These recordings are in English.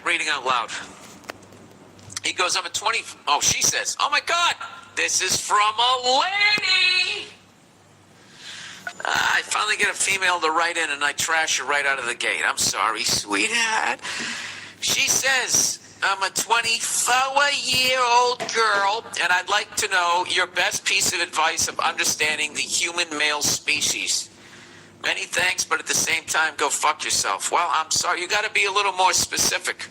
reading out loud. He goes, I'm a 20... Oh, she says, oh my God, this is from a lady. I finally get a female to write in and I trash her right out of the gate. I'm sorry, sweetheart. She says, I'm a 24-year-old girl and I'd like to know your best piece of advice of understanding the human male species. Many thanks, but at the same time, go fuck yourself. Well, I'm sorry, you got to be a little more specific.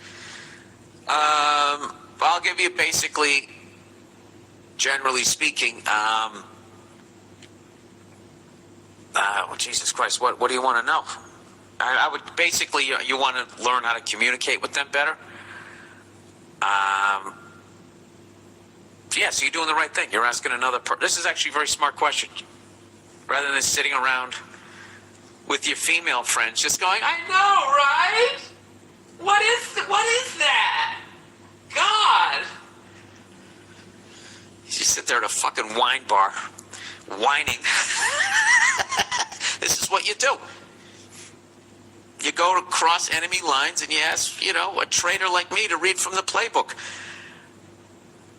I'll give you basically, generally speaking, Jesus Christ, what do you want to know? I would basically, you want to learn how to communicate with them better. Yeah, so you're doing the right thing. You're asking another person. This is actually a very smart question. Rather than sitting around with your female friends just going, I know, right? What is that? God. You sit there at a fucking wine bar, whining. This is what you do. You go across enemy lines and you ask, a traitor like me to read from the playbook.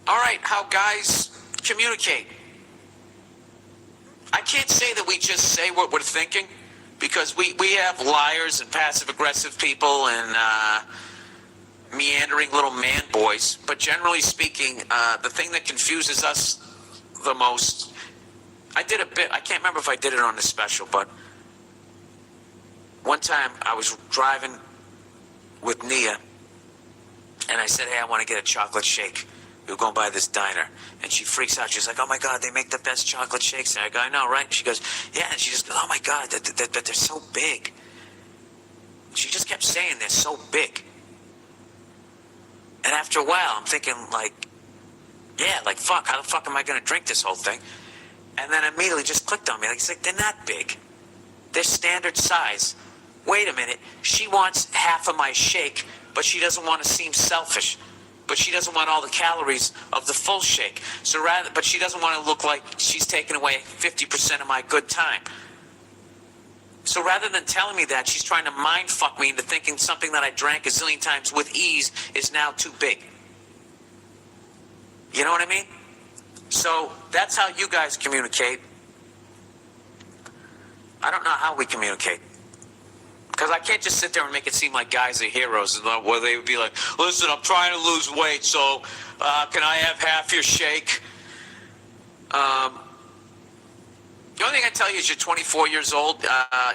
All right, how guys communicate. I can't say that we just say what we're thinking, because we have liars and passive-aggressive people and meandering little man boys. But generally speaking, the thing that confuses us the most, I did a bit, I can't remember if I did it on the special, but one time I was driving with Nia, and I said, hey, I want to get a chocolate shake. We were going by this diner, and she freaks out. She's like, oh my God, they make the best chocolate shakes. And I go, I know, right? And she goes, yeah. And she just goes, oh my God, they're so big. She just kept saying they're so big. And after a while, I'm thinking, fuck, how the fuck am I going to drink this whole thing? And then immediately just clicked on me. It's like, they're not big. They're standard size. Wait a minute. She wants half of my shake, but she doesn't want to seem selfish. But she doesn't want all the calories of the full shake. But she doesn't want to look like she's taking away 50% of my good time. So rather than telling me that, she's trying to mind fuck me into thinking something that I drank a zillion times with ease is now too big. You know what I mean? So that's how you guys communicate. I don't know how we communicate. Because I can't just sit there and make it seem like guys are heroes, where they would be like, listen, I'm trying to lose weight, so can I have half your shake? The only thing I tell you is you're 24 years old.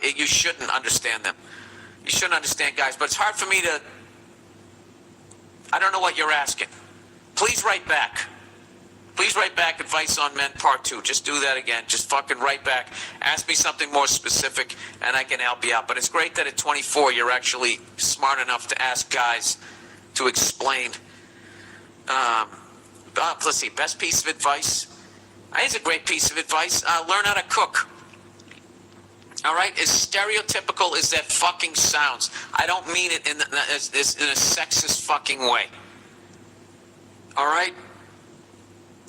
You shouldn't understand them. You shouldn't understand guys. But it's hard for me to... I don't know what you're asking. Please write back. Please write back Advice on Men Part 2. Just do that again. Just fucking write back. Ask me something more specific, and I can help you out. But it's great that at 24, you're actually smart enough to ask guys to explain. Let's see. Best piece of advice. I think it's a great piece of advice. Learn how to cook. All right? As stereotypical as that fucking sounds, I don't mean it in a sexist fucking way. All right?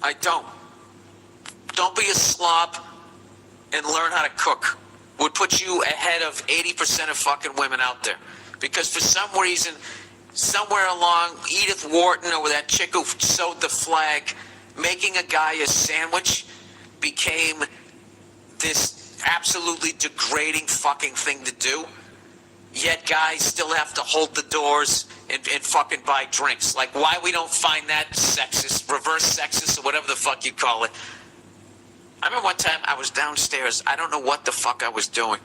I don't. Don't be a slob and learn how to cook. Would put you ahead of 80% of fucking women out there. Because for some reason, somewhere along, Edith Wharton or that chick who sewed the flag, making a guy a sandwich became this absolutely degrading fucking thing to do. Yet guys still have to hold the doors and fucking buy drinks. Like, why we don't find that sexist, reverse sexist, or whatever the fuck you call it. I remember one time I was downstairs. I don't know what the fuck I was doing.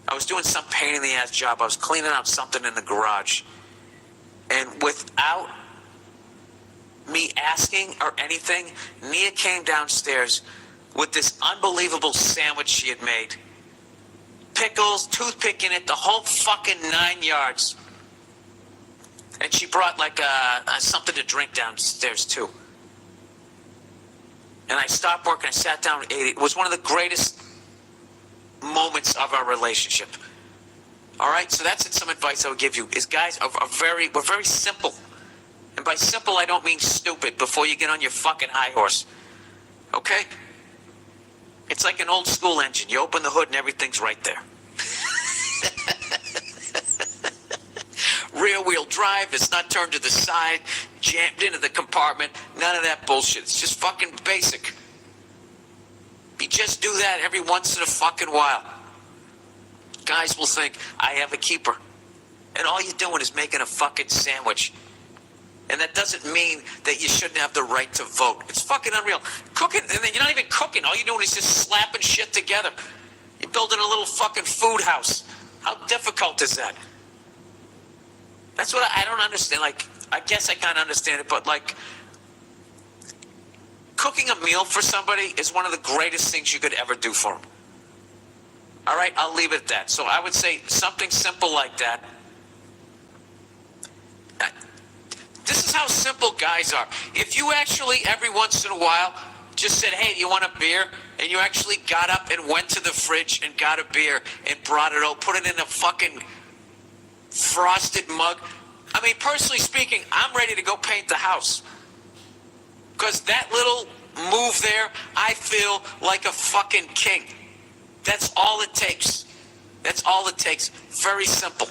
I was doing some pain-in-the-ass job. I was cleaning out something in the garage. And without me asking or anything, Nia came downstairs with this unbelievable sandwich she had made. Pickles, toothpick in it, the whole fucking 9 yards. And she brought something to drink downstairs too. And I stopped work and I sat down and ate it. It was one of the greatest moments of our relationship. All right, so that's some advice I would give you. Is guys we're very simple. And by simple, I don't mean stupid before you get on your fucking high horse. Okay? It's like an old school engine. You open the hood and everything's right there. rear-wheel drive. It's not turned to the side, jammed into the compartment. None of that bullshit. It's just fucking basic. You just do that every once in a fucking while. Guys will think, I have a keeper. And all you're doing is making a fucking sandwich. And that doesn't mean that you shouldn't have the right to vote. It's fucking unreal. Cooking, and then you're not even cooking. All you're doing is just slapping shit together. You're building a little fucking food house. How difficult is that? That's what I don't understand. Like, I guess I kind of understand it, but like, cooking a meal for somebody is one of the greatest things you could ever do for them. All right, I'll leave it at that. So I would say something simple like that. This is how simple guys are. If you actually, every once in a while, just said, hey, do you want a beer? And you actually got up and went to the fridge and got a beer and brought it out, put it in a fucking frosted mug. I mean, personally speaking, I'm ready to go paint the house. Because that little move there, I feel like a fucking king. That's all it takes. That's all it takes. Very simple.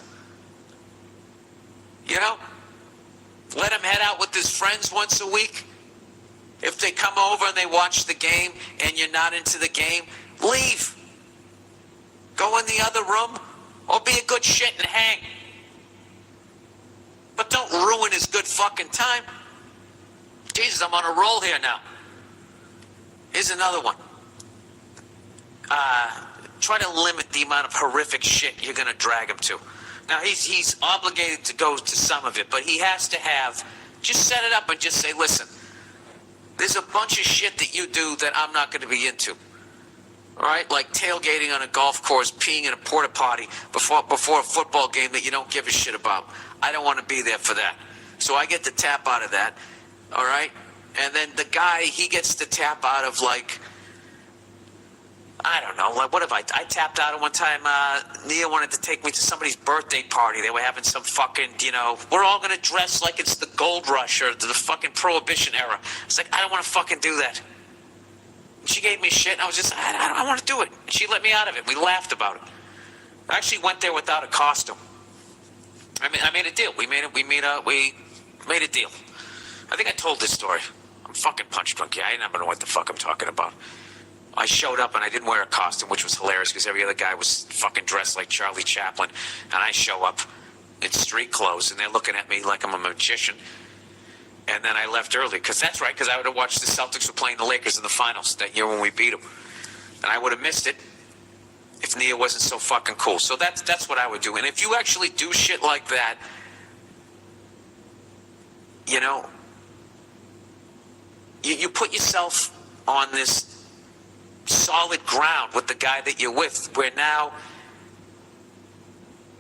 You know? Let him head out with his friends once a week. If they come over and they watch the game and you're not into the game, leave. Go in the other room or be a good shit and hang. But don't ruin his good fucking time. Jesus, I'm on a roll here now. Here's another one. Try to limit the amount of horrific shit you're going to drag him to. Now, he's obligated to go to some of it, but he has to have, just set it up and just say, listen, there's a bunch of shit that you do that I'm not going to be into. All right? Like tailgating on a golf course, peeing in a porta potty before a football game that you don't give a shit about. I don't want to be there for that. So I get the tap out of that. All right? And then the guy, he gets the tap out of, like, I don't know. Like, what if I tapped out at one time? Nia wanted to take me to somebody's birthday party. They were having some fucking, you know, we're all going to dress like it's the gold rush or the fucking prohibition era. It's like, I don't want to fucking do that. And she gave me shit, and I was just, I want to do it. And she let me out of it. We laughed about it. I actually went there without a costume. I made a deal. We made a deal. I think I told this story. I'm fucking punch drunk. Yeah, I never know what the fuck I'm talking about. I showed up and I didn't wear a costume, which was hilarious because every other guy was fucking dressed like Charlie Chaplin. And I show up in street clothes and they're looking at me like I'm a magician. And then I left early because that's right, because I would have watched the Celtics were playing the Lakers in the finals that year when we beat them. And I would have missed it if Nia wasn't so fucking cool. So that's what I would do. And if you actually do shit like that, you know, you put yourself on this solid ground with the guy that you're with, where now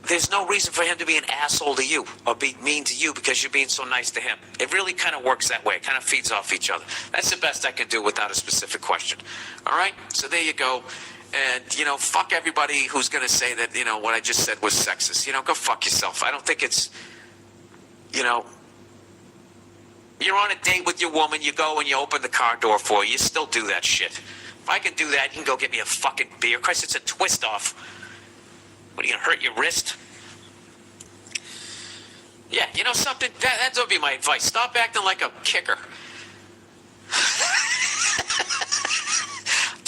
there's no reason for him to be an asshole to you or be mean to you because you're being so nice to him. It really kind of works that way. It kind of feeds off each other. That's the best I can do without a specific question. All right? So there you go. And, you know, fuck everybody who's going to say that, you know, what I just said was sexist. You know, go fuck yourself. I don't think it's, you know, you're on a date with your woman, you go and you open the car door for her. You still do that shit. If I can do that, you can go get me a fucking beer. Christ, it's a twist off. What, are you going to hurt your wrist? Yeah, you know something? That would be my advice. Stop acting like a kicker.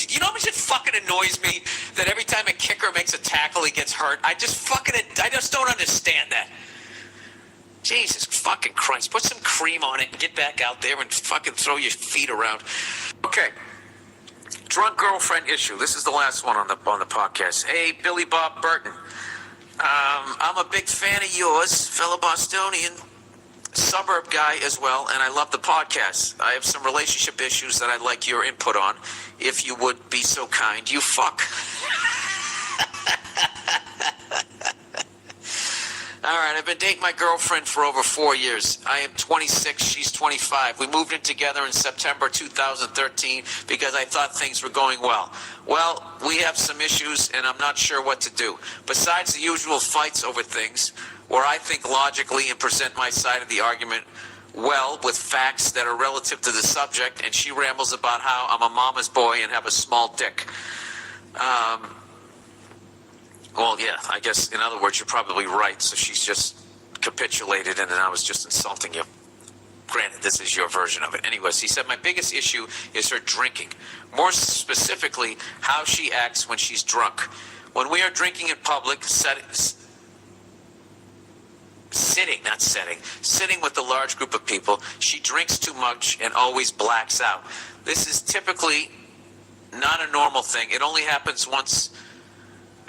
You know how much it fucking annoys me that every time a kicker makes a tackle, he gets hurt? I just don't understand that. Jesus fucking Christ. Put some cream on it and get back out there and fucking throw your feet around. Okay. Drunk girlfriend issue. This is the last one on the podcast. Hey, Billy Bob Burton. I'm a big fan of yours, fellow Bostonian, suburb guy as well, and I love the podcast. I have some relationship issues that I'd like your input on, if you would be so kind. You fuck. All right, I've been dating my girlfriend for over 4 years. I am 26, she's 25. We moved in together in September 2013 because I thought things were going well. Well, we have some issues and I'm not sure what to do. Besides the usual fights over things, where I think logically and present my side of the argument well with facts that are relative to the subject, and she rambles about how I'm a mama's boy and have a small dick. Well, yeah, I guess, in other words, you're probably right. So she's just capitulated and then I was just insulting you. Granted, this is your version of it. Anyways, he said, my biggest issue is her drinking. More specifically, how she acts when she's drunk. When we are drinking in public, sitting with a large group of people, she drinks too much and always blacks out. This is typically not a normal thing. It only happens once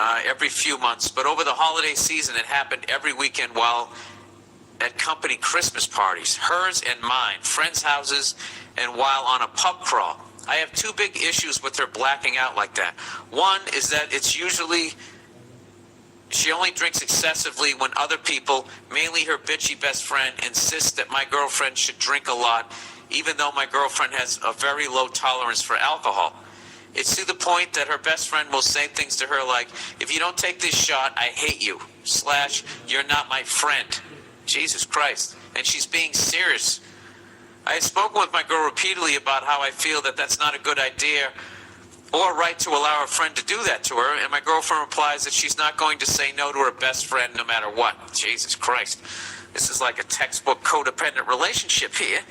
every few months. But over the holiday season, it happened every weekend while at company Christmas parties, hers and mine, friends' houses, and while on a pub crawl. I have two big issues with her blacking out like that. One is that it's usually she only drinks excessively when other people, mainly her bitchy best friend, insist that my girlfriend should drink a lot, even though my girlfriend has a very low tolerance for alcohol. It's to the point that her best friend will say things to her like, if you don't take this shot, I hate you, / you're not my friend. Jesus Christ. And she's being serious. I have spoken with my girl repeatedly about how I feel that that's not a good idea or right to allow her friend to do that to her, and my girlfriend replies that she's not going to say no to her best friend no matter what. Jesus Christ. This is like a textbook codependent relationship here.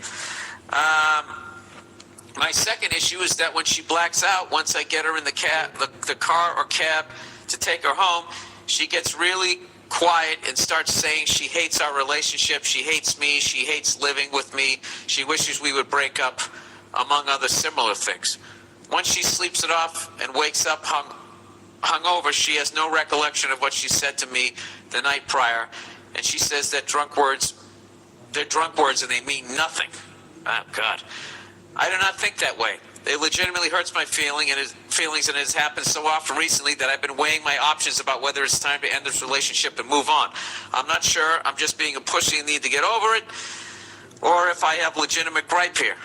My second issue is that when she blacks out, once I get her in the car or cab to take her home, she gets really quiet and starts saying she hates our relationship, she hates me, she hates living with me, she wishes we would break up, among other similar things. Once she sleeps it off and wakes up hungover, she has no recollection of what she said to me the night prior, and she says that they're drunk words and they mean nothing. Oh, God. I do not think that way. It legitimately hurts my feelings, and it has happened so often recently that I've been weighing my options about whether it's time to end this relationship and move on. I'm not sure. I'm just being a pussy and need to get over it, or if I have legitimate gripe here.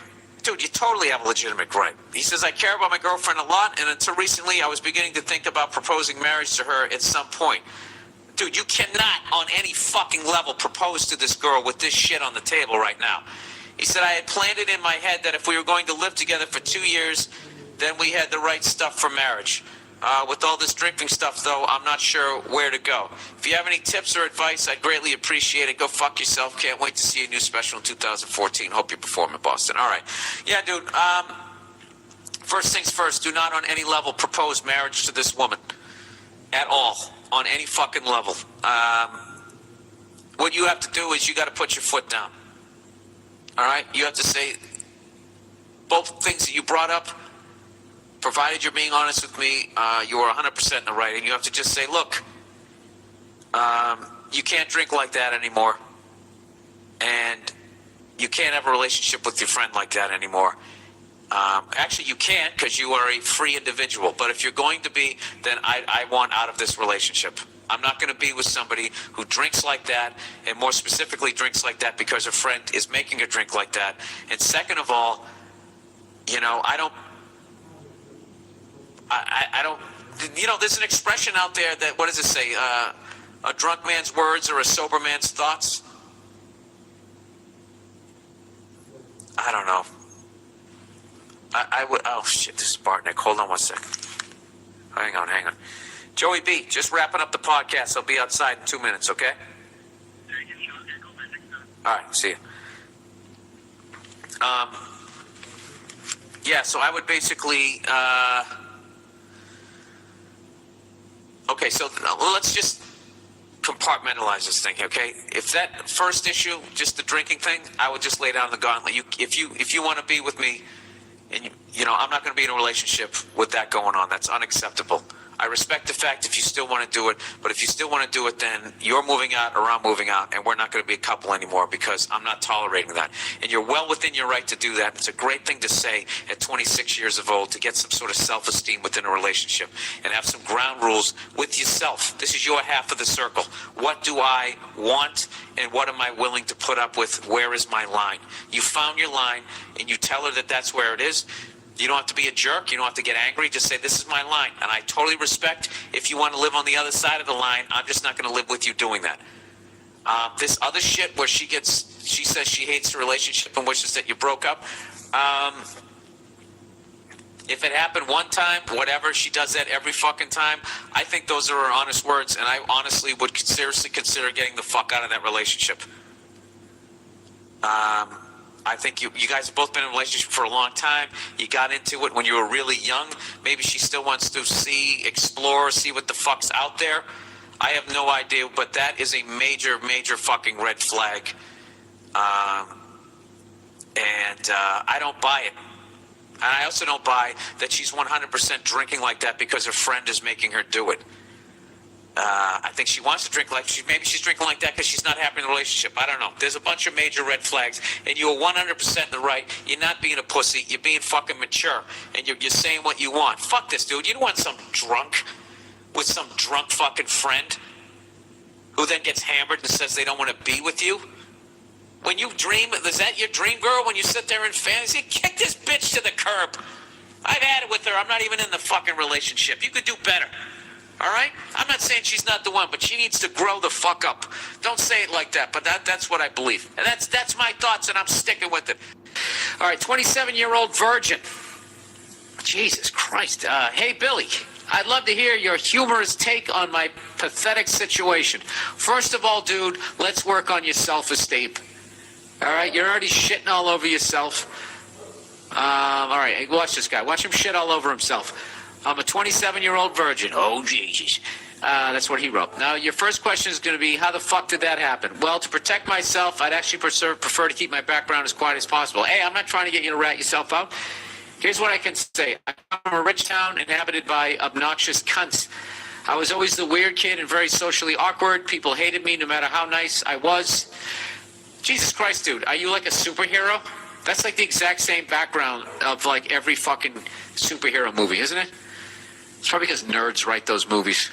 Dude, you totally have a legitimate gripe. He says, I care about my girlfriend a lot, and until recently I was beginning to think about proposing marriage to her at some point. Dude, you cannot on any fucking level propose to this girl with this shit on the table right now. He said, I had planned it in my head that if we were going to live together for 2 years, then we had the right stuff for marriage. With all this drinking stuff, though, I'm not sure where to go. If you have any tips or advice, I'd greatly appreciate it. Go fuck yourself. Can't wait to see a new special in 2014. Hope you perform in Boston. All right. Yeah, dude. First things first, do not on any level propose marriage to this woman. At all. On any fucking level. What you have to do is you got to put your foot down. All right? You have to say both things that you brought up, provided you're being honest with me, you are 100% in the right. And you have to just say, look, you can't drink like that anymore. And you can't have a relationship with your friend like that anymore. Actually, you can't because you are a free individual. But if you're going to be, then I want out of this relationship. I'm not going to be with somebody who drinks like that, and more specifically drinks like that because a friend is making her drink like that. And second of all, you know, I don't, you know, there's an expression out there that, what does it say? A drunk man's words or a sober man's thoughts? I don't know. I would, oh shit, this is Bartnick. Hold on one second. Hang on. Joey B, just wrapping up the podcast. I'll be outside in 2 minutes, okay? All right, see you. Yeah, so I would basically, okay, so let's just compartmentalize this thing, okay? If that first issue, just the drinking thing, I would just lay down the gauntlet. If you want to be with me, and you know, I'm not going to be in a relationship with that going on. That's unacceptable. I respect the fact if you still want to do it, but if you still want to do it, then you're moving out or I'm moving out, and we're not going to be a couple anymore because I'm not tolerating that. And you're well within your right to do that. It's a great thing to say at 26 years of old, to get some sort of self-esteem within a relationship and have some ground rules with yourself. This is your half of the circle. What do I want, and what am I willing to put up with? Where is my line? You found your line, and you tell her that that's where it is. You don't have to be a jerk. You don't have to get angry. Just say, this is my line. And I totally respect if you want to live on the other side of the line. I'm just not going to live with you doing that. This other shit where she says she hates the relationship and wishes that you broke up. If it happened one time, whatever, she does that every fucking time, I think those are her honest words, and I honestly would seriously consider getting the fuck out of that relationship. I think you guys have both been in a relationship for a long time. You got into it when you were really young. Maybe she still wants to explore, see what the fuck's out there. I have no idea, but that is a major, major fucking red flag. I don't buy it. And I also don't buy that she's 100% drinking like that because her friend is making her do it. I think she wants to drink like maybe she's drinking like that because she's not happy in the relationship. I don't know. There's a bunch of major red flags, and you are 100% in the right. You're not being a pussy. You're being fucking mature, and you're saying what you want. Fuck this, dude. You don't want some drunk with some drunk fucking friend who then gets hammered and says they don't want to be with you. When you dream, is that your dream girl when you sit there in fantasy? Kick this bitch to the curb. I've had it with her. I'm not even in the fucking relationship. You could do better. All right? I'm not saying she's not the one, but she needs to grow the fuck up. Don't say it like that, but that's what I believe. And that's my thoughts, and I'm sticking with it. All right, 27-year-old virgin. Jesus Christ. Hey, Billy. I'd love to hear your humorous take on my pathetic situation. First of all, dude, let's work on your self-esteem. All right, you're already shitting all over yourself. All right, watch this guy. Watch him shit all over himself. I'm a 27-year-old virgin. Oh, Jesus. That's what he wrote. Now, your first question is going to be, how the fuck did that happen? Well, to protect myself, I'd actually prefer to keep my background as quiet as possible. Hey, I'm not trying to get you to rat yourself out. Here's what I can say. I'm from a rich town inhabited by obnoxious cunts. I was always the weird kid and very socially awkward. People hated me no matter how nice I was. Jesus Christ, dude, are you like a superhero? That's like the exact same background of like every fucking superhero movie, isn't it? It's probably because nerds write those movies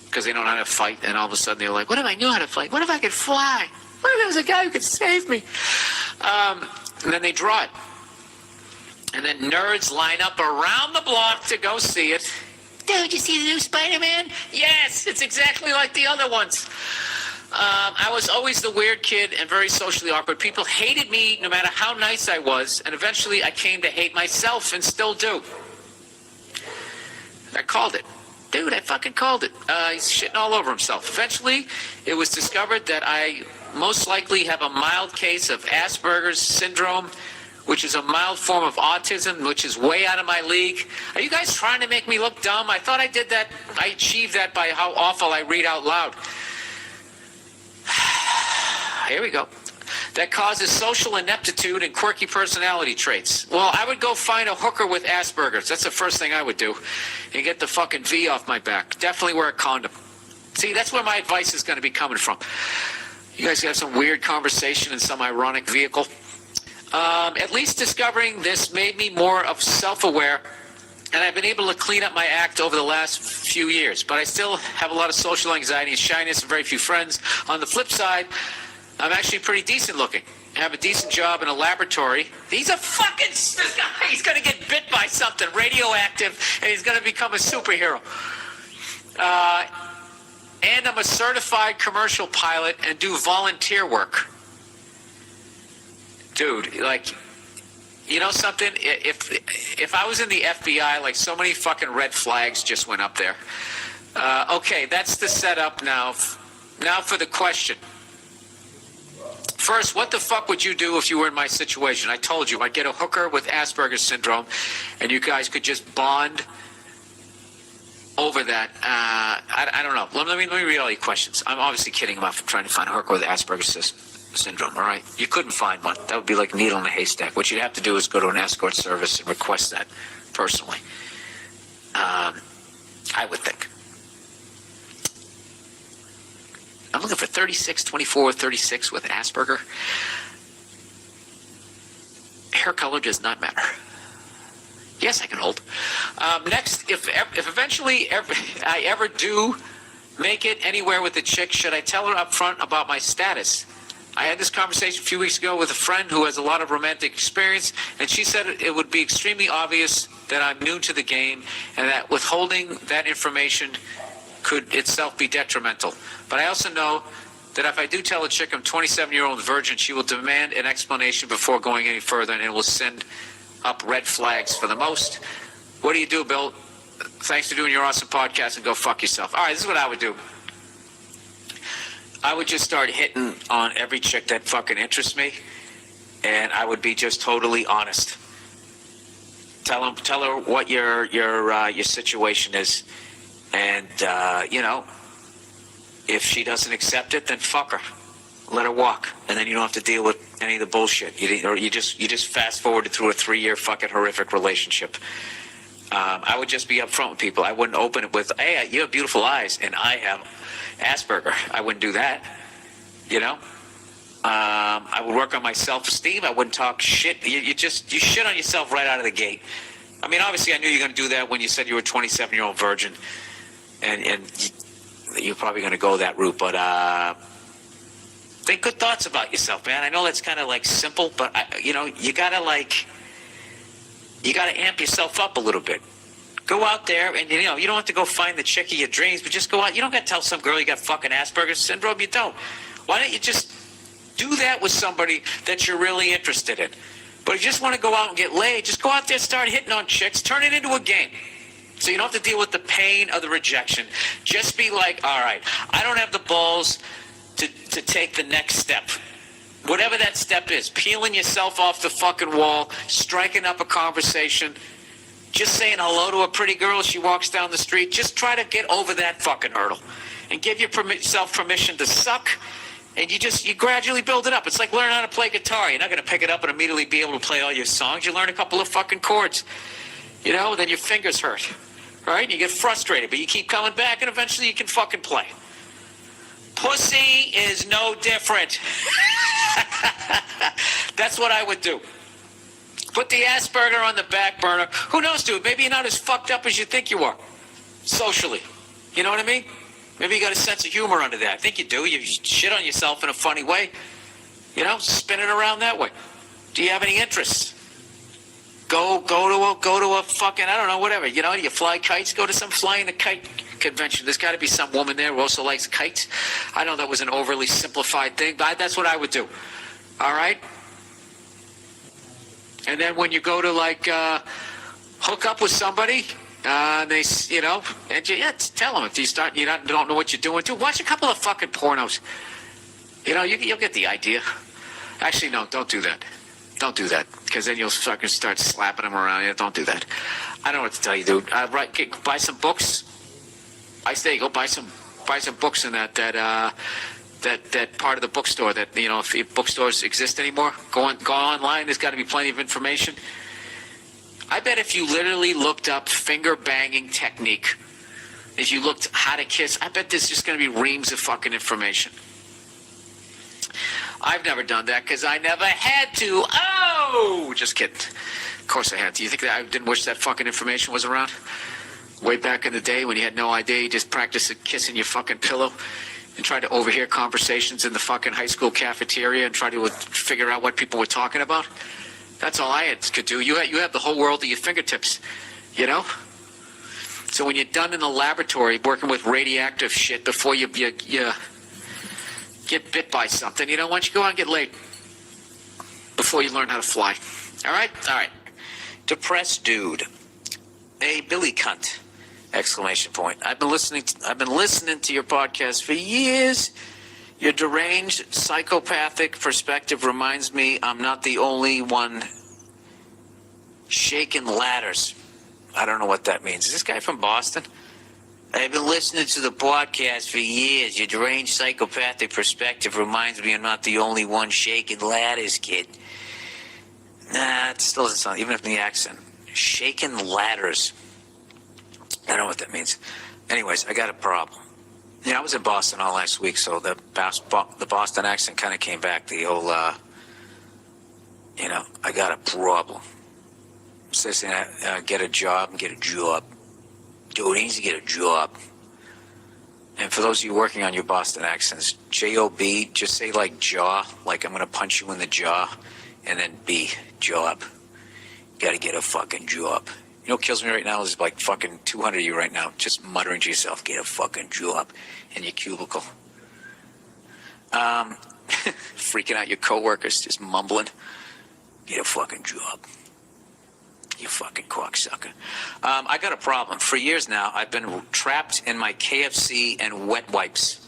because they don't know how to fight, and all of a sudden they're like, what if I knew how to fight? What if I could fly? What if there was a guy who could save me? And then they draw it. And then nerds line up around the block to go see it. Dude, you see the new Spider-Man? Yes, it's exactly like the other ones. I was always the weird kid and very socially awkward. People hated me no matter how nice I was, and eventually I came to hate myself and still do. I called it. Dude, I fucking called it. He's shitting all over himself. Eventually, it was discovered that I most likely have a mild case of Asperger's syndrome, which is a mild form of autism, which is way out of my league. Are you guys trying to make me look dumb? I thought I did that. I achieved that by how awful I read out loud. Here we go. That causes social ineptitude and quirky personality traits. Well, I would go find a hooker with Asperger's. That's the first thing I would do. And get the fucking V off my back. Definitely wear a condom. See, that's where my advice is going to be coming from. You guys have some weird conversation in some ironic vehicle. At least discovering this made me more of self-aware, and I've been able to clean up my act over the last few years. But I still have a lot of social anxiety and shyness and very few friends. On the flip side, I'm actually pretty decent looking. I have a decent job in a laboratory. He's a fucking... This guy, he's going to get bit by something radioactive, and he's going to become a superhero. And I'm a certified commercial pilot and do volunteer work. Dude, like, you know something? If I was in the FBI, like, so many fucking red flags just went up there. Okay, that's the setup now. Now for the question. First, what the fuck would you do if you were in my situation? I told you, I'd get a hooker with Asperger's syndrome, and you guys could just bond over that. I don't know. Let me read all your questions. I'm obviously kidding about trying to find a hooker with Asperger's syndrome, all right? You couldn't find one. That would be like a needle in a haystack. What you'd have to do is go to an escort service and request that personally. I would think. I'm looking for 36, 24, 36 with Asperger. Hair color does not matter. Yes, I can hold. Next, if eventually I ever do make it anywhere with a chick, should I tell her up front about my status? I had this conversation a few weeks ago with a friend who has a lot of romantic experience, and she said it would be extremely obvious that I'm new to the game and that withholding that information could itself be detrimental. But I also know that if I do tell a chick I'm 27-year-old virgin, she will demand an explanation before going any further, and it will send up red flags for the most. What do you do, Bill? Thanks for doing your awesome podcast, and go fuck yourself. All right, this is what I would do. I would just start hitting on every chick that fucking interests me, and I would be just totally honest. Tell her what your situation is, and if she doesn't accept it, then fuck her. Let her walk, and then you don't have to deal with any of the bullshit. You just fast forwarded through a 3-year fucking horrific relationship. I would just be upfront with people. I wouldn't open it with, "Hey, you have beautiful eyes, and I have Asperger." I wouldn't do that. I would work on my self-esteem. I wouldn't talk shit. You shit on yourself right out of the gate. I mean, obviously, I knew you were going to do that when you said you were a 27-year-old virgin, and you're probably going to go that route. But think good thoughts about yourself, man. I know that's kind of like simple, but you gotta amp yourself up a little bit. Go out there, and you don't have to go find the chick of your dreams, but just go out. You don't got to tell some girl you got fucking Asperger's syndrome. You don't. Why don't you just do that with somebody that you're really interested in? But if you just want to go out and get laid, just go out there, start hitting on chicks, turn it into a game. So you don't have to deal with the pain of the rejection. Just be like, all right, I don't have the balls to take the next step. Whatever that step is, peeling yourself off the fucking wall, striking up a conversation, just saying hello to a pretty girl as she walks down the street. Just try to get over that fucking hurdle and give yourself permission to suck, and you gradually build it up. It's like learning how to play guitar. You're not going to pick it up and immediately be able to play all your songs. You learn a couple of fucking chords, then your fingers hurt, right? You get frustrated, but you keep coming back, and eventually you can fucking play. Pussy is no different. That's what I would do. Put the Asperger on the back burner. Who knows, dude? Maybe you're not as fucked up as you think you are. Socially. You know what I mean? Maybe you got a sense of humor under that. I think you do. You shit on yourself in a funny way. Spin it around that way. Do you have any interests? Go to a fucking, I don't know, whatever. Do you fly kites? Go to some flying a kite convention. There's got to be some woman there who also likes kites. I know that was an overly simplified thing, but that's what I would do. All right? And then when you go to hook up with somebody, they, and you tell them if you start, don't know what you're doing too. Watch a couple of fucking pornos. You'll get the idea. Actually, no, don't do that. Don't do that, because then you'll fucking start slapping them around. Yeah, don't do that. I don't know what to tell you, dude. Buy some books. I say go buy some books in that part of the bookstore that, if bookstores exist anymore. Go online. There's got to be plenty of information. I bet if you literally looked up finger banging technique, if you looked how to kiss, I bet there's just going to be reams of fucking information. I've never done that because I never had to. Oh, just kidding. Of course I had to. You think that I didn't wish that fucking information was around? Way back in the day when you had no idea, you just practiced kissing your fucking pillow and tried to overhear conversations in the fucking high school cafeteria and try to figure out what people were talking about. That's all I could do. You have the whole world at your fingertips, So when you're done in the laboratory working with radioactive shit before you get bit by something, why don't you go out and get laid before you learn how to fly? All right? All right. Depressed dude. A Billy cunt. Exclamation point. I've been listening to your podcast for years. Your deranged, psychopathic perspective reminds me I'm not the only one shaking ladders. I don't know what that means. Is this guy from Boston? I've been listening to the podcast for years. Your deranged, psychopathic perspective reminds me I'm not the only one shaking ladders, kid. Nah, it still doesn't sound, even if in the accent. Shaking ladders. I don't know what that means. Anyways, I got a problem. I was in Boston all last week, so the Boston accent kind of came back. The old, I got a problem. Says, get a job. Dude, he needs to get a job. And for those of you working on your Boston accents, J-O-B, just say like jaw, like I'm going to punch you in the jaw, and then B, job. Got to get a fucking job. You know what kills me right now is like fucking 200 of you right now just muttering to yourself, get a fucking job in your cubicle. Freaking out your coworkers, just mumbling, get a fucking job. You fucking cocksucker. I got a problem. For years now, I've been trapped in my KFC and wet wipes.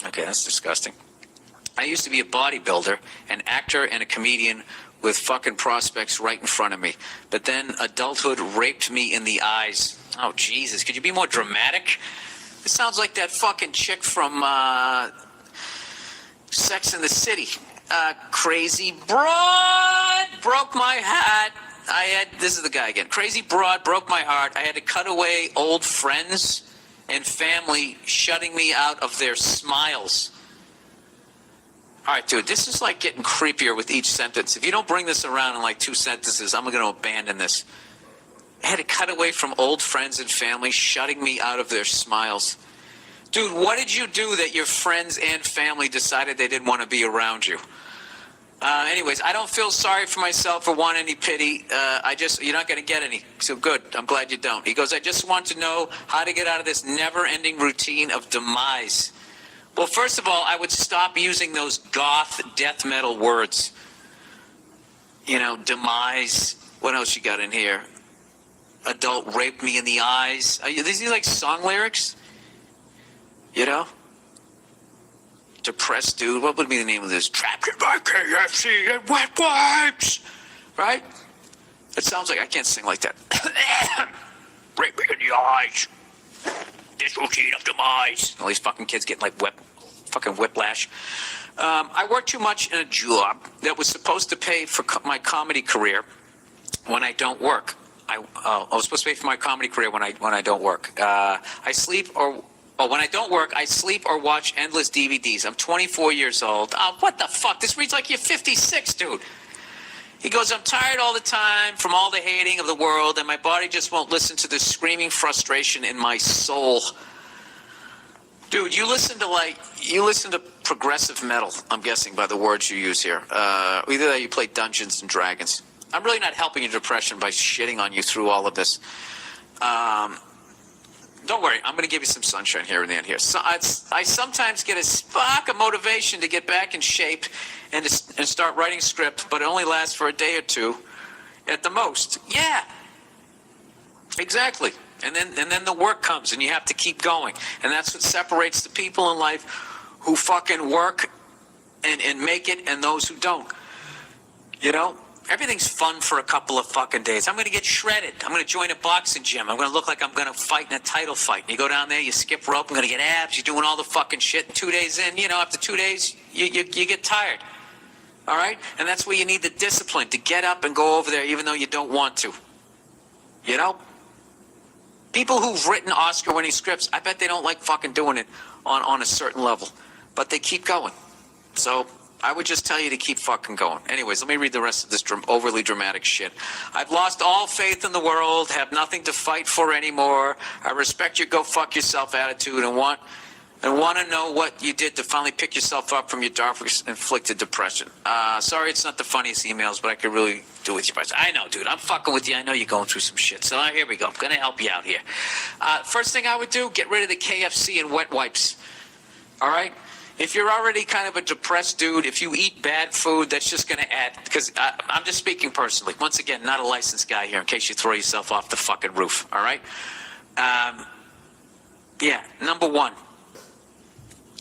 Okay, that's disgusting. I used to be a bodybuilder, an actor, and a comedian with fucking prospects right in front of me. But then adulthood raped me in the eyes. Oh, Jesus. Could you be more dramatic? It sounds like that fucking chick from Sex and the City. Crazy broad broke my heart. This is the guy again. Crazy broad broke my heart. I had to cut away old friends and family, shutting me out of their smiles. All right, dude, this is like getting creepier with each sentence. If you don't bring this around in like 2 sentences, I'm going to abandon this. I had to cut away from old friends and family, shutting me out of their smiles. Dude, what did you do that your friends and family decided they didn't want to be around you? Anyways, I don't feel sorry for myself or want any pity. You're not going to get any. So good. I'm glad you don't. He goes, I just want to know how to get out of this never-ending routine of demise. Well, first of all, I would stop using those goth death metal words. You know, demise. What else you got in here? Adult raped me in the eyes. These are like song lyrics? You know? Depressed dude. What would be the name of this? Trapped in my KFC and wet wipes. Right? It sounds like I can't sing like that. Rape me in the eyes. This routine of demise. All these fucking kids getting like fucking whiplash. I work too much in a job that was supposed to pay for my comedy career when I don't work. I was supposed to pay for my comedy career when I don't work. When I don't work, I sleep or watch endless DVDs. I'm 24 years old. Oh, what the fuck? This reads like you're 56, dude. He goes, I'm tired all the time from all the hating of the world, and my body just won't listen to the screaming frustration in my soul. Dude, you listen to progressive metal, I'm guessing, by the words you use here. Either that or you play Dungeons and Dragons. I'm really not helping your depression by shitting on you through all of this. Don't worry, I'm going to give you some sunshine here and there. So I sometimes get a spark of motivation to get back in shape and start writing script, but it only lasts for a day or two at the most. Yeah, exactly. And then the work comes, and you have to keep going. And that's what separates the people in life who fucking work and make it and those who don't. You know? Everything's fun for a couple of fucking days. I'm going to get shredded. I'm going to join a boxing gym. I'm going to look like I'm going to fight in a title fight. And you go down there, you skip rope, I'm going to get abs. You're doing all the fucking shit. 2 days in, after 2 days, you get tired. All right? And that's where you need the discipline to get up and go over there even though you don't want to. You know? People who've written Oscar-winning scripts, I bet they don't like fucking doing it on a certain level. But they keep going. So I would just tell you to keep fucking going. Anyways, let me read the rest of this overly dramatic shit. I've lost all faith in the world, have nothing to fight for anymore. I respect your go fuck yourself attitude and want to know what you did to finally pick yourself up from your dark-inflicted depression. Sorry it's not the funniest emails, but I could really do with you. I know, dude. I'm fucking with you. I know you're going through some shit. So here we go. I'm going to help you out here. First thing I would do, get rid of the KFC and wet wipes. All right? If you're already kind of a depressed dude, if you eat bad food, that's just going to add, because I'm just speaking personally. Once again, not a licensed guy here in case you throw yourself off the fucking roof, all right? Yeah, number one,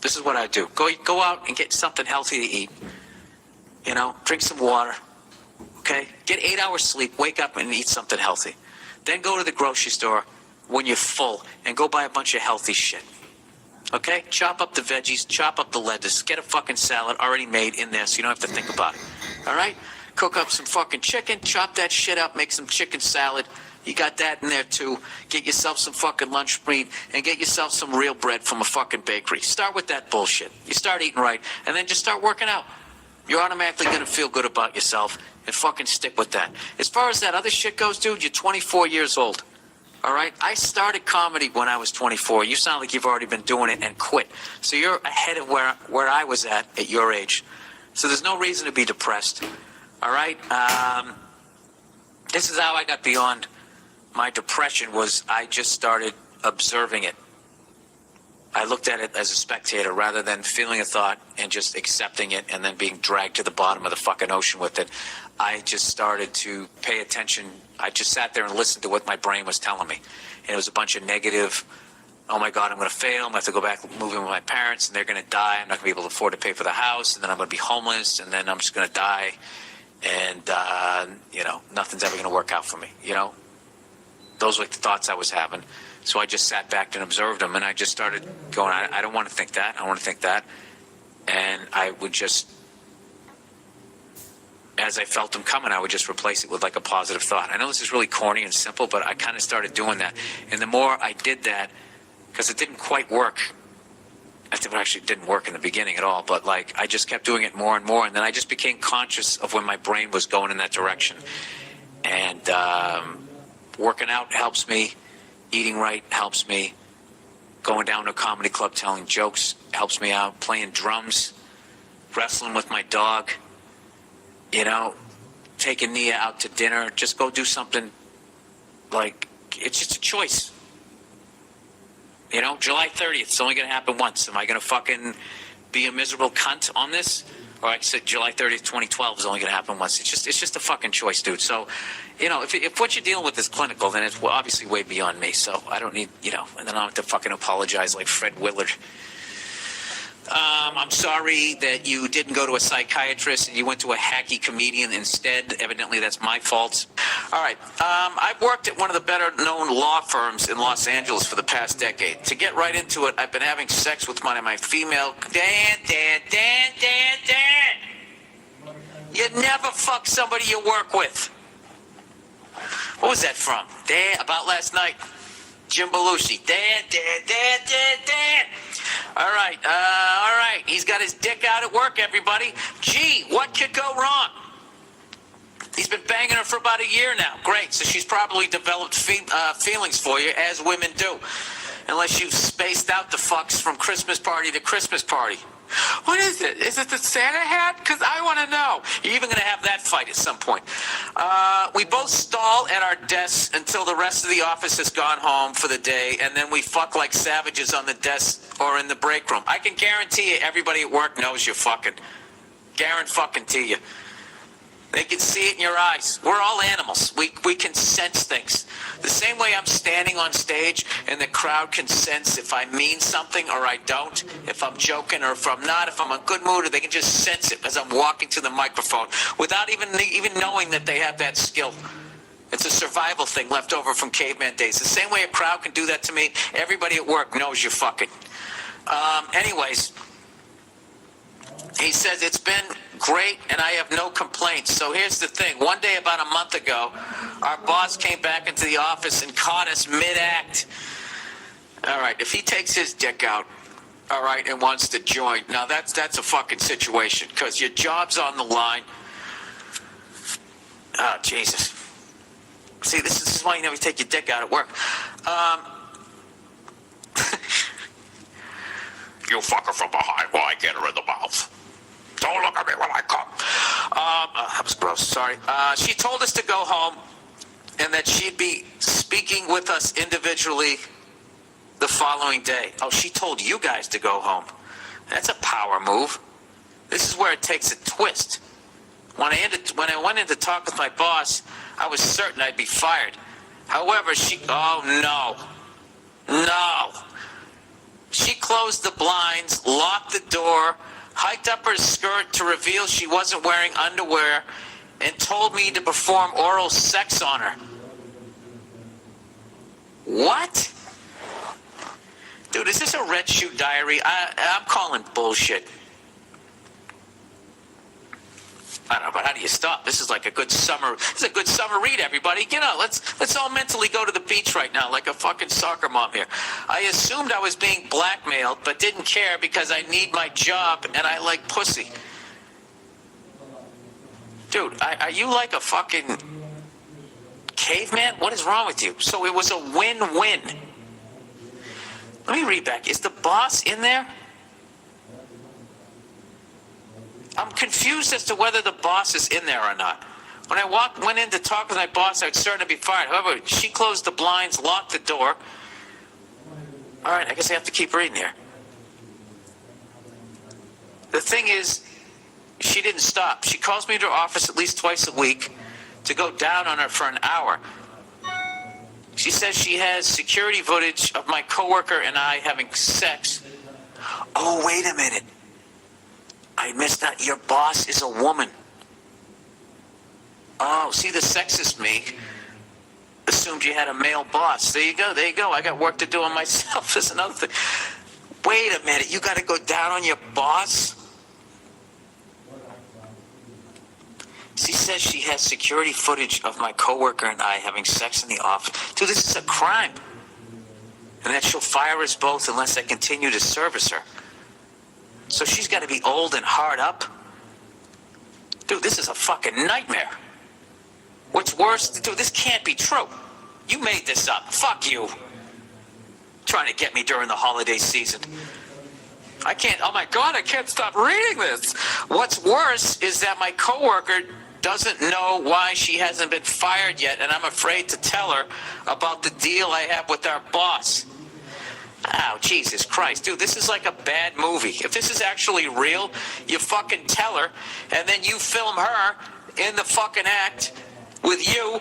this is what I do. Go out and get something healthy to eat. Drink some water, okay? Get 8 hours sleep, wake up and eat something healthy. Then go to the grocery store when you're full and go buy a bunch of healthy shit. Okay? Chop up the veggies, chop up the lettuce, get a fucking salad already made in there so you don't have to think about it. All right? Cook up some fucking chicken, chop that shit up, make some chicken salad. You got that in there too. Get yourself some fucking lunch meat and get yourself some real bread from a fucking bakery. Start with that bullshit. You start eating right and then just start working out. You're automatically going to feel good about yourself and fucking stick with that. As far as that other shit goes, dude, you're 24 years old. All right? I started comedy when I was 24. You sound like you've already been doing it and quit. So you're ahead of where I was at your age. So there's no reason to be depressed. All right? This is how I got beyond my depression was I just started observing it. I looked at it as a spectator rather than feeling a thought and just accepting it and then being dragged to the bottom of the fucking ocean with it. I just started to pay attention. I just sat there and listened to what my brain was telling me. And it was a bunch of negative, oh my God, I'm going to fail. I'm going to have to go back move in with my parents and they're going to die. I'm not going to be able to afford to pay for the house. And then I'm going to be homeless. And then I'm just going to die. And, nothing's ever going to work out for me. Those were the thoughts I was having. So I just sat back and observed them, and I just started going, I don't want to think that. I want to think that. And I would just, as I felt them coming, I would just replace it with like a positive thought. I know this is really corny and simple, but I kind of started doing that. And the more I did that, because it didn't quite work. I think it actually didn't work in the beginning at all, but like I just kept doing it more and more. And then I just became conscious of when my brain was going in that direction. And working out helps me. Eating right helps me. Going down to a comedy club telling jokes helps me out. Playing drums, wrestling with my dog, taking Nia out to dinner. Just go do something like, it's just a choice. July 30th, it's only going to happen once. Am I going to fucking be a miserable cunt on this? Or I said July 30th, 2012 is only going to happen once. It's just a fucking choice, dude. So, if what you're dealing with is clinical, then it's obviously way beyond me. So I don't need, and then I don't have to fucking apologize like Fred Willard. I'm sorry that you didn't go to a psychiatrist and you went to a hacky comedian instead. Evidently, that's my fault. All right. I've worked at one of the better-known law firms in Los Angeles for the past decade. To get right into it, I've been having sex with one of my female... Dan. You never fuck somebody you work with. What was that from? Dan, about last night. Jim Belushi. Dan. All right. He's got his dick out at work, everybody. Gee, what could go wrong? He's been banging her for about a year now. Great. So she's probably developed feelings for you, as women do. Unless you've spaced out the fucks from Christmas party to Christmas party. What is it? Is it the Santa hat? Because I want to know. You're even going to have that fight at some point. We both stall at our desks until the rest of the office has gone home for the day, and then we fuck like savages on the desk or in the break room. I can guarantee you everybody at work knows you're fucking. Guarantee you. They can see it in your eyes. We're all animals. We can sense things. The same way I'm standing on stage and the crowd can sense if I mean something or I don't, if I'm joking or if I'm not, if I'm in a good mood, or they can just sense it as I'm walking to the microphone without even knowing that they have that skill. It's a survival thing left over from caveman days. The same way a crowd can do that to me, everybody at work knows you're fucking. Anyways, he says it's been great and I have no complaints. So here's the thing. One day about a month ago, our boss came back into the office and caught us mid-act. All right, if he takes his dick out, all right, and wants to join, now that's a fucking situation because your job's on the line. Oh, Jesus. See, this is why you never take your dick out at work. You fuck her from behind while I get her in the mouth. Don't look at me when I come. That was gross, sorry. She told us to go home and that she'd be speaking with us individually the following day. Oh, she told you guys to go home. That's a power move. This is where it takes a twist. When I went in to talk with my boss, I was certain I'd be fired. However, no. She closed the blinds, locked the door, hiked up her skirt to reveal she wasn't wearing underwear, and told me to perform oral sex on her. What? Dude, is this a Red Shoe Diary? I'm calling bullshit. I don't know, but how do you stop? This is like a good summer. This is a good summer read, everybody. Let's all mentally go to the beach right now, like a fucking soccer mom here. I assumed I was being blackmailed, but didn't care because I need my job and I like pussy. Dude, are you like a fucking caveman? What is wrong with you? So it was a win-win. Let me read back. Is the boss in there? I'm confused as to whether the boss is in there or not. When I went in to talk with my boss, I was certain to be fired. However, she closed the blinds, locked the door. All right, I guess I have to keep reading here. the thing is, she didn't stop. She calls me into her office at least twice a week to go down on her for an hour. She says she has security footage of my coworker and I having sex. Oh, wait a minute. I missed that. Your boss is a woman. Oh, see, the sexist me assumed you had a male boss. There you go, there you go. I got work to do on myself. There's another thing. Wait a minute, you got to go down on your boss? She says she has security footage of my coworker and I having sex in the office. Dude, this is a crime. And that she'll fire us both unless I continue to service her. So she's got to be old and hard up? Dude, this is a fucking nightmare. What's worse, dude, this can't be true. You made this up. Fuck you. Trying to get me during the holiday season. I can't, oh my God, I can't stop reading this. What's worse is that my coworker doesn't know why she hasn't been fired yet, and I'm afraid to tell her about the deal I have with our boss. Oh, Jesus Christ. Dude, this is like a bad movie. If this is actually real, you fucking tell her, and then you film her in the fucking act with you,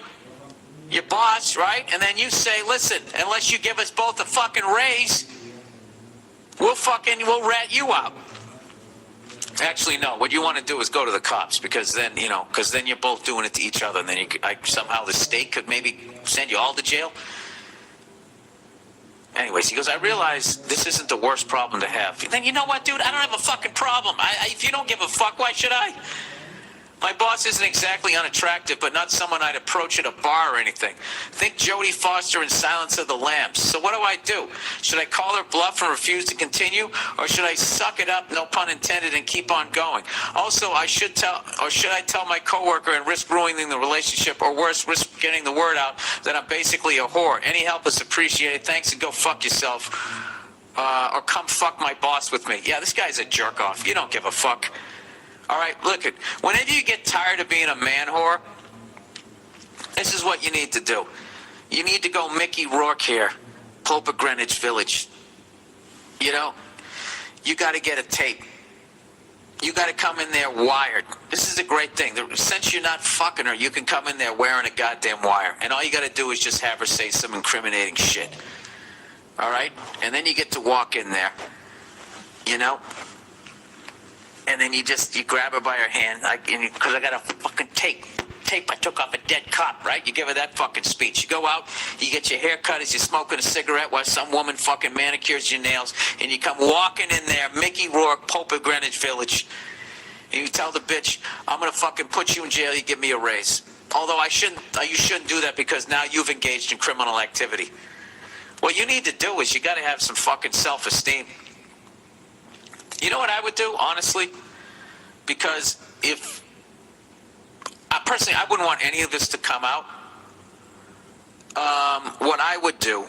your boss, right? And then you say, listen, unless you give us both a fucking raise, we'll rat you out. Actually, no. What you want to do is go to the cops, because then, because then you're both doing it to each other, and then somehow the state could maybe send you all to jail. Anyways, he goes, I realize this isn't the worst problem to have. Then you know what, dude? I don't have a fucking problem. If you don't give a fuck, why should I? My boss isn't exactly unattractive, but not someone I'd approach at a bar or anything. Think Jodie Foster in Silence of the Lambs. So what do? Should I call her bluff and refuse to continue, or should I suck it up, no pun intended, and keep on going? Also, should I tell my coworker and risk ruining the relationship, or worse, risk getting the word out that I'm basically a whore? Any help is appreciated. Thanks, and go fuck yourself. Or come fuck my boss with me. Yeah, this guy's a jerk off. You don't give a fuck. All right, look, whenever you get tired of being a man whore, this is what you need to do. You need to go Mickey Rourke here, Pope of Greenwich Village. You got to get a tape. You got to come in there wired. This is a great thing. Since you're not fucking her, you can come in there wearing a goddamn wire. And all you got to do is just have her say some incriminating shit. All right? And then you get to walk in there, and then you grab her by her hand, because I got a fucking tape I took off a dead cop, right? You give her that fucking speech. You go out, you get your hair cut as you're smoking a cigarette while some woman fucking manicures your nails, and you come walking in there, Mickey Rourke, Pope of Greenwich Village, and you tell the bitch, I'm gonna fucking put you in jail, you give me a raise. Although you shouldn't do that, because now you've engaged in criminal activity. What you need to do is you gotta have some fucking self-esteem. You know what I would do, honestly? Because personally, I wouldn't want any of this to come out. What I would do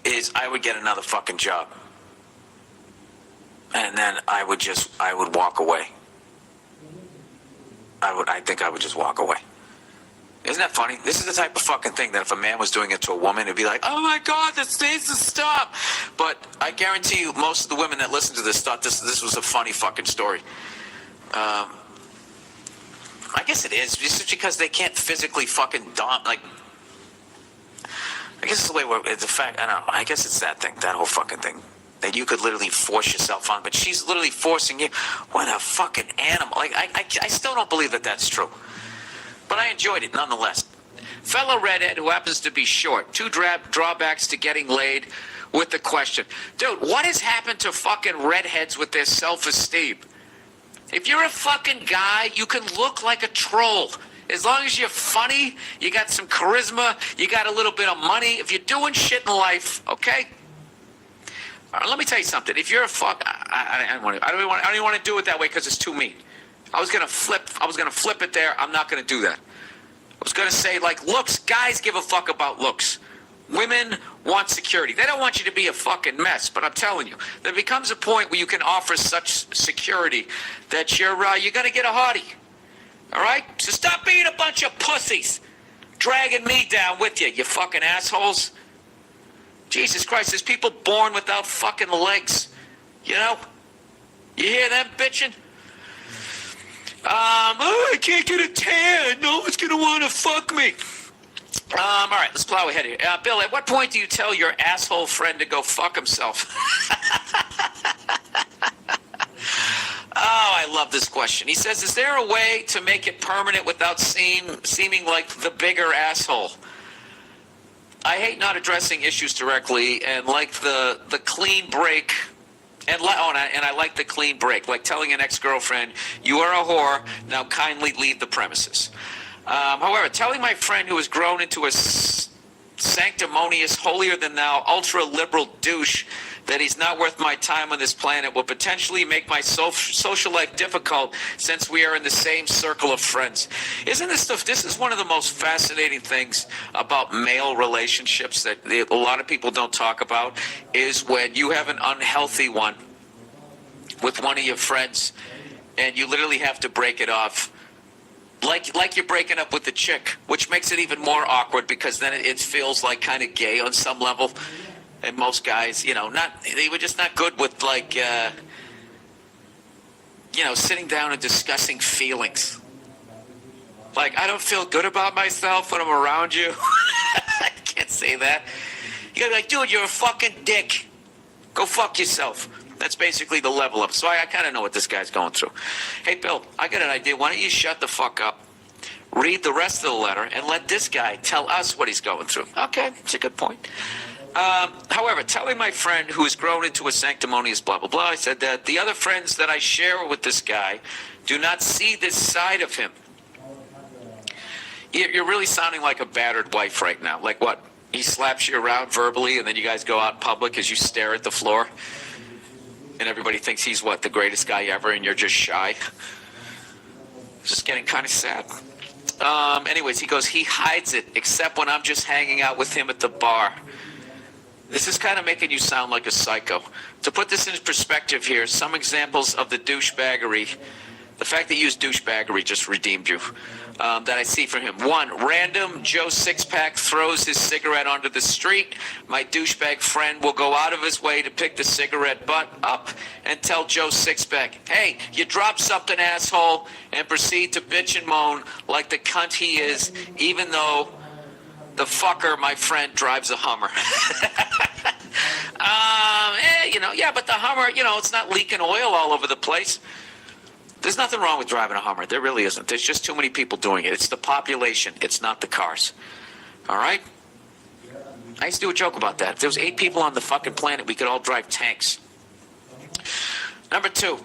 is I would get another fucking job. And then I would walk away. I think I would just walk away. Isn't that funny? This is the type of fucking thing that if a man was doing it to a woman, it'd be like, oh my God, this needs to stop. But I guarantee you, most of the women that listen to this thought this was a funny fucking story. I guess it is, just because they can't physically fucking I guess it's the way it's a fact. I don't know. I guess it's that thing, that whole fucking thing. That you could literally force yourself on, but she's literally forcing you. What a fucking animal. I still don't believe that that's true. But I enjoyed it nonetheless. Fellow redhead who happens to be short. 2 drawbacks to getting laid with the question. Dude, what has happened to fucking redheads with their self-esteem? If you're a fucking guy, you can look like a troll. As long as you're funny, you got some charisma, you got a little bit of money. If you're doing shit in life, okay? Let me tell you something. If you're a I don't even want to do it that way because it's too mean. I was gonna flip it there. I'm not gonna do that. I was gonna say, looks. Guys give a fuck about looks. Women want security. They don't want you to be a fucking mess. But I'm telling you, there becomes a point where you can offer such security that you're gonna get a hottie. All right. So stop being a bunch of pussies, dragging me down with you, you fucking assholes. Jesus Christ, there's people born without fucking legs. You hear them bitching? I can't get a tan. No one's going to want to fuck me. All right, let's plow ahead here. Bill, at what point do you tell your asshole friend to go fuck himself? Oh, I love this question. He says, is there a way to make it permanent without seeming like the bigger asshole? I hate not addressing issues directly and like the clean break. And I like the clean break, like telling an ex-girlfriend, you are a whore, now kindly leave the premises. However, telling my friend who has grown into a sanctimonious, holier-than-thou, ultra-liberal douche that he's not worth my time on this planet will potentially make my social life difficult since we are in the same circle of friends. Isn't this stuff? This is one of the most fascinating things about male relationships that a lot of people don't talk about, is when you have an unhealthy one with one of your friends and you literally have to break it off. Like you're breaking up with the chick, which makes it even more awkward because then it feels like kind of gay on some level. And most guys, they were just not good with sitting down and discussing feelings. Like, I don't feel good about myself when I'm around you. I can't say that. You gotta be like, dude, you're a fucking dick. Go fuck yourself. That's basically the level up. So I kind of know what this guy's going through. Hey, Bill, I got an idea. Why don't you shut the fuck up, read the rest of the letter, and let this guy tell us what he's going through. Okay, it's a good point. However, telling my friend who has grown into a sanctimonious blah, blah, blah, I said that the other friends that I share with this guy do not see this side of him. You're really sounding like a battered wife right now. Like what? He slaps you around verbally and then you guys go out in public as you stare at the floor and everybody thinks he's what, the greatest guy ever, and you're just shy. It's just getting kind of sad. Anyways, he goes, he hides it except when I'm just hanging out with him at the bar. This is kind of making you sound like a psycho. To put this in perspective here, some examples of the douchebaggery, the fact that you use douchebaggery just redeemed you, that I see from him. 1, random Joe Sixpack throws his cigarette onto the street. My douchebag friend will go out of his way to pick the cigarette butt up and tell Joe Sixpack, hey, you dropped something, asshole, and proceed to bitch and moan like the cunt he is, even though the fucker, my friend, drives a Hummer. Yeah, but the Hummer, it's not leaking oil all over the place. There's nothing wrong with driving a Hummer. There really isn't. There's just too many people doing it. It's the population. It's not the cars. All right? I used to do a joke about that. If there was 8 people on the fucking planet, we could all drive tanks. Number 2,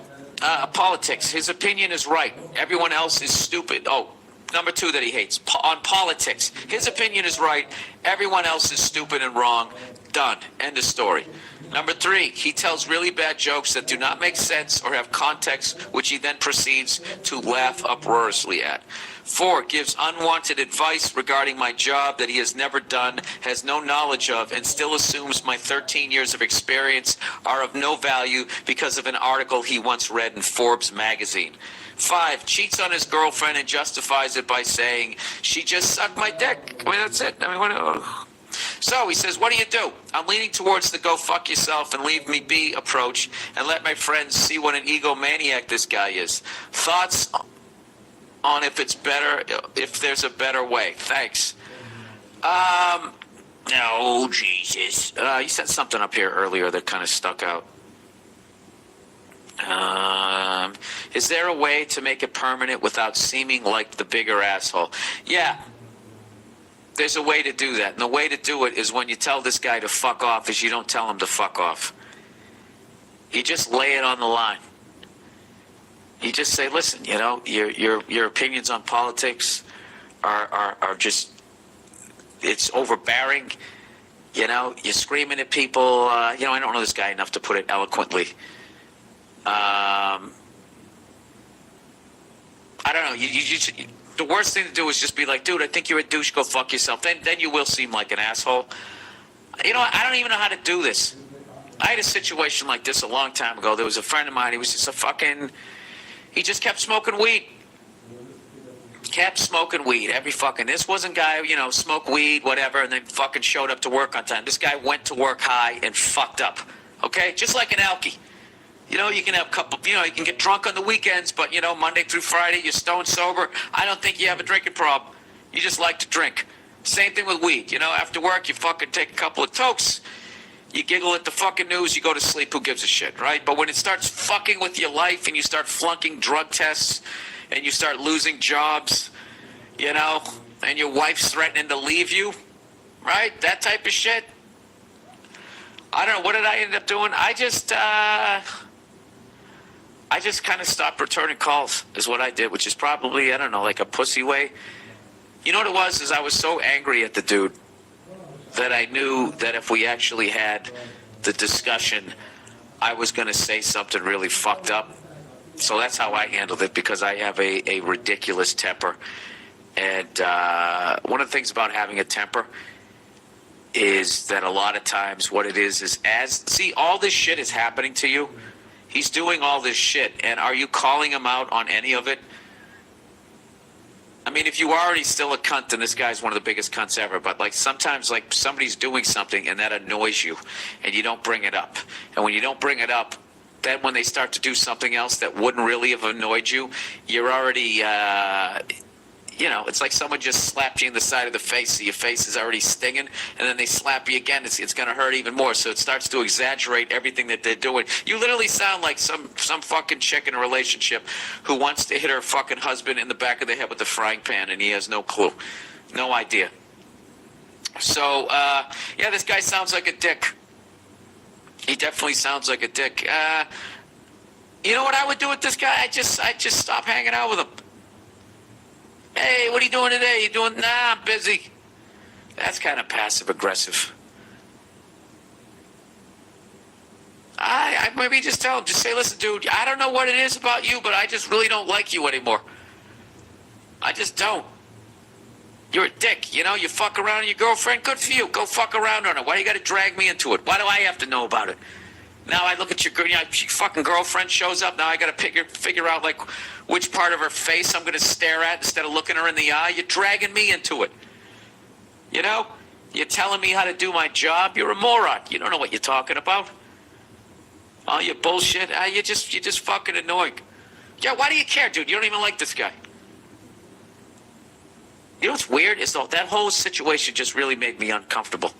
politics. His opinion is right. Everyone else is stupid. Oh, number 2 that he hates. On politics. His opinion is right. Everyone else is stupid and wrong. Done. End of story. Number 3, he tells really bad jokes that do not make sense or have context, which he then proceeds to laugh uproariously at. 4, gives unwanted advice regarding my job that he has never done, has no knowledge of, and still assumes my 13 years of experience are of no value because of an article he once read in Forbes magazine. 5, cheats on his girlfriend and justifies it by saying, she just sucked my dick. I mean, that's it. So he says, what do? I'm leaning towards the go fuck yourself and leave me be approach and let my friends see what an egomaniac this guy is. Thoughts on if there's a better way. Thanks. Oh, Jesus. You said something up here earlier that kind of stuck out. Is there a way to make it permanent without seeming like the bigger asshole? Yeah. There's a way to do that. And the way to do it is when you tell this guy to fuck off is you don't tell him to fuck off. You just lay it on the line. You just say, listen, your opinions on politics are just, it's overbearing. You're screaming at people. I don't know this guy enough to put it eloquently. I don't know. The worst thing to do is just be like, dude, I think you're a douche. Go fuck yourself. Then you will seem like an asshole. I don't even know how to do this. I had a situation like this a long time ago. There was a friend of mine. He was just he just kept smoking weed. Kept smoking weed. This wasn't guy, smoke weed, whatever, and then fucking showed up to work on time. This guy went to work high and fucked up. Okay? Just like an alkie. You know, you can have a couple, you know, you can get drunk on the weekends, but, you know, Monday through Friday, you're stone sober. I don't think you have a drinking problem. You just like to drink. Same thing with weed. You know, after work, you fucking take a couple of tokes. You giggle at the fucking news, you go to sleep, who gives a shit, right? But when it starts fucking with your life and you start flunking drug tests and you start losing jobs, you know, and your wife's threatening to leave you, right? That type of shit. I don't know. What did I end up doing? I just kind of stopped returning calls is what I did, which is probably, I don't know, like a pussy way. You know what it was? Is I was so angry at the dude that I knew that if we actually had the discussion, I was going to say something really fucked up. So that's how I handled it, because I have a ridiculous temper. And one of the things about having a temper is that a lot of times what it is see, all this shit is happening to you. He's doing all this shit, and are you calling him out on any of it? I mean, if you are already still a cunt, then this guy's one of the biggest cunts ever. But like sometimes, like somebody's doing something and that annoys you, and you don't bring it up. And when you don't bring it up, then when they start to do something else that wouldn't really have annoyed you, you're already, you know, it's like someone just slapped you in the side of the face, so your face is already stinging, and then they slap you again, it's going to hurt even more, so it starts to exaggerate everything that they're doing. You literally sound like some fucking chick in a relationship who wants to hit her fucking husband in the back of the head with a frying pan, and he has no clue, no idea. So, yeah, this guy sounds like a dick. He definitely sounds like a dick. You know what I would do with this guy? I just stop hanging out with him. Hey, what are you doing today? You doing? Nah, I'm busy. That's kind of passive aggressive. I maybe just tell him, just say, listen, dude, I don't know what it is about you, but I just really don't like you anymore. I just don't. You're a dick, you know? You fuck around with your girlfriend, good for you. Go fuck around on her. Why do you got to drag me into it? Why do I have to know about it? Now I look at your girl, you know, your fucking girlfriend shows up. Now I got to figure out, like, which part of her face I'm going to stare at instead of looking her in the eye. You're dragging me into it. You know? You're telling me how to do my job. You're a moron. You don't know what you're talking about. All your bullshit. You're just fucking annoying. Yeah, why do you care, dude? You don't even like this guy. You know what's weird is that whole situation just really made me uncomfortable.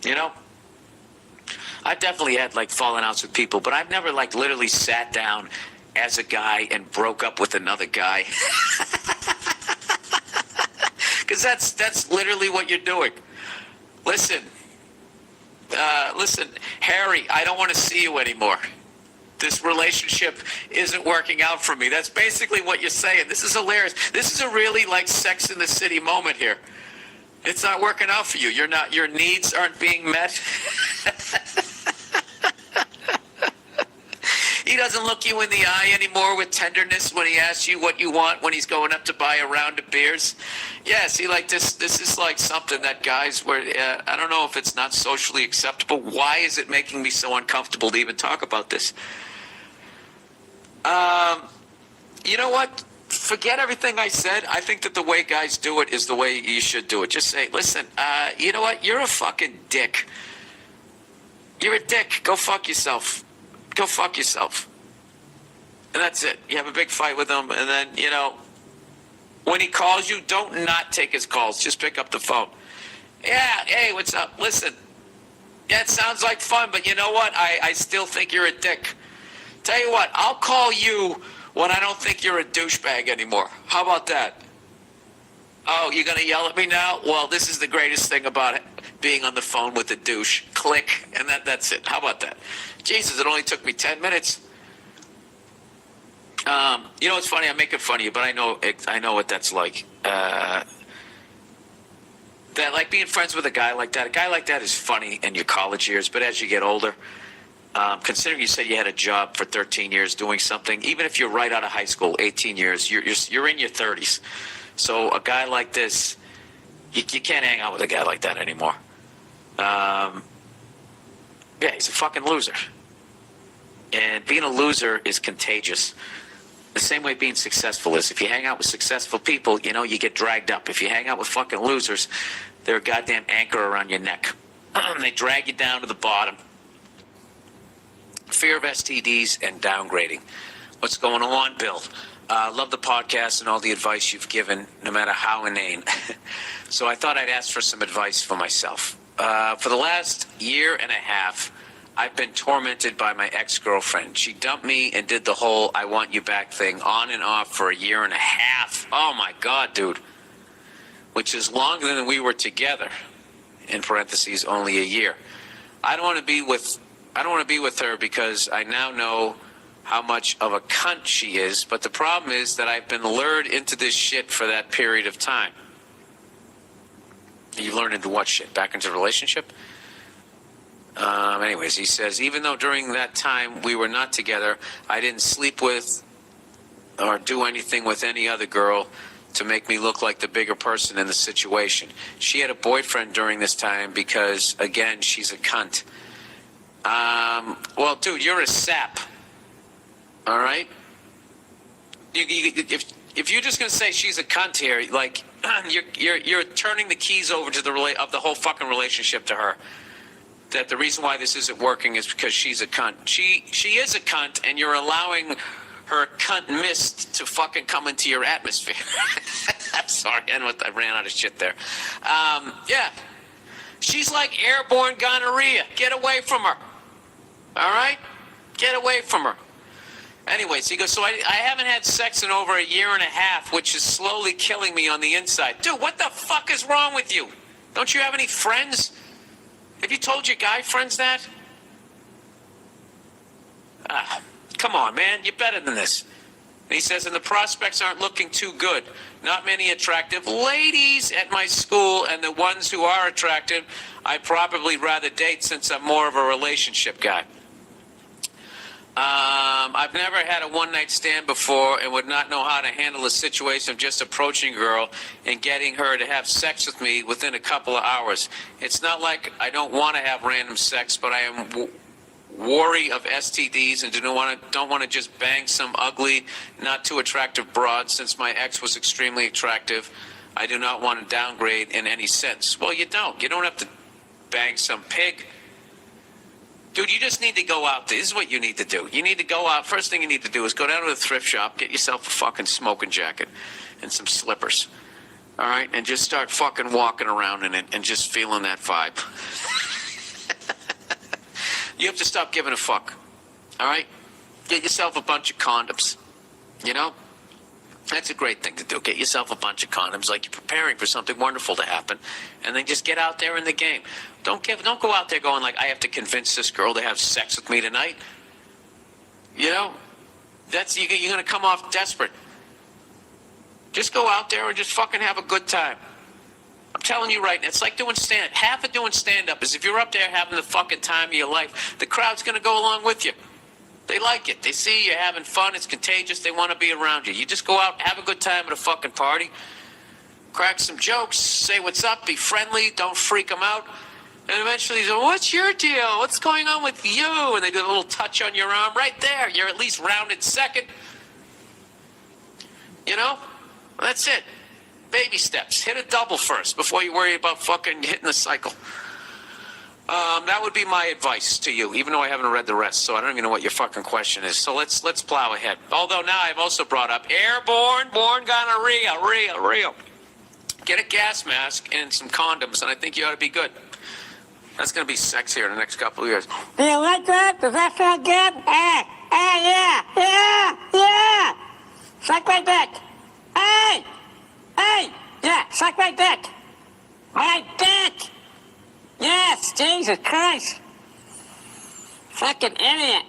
You know? I've definitely had, like, falling outs with people, but I've never, like, literally sat down as a guy and broke up with another guy. Because that's literally what you're doing. Listen, Harry, I don't want to see you anymore. This relationship isn't working out for me. That's basically what you're saying. This is hilarious. This is a really, like, Sex in the City moment here. It's not working out for you. Your needs aren't being met. He doesn't look you in the eye anymore with tenderness when he asks you what you want when he's going up to buy a round of beers. Yeah, see, like this is like something that guys where I don't know if it's not socially acceptable. Why is it making me so uncomfortable to even talk about this? You know what? Forget everything I said. I think that the way guys do it is the way you should do it. Just say, listen, you know what? You're a fucking dick. You're a dick. Go fuck yourself. Go fuck yourself. And that's it. You have a big fight with him, and then, you know, when he calls you, don't not take his calls. Just pick up the phone. Yeah, hey, what's up? Listen, yeah, it sounds like fun, but you know what? I still think you're a dick. Tell you what, I'll call you when I don't think you're a douchebag anymore. How about that? Oh, you're going to yell at me now? Well, this is the greatest thing about it, being on the phone with a douche. Click, and that's it. How about that? Jesus, it only took me 10 minutes. You know, it's funny. I'm making fun of you, but I know what that's like. That, like, being friends with a guy like that. A guy like that is funny in your college years, but as you get older, considering you said you had a job for 13 years doing something, even if you're right out of high school, 18 years, you're in your 30s. So a guy like this, you can't hang out with a guy like that anymore. Yeah, he's a fucking loser. And being a loser is contagious. The same way being successful is. If you hang out with successful people, you know, you get dragged up. If you hang out with fucking losers, they're a goddamn anchor around your neck. They drag you down to the bottom. fear of STDs and downgrading. What's going on, Bill? Love the podcast and all the advice you've given, no matter how inane. So I thought I'd ask for some advice for myself. For the last year and a half, I've been tormented by my ex-girlfriend. She dumped me and did the whole I want you back thing on and off for a year and a half. Oh my God, dude. Which is longer than we were together. In parentheses, only a year. I don't want to be with her because I now know how much of a cunt she is, but the problem is that I've been lured into this shit for that period of time. You learned into what shit? Back into a relationship? Anyways, he says, even though during that time we were not together, I didn't sleep with or do anything with any other girl to make me look like the bigger person in the situation. She had a boyfriend during this time because, again, she's a cunt. Well, dude, you're a sap. All right? If you're just going to say she's a cunt here, like, you're turning the keys over to the whole fucking relationship to her. That the reason why this isn't working is because she's a cunt. She is a cunt, and you're allowing her cunt mist to fucking come into your atmosphere. I'm sorry, I ran out of shit there. Yeah. She's like airborne gonorrhea. Get away from her. All right? Get away from her. Anyways, he goes, so I haven't had sex in over a year and a half, which is slowly killing me on the inside. Dude, what the fuck is wrong with you? Don't you have any friends? Have you told your guy friends that? Come on, man. You're better than this. And he says, and the prospects aren't looking too good. Not many attractive ladies at my school, and the ones who are attractive, I'd probably rather date since I'm more of a relationship guy. I've never had a one-night stand before and would not know how to handle the situation of just approaching a girl and getting her to have sex with me within a couple of hours. It's not like I don't want to have random sex, but I am wary of STDs and don't want to just bang some ugly, not too attractive broad. Since my ex was extremely attractive, I do not want to downgrade in any sense. Well, you don't. You don't have to bang some pig. Dude, you just need to go out there. This is what you need to do. You need to go out. First thing you need to do is go down to the thrift shop, get yourself a fucking smoking jacket and some slippers. All right? And just start fucking walking around in it and just feeling that vibe. You have to stop giving a fuck. All right? Get yourself a bunch of condoms. You know? That's a great thing to do. Get yourself a bunch of condoms like you're preparing for something wonderful to happen. And then just get out there in the game. Don't go out there going like, I have to convince this girl to have sex with me tonight. You know? You're going to come off desperate. Just go out there and just fucking have a good time. I'm telling you right now, it's like doing half of doing stand-up is if you're up there having the fucking time of your life, the crowd's going to go along with you. They like it. They see you having fun. It's contagious. They want to be around you. You just go out, have a good time at a fucking party, crack some jokes, say what's up, be friendly, don't freak them out. And eventually you go, what's your deal? What's going on with you? And they do a little touch on your arm right there. You're at least rounded second. You know? Well, that's it. Baby steps. Hit a double first before you worry about fucking hitting the cycle. That would be my advice to you, even though I haven't read the rest, so I don't even know what your fucking question is. So let's plow ahead. Although now I've also brought up airborne gonorrhea, real. Get a gas mask and some condoms, and I think you ought to be good. That's going to be sex here in the next couple of years. Do you like that? Does that sound good? Yeah. Suck my dick. Hey, yeah, suck my dick. My dick. Yes, Jesus Christ. Fucking idiot.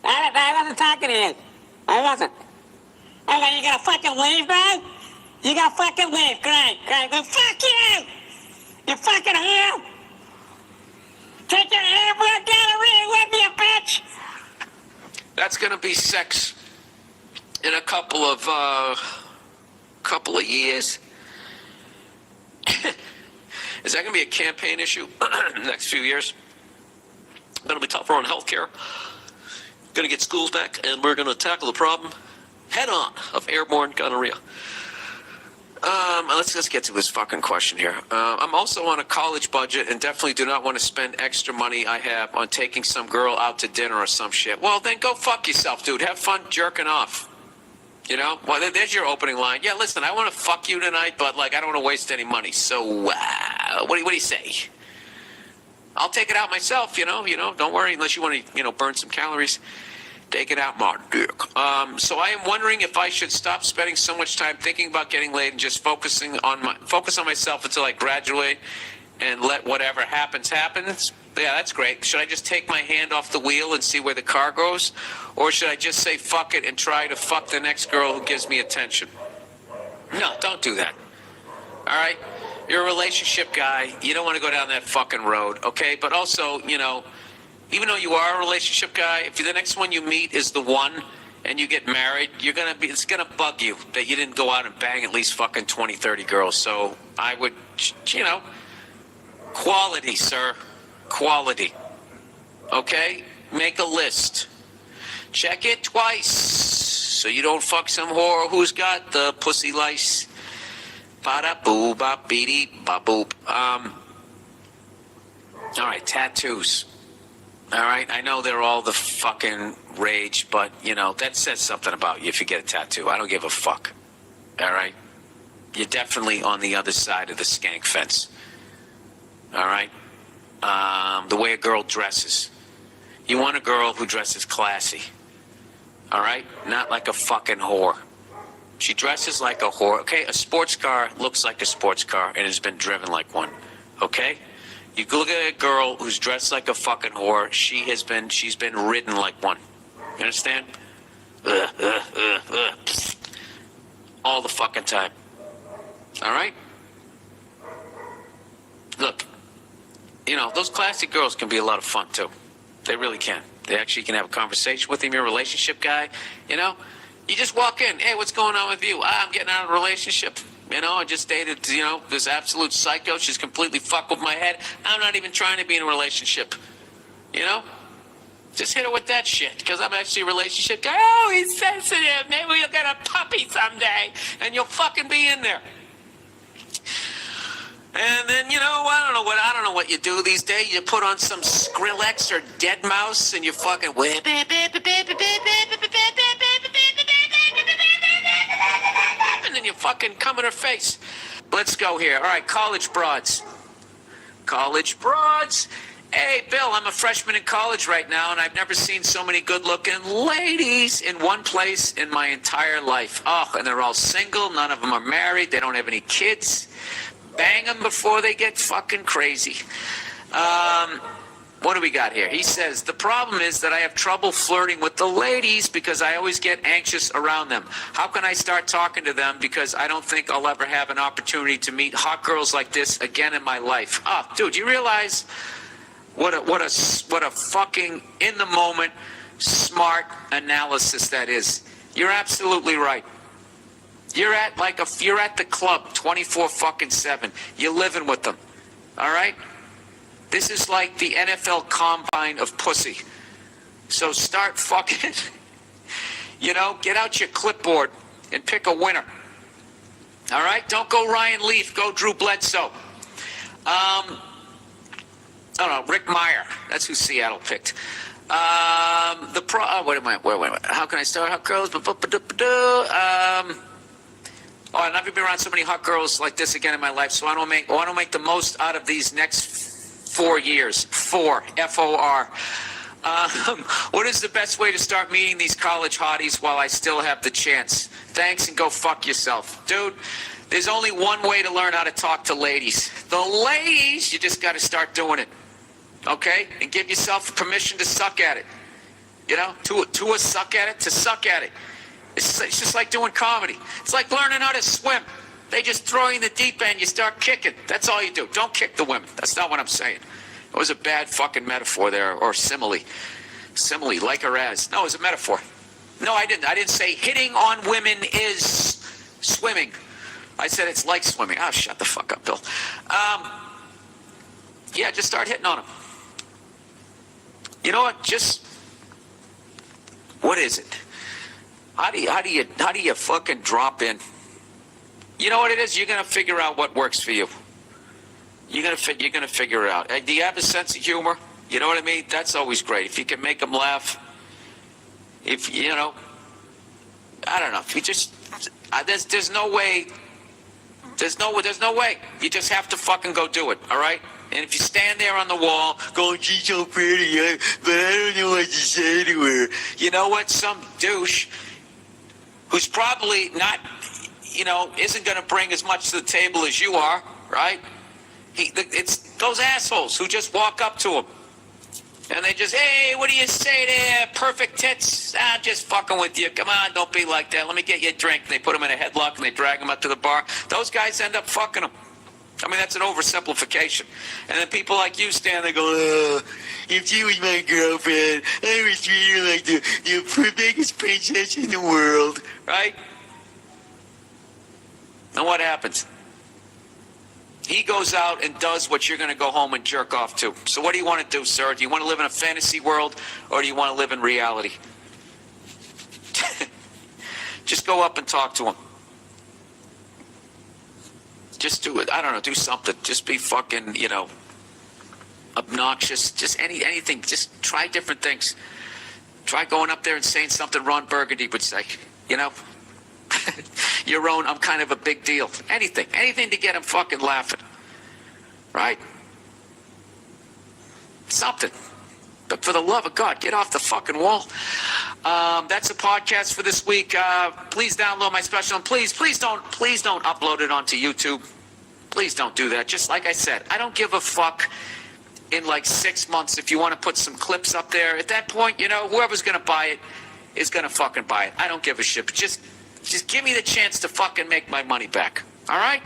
I wasn't talking to you. I wasn't. Okay, you gonna fucking leave, man? You gonna fucking leave. Great. Well, fuck you. You fucking hell. Take your airborne gonorrhea with you, bitch. That's gonna be sex in a couple of years. Is that going to be a campaign issue in the next few years? Going to be tougher on healthcare. Going to get schools back, and we're going to tackle the problem head on of airborne gonorrhea. Let's get to this fucking question here. I'm also on a college budget and definitely do not want to spend extra money I have on taking some girl out to dinner or some shit. Well, then go fuck yourself, dude. Have fun jerking off. You know? Well, there's your opening line. Yeah, listen, I want to fuck you tonight, but, like, I don't want to waste any money. So, what do you say? I'll take it out myself, you know? Don't worry, unless you want to, burn some calories. Take it out, my dick. So I am wondering if I should stop spending so much time thinking about getting laid and just focus on myself until I graduate and let whatever happens. Yeah, that's great. Should I just take my hand off the wheel and see where the car goes? Or should I just say fuck it and try to fuck the next girl who gives me attention? No, don't do that. All right? You're a relationship guy. You don't want to go down that fucking road, okay? But also, even though you are a relationship guy, if the next one you meet is the one and you get married, it's gonna bug you that you didn't go out and bang at least fucking 20, 30 girls. So I would, quality, sir. Quality. Okay? Make a list. Check it twice so you don't fuck some whore who's got the pussy lice. Ba-da-boo, ba-beady, ba-boop. All right, tattoos. All right, I know they're all the fucking rage, but, that says something about you if you get a tattoo. I don't give a fuck. All right? You're definitely on the other side of the skank fence. All right? The way a girl dresses. You want a girl who dresses classy. All right? Not like a fucking whore. She dresses like a whore. Okay? A sports car looks like a sports car and has been driven like one. Okay? You look at a girl who's dressed like a fucking whore. She's been ridden like one. You understand? All the fucking time. All right? Look, those classic girls can be a lot of fun too. They really can. They actually can have a conversation with him. You're a relationship guy. You just walk in. Hey, what's going on with you? I'm getting out of a relationship. I just dated, this absolute psycho. She's completely fucked with my head. I'm not even trying to be in a relationship. Just hit her with that shit. Because I'm actually a relationship guy. Oh, he's sensitive. Maybe we'll get a puppy someday. And you'll fucking be in there. And then, I don't know what you do these days. You put on some Skrillex or Deadmau5 and you fucking... And then you fucking come in her face. Let's go here. All right, college broads. College broads. Hey, Bill, I'm a freshman in college right now, and I've never seen so many good-looking ladies in one place in my entire life. Oh, and they're all single. None of them are married. They don't have any kids. Bang them before they get fucking crazy. What do we got here? He says, the problem is that I have trouble flirting with the ladies because I always get anxious around them. How can I start talking to them because I don't think I'll ever have an opportunity to meet hot girls like this again in my life? Oh, dude, you realize what a fucking in the moment smart analysis that is. You're absolutely right. You're at the club 24/7. You're living with them. All right? This is like the NFL combine of pussy. So start fucking, get out your clipboard and pick a winner. All right? Don't go Ryan Leaf. Go Drew Bledsoe. Rick Meyer. That's who Seattle picked. Wait a minute. How can I start? Hot girls. I've never been around so many hot girls like this again in my life. So I want to make the most out of these next 4 years. F-O-R. What is the best way to start meeting these college hotties while I still have the chance? Thanks and go fuck yourself. Dude, there's only one way to learn how to talk to ladies. The ladies, you just got to start doing it. Okay? And give yourself permission to suck at it. To suck at it, to suck at it. It's just like doing comedy. It's like learning how to swim. They just throw you in the deep end. You start kicking. That's all you do. Don't kick the women. That's not what I'm saying. It was a bad fucking metaphor there, or simile. Simile, like or as. No, it was a metaphor. No, I didn't. I didn't say hitting on women is swimming. I said it's like swimming. Oh, shut the fuck up, Bill. Yeah, just start hitting on them. You know what? What is it? How do you fucking drop in? You know what it is? You're going to figure out what works for you. You're gonna figure it out. Do you have a sense of humor? You know what I mean? That's always great. If you can make them laugh. If you know, I don't know. If you just there's no way. There's no way. You just have to fucking go do it. All right. And if you stand there on the wall going, she's so pretty, but I don't know what to say to her. You know what? Some douche who's probably not, isn't going to bring as much to the table as you are, right? It's those assholes who just walk up to him. And they just, hey, what do you say there? Perfect tits? I'm just fucking with you. Come on, don't be like that. Let me get you a drink. And they put him in a headlock and they drag him up to the bar. Those guys end up fucking him. I mean, that's an oversimplification. And then people like you stand there going, if she was my girlfriend, I would treat her like the biggest princess in the world. Right? And what happens? He goes out and does what you're going to go home and jerk off to. So what do you want to do, sir? Do you want to live in a fantasy world or do you want to live in reality? Just go up and talk to him. Just do it. I don't know. Do something. Just be fucking, obnoxious. Just anything. Just try different things. Try going up there and saying something Ron Burgundy would say. Your own, I'm kind of a big deal. Anything to get him fucking laughing. Right? Something. But for the love of God, get off the fucking wall. That's a podcast for this week. Please download my special. And please don't upload it onto YouTube. Please don't do that. Just like I said, I don't give a fuck in like 6 months if you want to put some clips up there. At that point, whoever's going to buy it is going to fucking buy it. I don't give a shit. But just give me the chance to fucking make my money back. All right?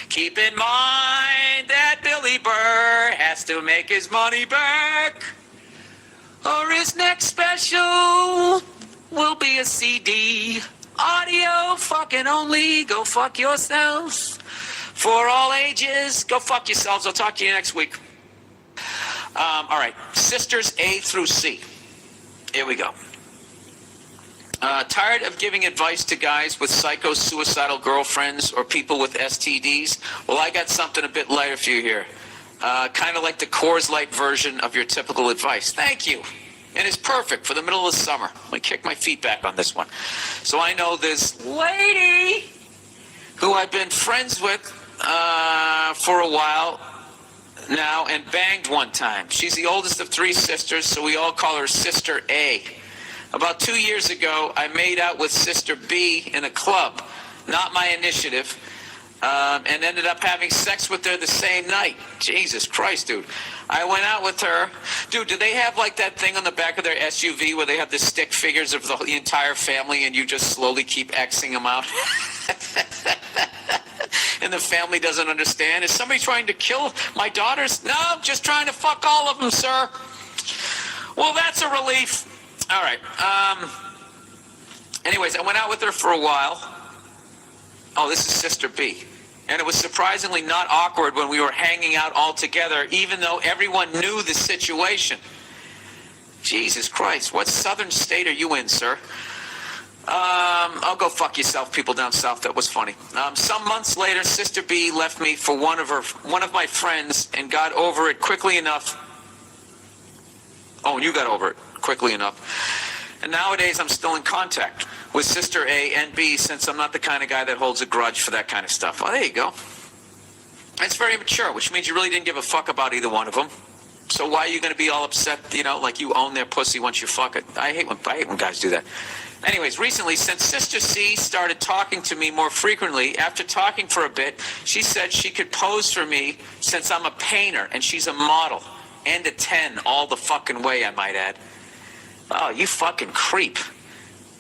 Keep in mind that Billy Burr has to make his money back, or his next special will be a CD. Audio fucking only. Go fuck yourselves. For all ages, go fuck yourselves. I'll talk to you next week. All right. Sisters A through C. Here we go. Tired of giving advice to guys with suicidal girlfriends or people with STDs? Well, I got something a bit lighter for you here. Kind of like the Coors Light version of your typical advice. Thank you. And it's perfect for the middle of the summer. Let me kick my feet back on this one. So I know this lady who I've been friends with for a while now and banged one time. She's the oldest of 3 sisters, so we all call her Sister A. About 2 years ago, I made out with Sister B in a club, not my initiative, and ended up having sex with her the same night. Jesus Christ, dude. I went out with her. Dude, do they have like that thing on the back of their SUV where they have the stick figures of the entire family and you just slowly keep Xing them out? And the family doesn't understand. Is somebody trying to kill my daughters? No, just trying to fuck all of them, sir. Well, that's a relief. All right. Anyways, I went out with her for a while. Oh, this is Sister B. And it was surprisingly not awkward when we were hanging out all together, even though everyone knew the situation. Jesus Christ, what southern state are you in, sir? I'll go fuck yourself, people down south. That was funny. Some months later, Sister B left me for one of my friends and got over it quickly enough. Oh, you got over it quickly enough. And nowadays, I'm still in contact with Sister A and B, since I'm not the kind of guy that holds a grudge for that kind of stuff. Oh, there you go. That's very mature, which means you really didn't give a fuck about either one of them. So why are you going to be all upset, like you own their pussy once you fuck it? I hate when guys do that. Anyways, recently, since Sister C started talking to me more frequently, after talking for a bit, she said she could pose for me since I'm a painter and she's a model. And a 10 all the fucking way, I might add. Oh, you fucking creep.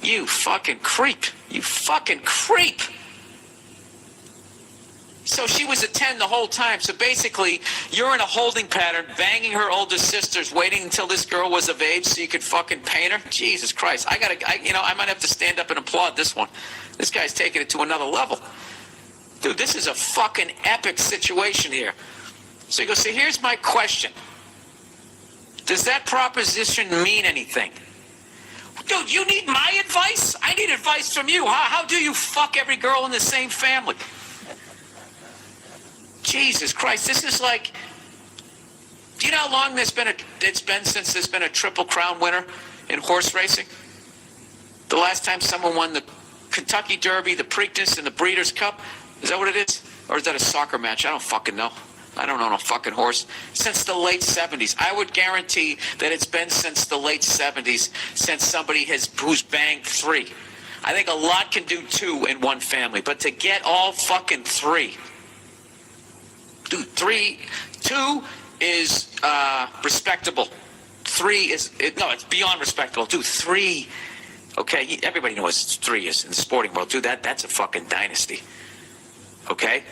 You fucking creep. You fucking creep. So she was a 10 the whole time. So basically, you're in a holding pattern, banging her older sisters, waiting until this girl was of age so you could fucking paint her? Jesus Christ. I might have to stand up and applaud this one. This guy's taking it to another level. Dude, this is a fucking epic situation here. So you go, so here's my question. Does that proposition mean anything? Dude, you need my advice? I need advice from you. How do you fuck every girl in the same family? Jesus Christ, this is like, do you know how long it's been since there's been a Triple Crown winner in horse racing? The last time someone won the Kentucky Derby, the Preakness, and the Breeders' Cup? Is that what it is? Or is that a soccer match? I don't fucking know. I don't own a fucking horse. Since the late 70s. I would guarantee that it's been since the late 70s since somebody who's banged 3. I think a lot can do 2 in one family, but to get all fucking 3. Dude, 2 is respectable. 3 is, it's beyond respectable. Dude, 3, okay, everybody knows 3 is in the sporting world. Dude, that's a fucking dynasty. Okay?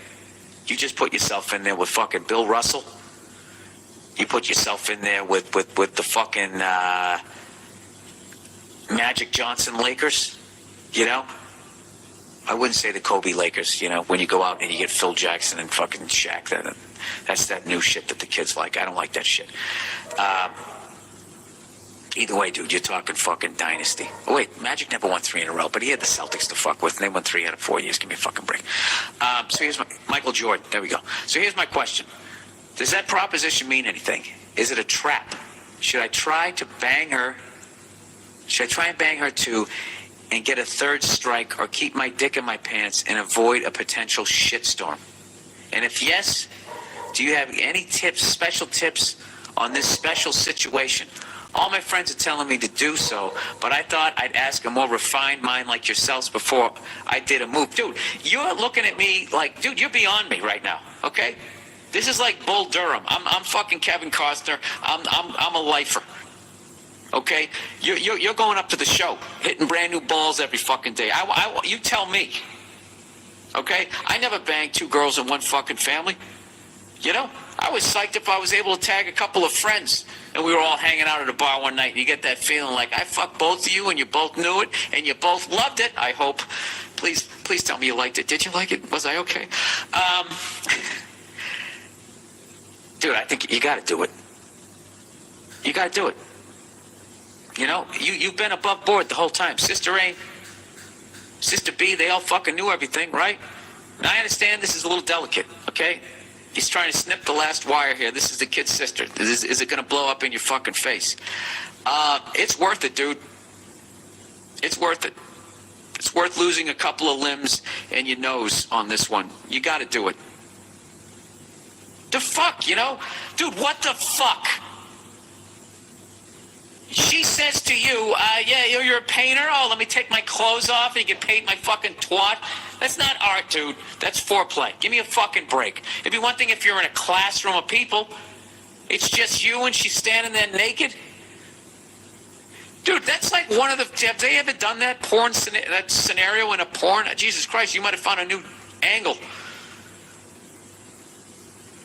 You just put yourself in there with fucking Bill Russell. You put yourself in there with the fucking Magic Johnson Lakers, you know? I wouldn't say the Kobe Lakers, you know, when you go out and you get Phil Jackson and fucking Shaq. That's that new shit that the kids like. I don't like that shit. Either way, dude, you're talking fucking dynasty. Oh, wait, Magic never won 3 in a row, but he had the Celtics to fuck with, and they won 3 out of 4 years. Give me a fucking break. So here's Michael Jordan. There we go. So here's my question. Does that proposition mean anything? Is it a trap? Should I try to bang her? Should I try and bang her too and get a third strike, or keep my dick in my pants and avoid a potential shitstorm? And if yes, do you have any tips, special tips on this special situation? All my friends are telling me to do so, but I thought I'd ask a more refined mind like yourselves before I did a move. Dude, you're looking at me like, dude, you're beyond me right now, okay? This is like Bull Durham. I'm fucking Kevin Costner. I'm a lifer, okay? You're going up to the show, hitting brand new balls every fucking day. You tell me, okay? I never banged 2 girls in one fucking family. You know, I was psyched if I was able to tag a couple of friends and we were all hanging out at a bar one night and you get that feeling like I fucked both of you and you both knew it and you both loved it, I hope. Please tell me you liked it. Did you like it? Was I okay? Dude, I think you got to do it. You got to do it. You know, you've been above board the whole time. Sister A, Sister B, they all fucking knew everything, right? Now I understand this is a little delicate, okay? He's trying to snip the last wire here. This is the kid's sister. Is it going to blow up in your fucking face? It's worth it, dude. It's worth it. It's worth losing a couple of limbs and your nose on this one. You got to do it. The fuck, you know? Dude, what the fuck? She says to you, yeah, you're a painter? Oh, let me take my clothes off and you can paint my fucking twat? That's not art, dude. That's foreplay. Give me a fucking break. It'd be one thing if you're in a classroom of people. It's just you and she's standing there naked. Dude, that's like one of the... Have they ever done that that scenario in a porn? Jesus Christ, you might have found a new angle.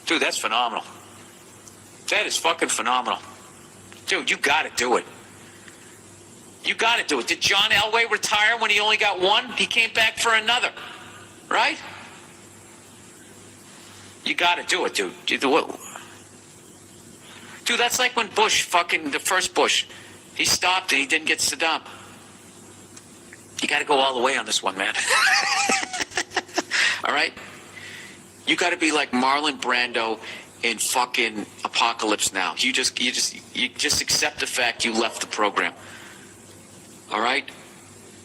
Dude, that's phenomenal. That is fucking phenomenal. Dude, you got to do it. You got to do it. Did John Elway retire when he only got 1? He came back for another. Right? You got to do it, dude. Dude, that's like when the first Bush, he stopped and he didn't get Saddam. You got to go all the way on this one, man. All right? You got to be like Marlon Brando in fucking Apocalypse Now. You just accept the fact you left the program. All right?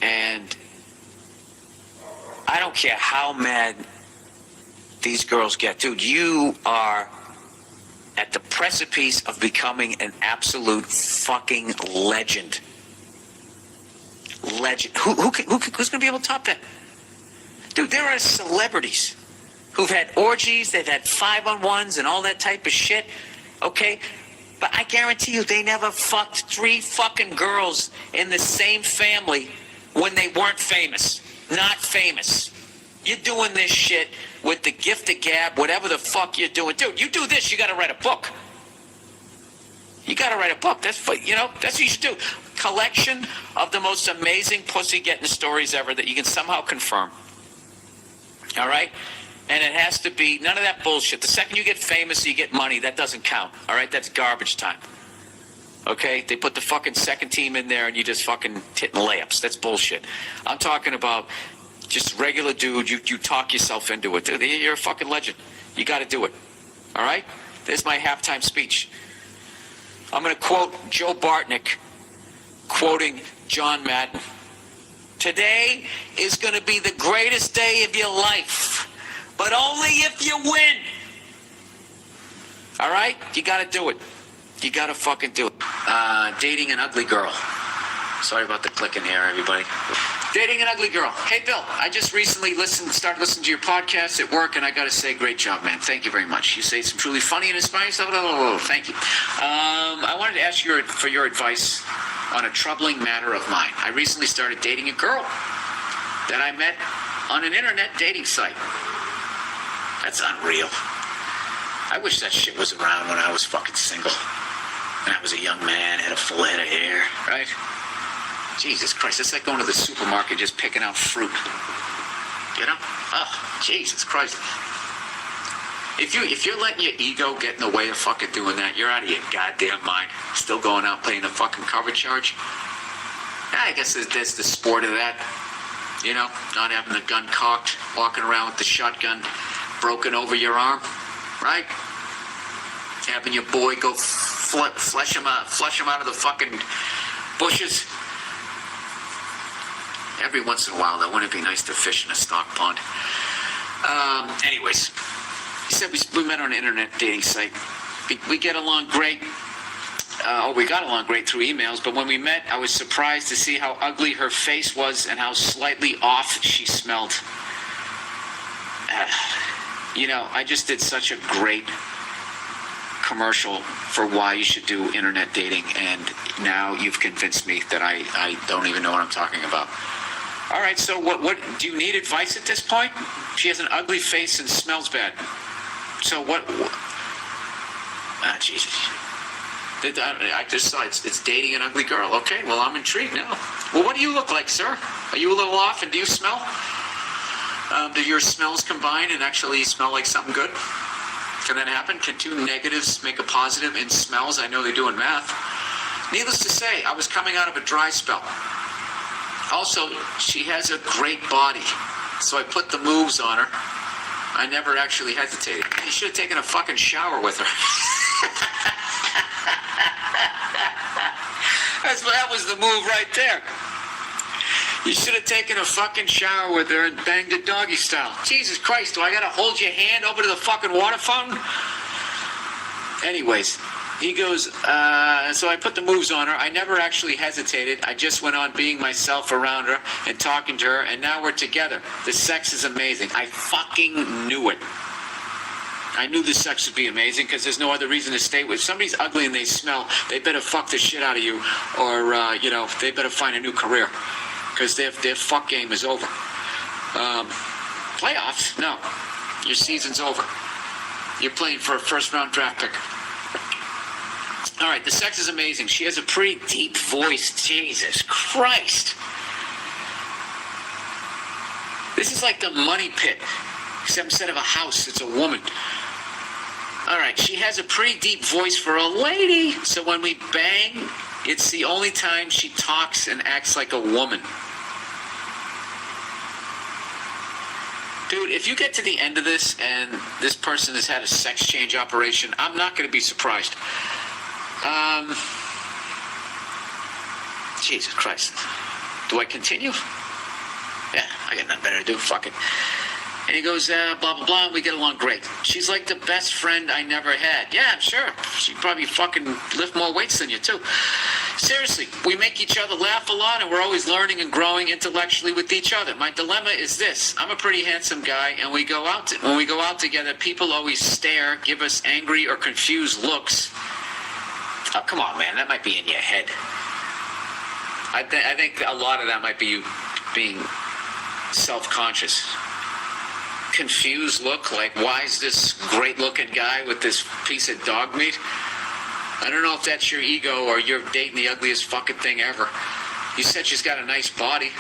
And I don't care how mad these girls get. Dude, you are at the precipice of becoming an absolute fucking legend. Legend. Who's going to be able to top that? Dude, there are celebrities who've had orgies, they've had 5-on-1s and all that type of shit, okay? But I guarantee you they never fucked 3 fucking girls in the same family when they weren't famous. Not famous. You're doing this shit with the gift of gab, whatever the fuck you're doing. Dude, you do this, you gotta write a book. You gotta write a book. That's what you should do. Collection of the most amazing pussy getting stories ever that you can somehow confirm. All right? And it has to be none of that bullshit. The second you get famous, you get money. That doesn't count. All right? That's garbage time. Okay? They put the fucking second team in there and you just fucking hitting layups. That's bullshit. I'm talking about Just regular dude, you talk yourself into it. You're a fucking legend. You got to do it. All right? There's my halftime speech. I'm going to quote Joe Bartnick, quoting John Madden. Today is going to be the greatest day of your life, but only if you win. All right? You got to do it. You got to fucking do it. Dating an ugly girl. Sorry about the clicking here, everybody. Dating an ugly girl. Hey, Bill, I just recently started listening to your podcast at work, and I got to say, great job, man. Thank you very much. You say some truly funny and inspiring stuff. Thank you. I wanted to ask you for your advice on a troubling matter of mine. I recently started dating a girl that I met on an internet dating site. That's unreal. I wish that shit was around when I was fucking single. When I was a young man, had a full head of hair, right? Jesus Christ, it's like going to the supermarket just picking out fruit. You know? Oh, Jesus Christ. If you're letting your ego get in the way of fucking doing that, you're out of your goddamn mind. Still going out playing a fucking cover charge? Yeah, I guess there's the sport of that. You know, not having the gun cocked, walking around with the shotgun broken over your arm, right? Having your boy go flush him out of the fucking bushes. Every once in a while, though, wouldn't it be nice to fish in a stock pond? Anyways, he said we met on an internet dating site. We get along great. We got along great through emails, but when we met, I was surprised to see how ugly her face was and how slightly off she smelled. You know, I just did such a great commercial for why you should do internet dating, and now you've convinced me that I don't even know what I'm talking about. All right, so what do you need advice at this point? She has an ugly face and smells bad. So what Jesus. I just saw it's dating an ugly girl. Okay, well, I'm intrigued now. Well, what do you look like, sir? Are you a little off, and do you smell? Do your smells combine and actually smell like something good? Can that happen? Can two negatives make a positive in smells? I know they do in math. Needless to say, I was coming out of a dry spell. Also, she has a great body, so I put the moves on her. I never actually hesitated. You should have taken a fucking shower with her. That was the move right there. You should have taken a fucking shower with her and banged it doggy style. Jesus Christ, do I gotta hold your hand over to the fucking water fountain? Anyways, he goes, so I put the moves on her. I never actually hesitated. I just went on being myself around her and talking to her, and now we're together. The sex is amazing. I fucking knew it. I knew the sex would be amazing because there's no other reason to stay with. If somebody's ugly and they smell, they better fuck the shit out of you, or, they better find a new career. Because their fuck game is over. Playoffs? No. Your season's over. You're playing for a first-round draft pick. All right, the sex is amazing. She has a pretty deep voice. Jesus Christ. This is like the money pit. Except instead of a house, it's a woman. All right, she has a pretty deep voice for a lady. So when we bang, it's the only time she talks and acts like a woman. Dude, if you get to the end of this and this person has had a sex change operation, I'm not going to be surprised. Jesus Christ. Do I continue? Yeah, I got nothing better to do. Fuck it. And he goes, blah, blah, blah, and we get along great. She's like the best friend I never had. Yeah, sure. She'd probably fucking lift more weights than you, too. Seriously, we make each other laugh a lot, and we're always learning and growing intellectually with each other. My dilemma is this. I'm a pretty handsome guy, and when we go out together, people always stare, give us angry or confused looks. Oh, come on, man. That might be in your head. I think a lot of that might be you being self-conscious. Confused look, like, why is this great-looking guy with this piece of dog meat? I don't know if that's your ego or you're dating the ugliest fucking thing ever. You said she's got a nice body.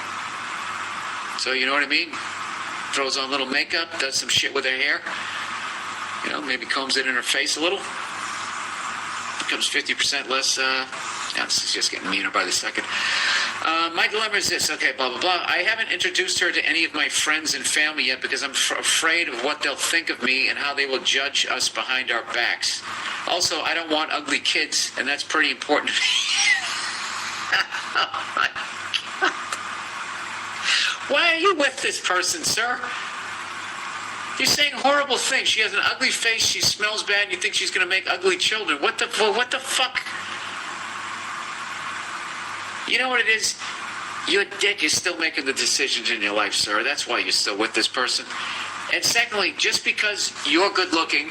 So, you know what I mean? Throws on a little makeup, does some shit with her hair. You know, maybe combs it in her face a little. Becomes 50% less, this is just getting meaner by the second. My dilemma is this. Okay, blah, blah, blah. I haven't introduced her to any of my friends and family yet because I'm afraid of what they'll think of me and how they will judge us behind our backs. Also, I don't want ugly kids, and that's pretty important to me. Oh my God. Why are you with this person, sir? You're saying horrible things. She has an ugly face, she smells bad, and you think she's going to make ugly children. What the fuck? You know what it is? You're dead. You're still making the decisions in your life, sir. That's why you're still with this person. And secondly, just because you're good looking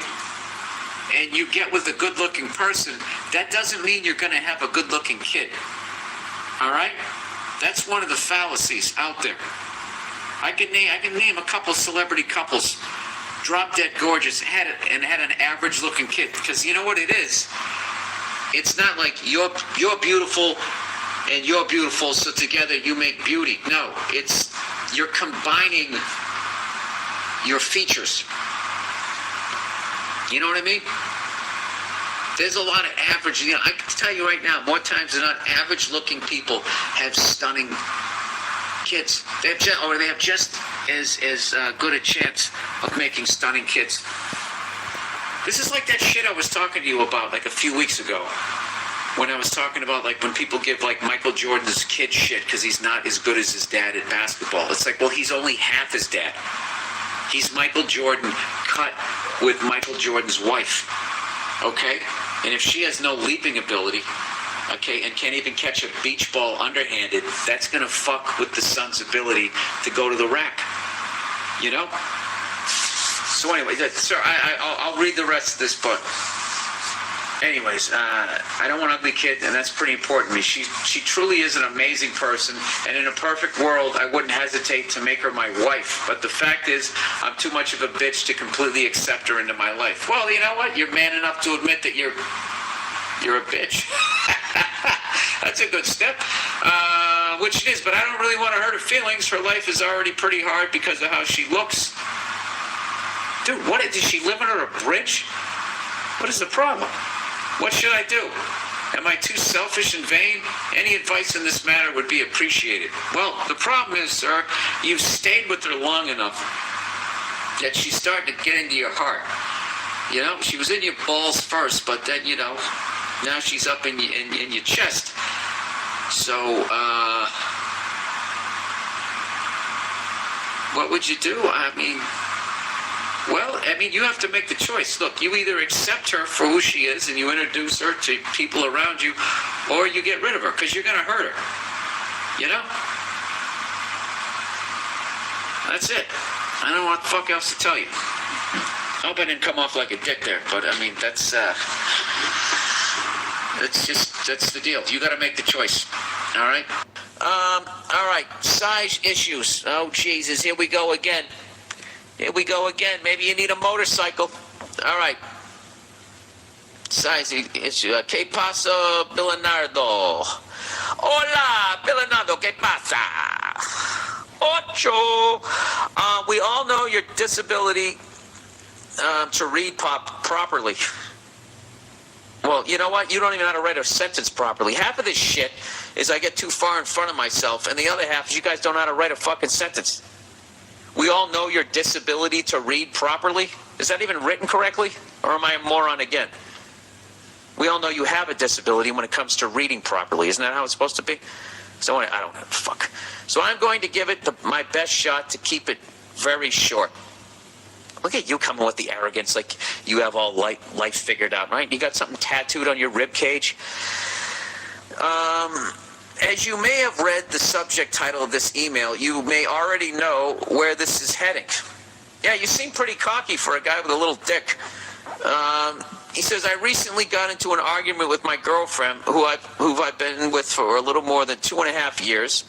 and you get with a good looking person, that doesn't mean you're going to have a good looking kid. All right? That's one of the fallacies out there. I can name a couple celebrity couples, drop dead gorgeous, had an average looking kid. Because you know what it is? It's not like you're beautiful and you're beautiful, so together you make beauty. No, it's you're combining your features. You know what I mean? There's a lot of average, I can tell you right now, more times than not, average-looking people have stunning kids. They have just as good a chance of making stunning kids. This is like that shit I was talking to you about like a few weeks ago. When I was talking about like when people give like Michael Jordan's kid shit because he's not as good as his dad at basketball. It's like, well, he's only half his dad. He's Michael Jordan cut with Michael Jordan's wife. Okay? And if she has no leaping ability, okay, and can't even catch a beach ball underhanded, that's going to fuck with the son's ability to go to the rack. You know? So anyway, sir, I'll read the rest of this book. Anyways, I don't want an ugly kid, and that's pretty important to me. She truly is an amazing person, and in a perfect world, I wouldn't hesitate to make her my wife. But the fact is, I'm too much of a bitch to completely accept her into my life. Well, you know what? You're man enough to admit that you're a bitch. That's a good step, which it is. But I don't really want to hurt her feelings. Her life is already pretty hard because of how she looks. Dude, what did she live under a bridge? What is the problem? What should I do? Am I too selfish and vain? Any advice in this matter would be appreciated. Well, the problem is, sir, you've stayed with her long enough that she's starting to get into your heart. You know, she was in your balls first, but then, you know, now she's up in your chest. So, what would you do? Well, you have to make the choice. Look, you either accept her for who she is and you introduce her to people around you, or you get rid of her, because you're going to hurt her. You know? That's it. I don't know what the fuck else to tell you. I hope I didn't come off like a dick there, but that's the deal. You got to make the choice. All right? All right. Size issues. Oh, Jesus. Here we go again. Maybe you need a motorcycle. All right. Size issue. ¿Qué pasa, Leonardo? Hola, Leonardo. ¿Qué pasa? Ocho. We all know your disability to read properly. Well, you know what? You don't even know how to write a sentence properly. Half of this shit is I get too far in front of myself, and the other half is you guys don't know how to write a fucking sentence. We all know your disability to read properly. Is that even written correctly? Or am I a moron again? We all know you have a disability when it comes to reading properly. Isn't that how it's supposed to be? So I don't know. Fuck. So I'm going to give it my best shot to keep it very short. Look at you coming with the arrogance like you have all life figured out, right? You got something tattooed on your rib cage. As you may have read the subject title of this email, you may already know where this is heading. Yeah, you seem pretty cocky for a guy with a little dick. He says, I recently got into an argument with my girlfriend, who I've been with for a little more than 2.5 years,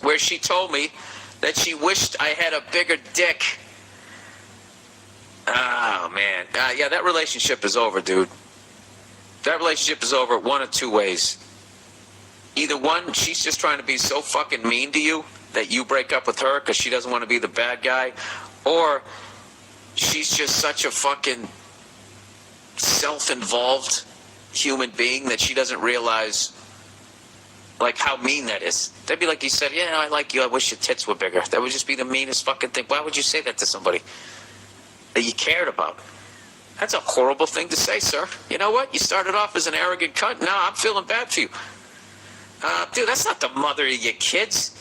where she told me that she wished I had a bigger dick. Oh, man. Yeah, that relationship is over, dude. That relationship is over one of two ways. Either one, she's just trying to be so fucking mean to you that you break up with her because she doesn't want to be the bad guy, or she's just such a fucking self-involved human being that she doesn't realize like how mean that is. That'd be like you said, yeah, I like you, I wish your tits were bigger. That would just be the meanest fucking thing. Why would you say that to somebody that you cared about? That's a horrible thing to say, sir. You know what? You started off as an arrogant cunt. Now I'm feeling bad for you. Dude, that's not the mother of your kids.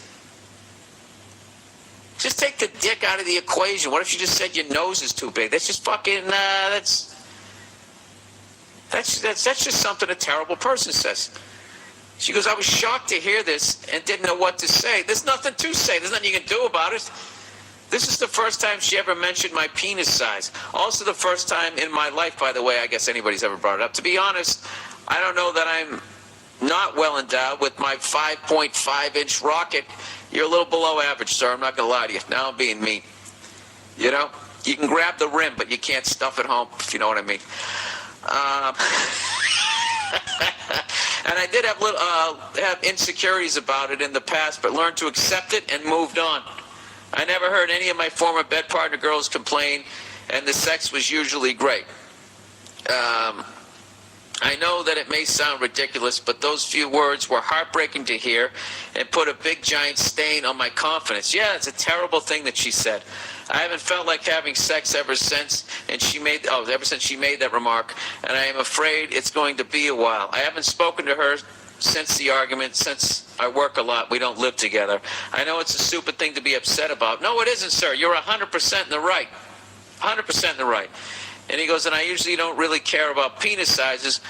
Just take the dick out of the equation. What if you just said your nose is too big? That's just fucking, that's just something a terrible person says. She goes, I was shocked to hear this and didn't know what to say. There's nothing to say. There's nothing you can do about it. This is the first time she ever mentioned my penis size. Also the first time in my life, by the way, I guess anybody's ever brought it up. To be honest, I don't know that I'm not well endowed with my 5.5-inch rocket. You're a little below average, sir. I'm not going to lie to you. Now I'm being mean. You know? You can grab the rim, but you can't stuff it home, if you know what I mean. And I did have insecurities about it in the past, but learned to accept it and moved on. I never heard any of my former bed partner girls complain, and the sex was usually great. I know that it may sound ridiculous, but those few words were heartbreaking to hear and put a big giant stain on my confidence. Yeah, it's a terrible thing that she said. I haven't felt like having sex ever since, ever since she made that remark, and I am afraid it's going to be a while. I haven't spoken to her since the argument, since I work a lot. We don't live together. I know it's a stupid thing to be upset about. No, it isn't, sir. You're 100% in the right. 100% in the right. And he goes, and I usually don't really care about penis sizes,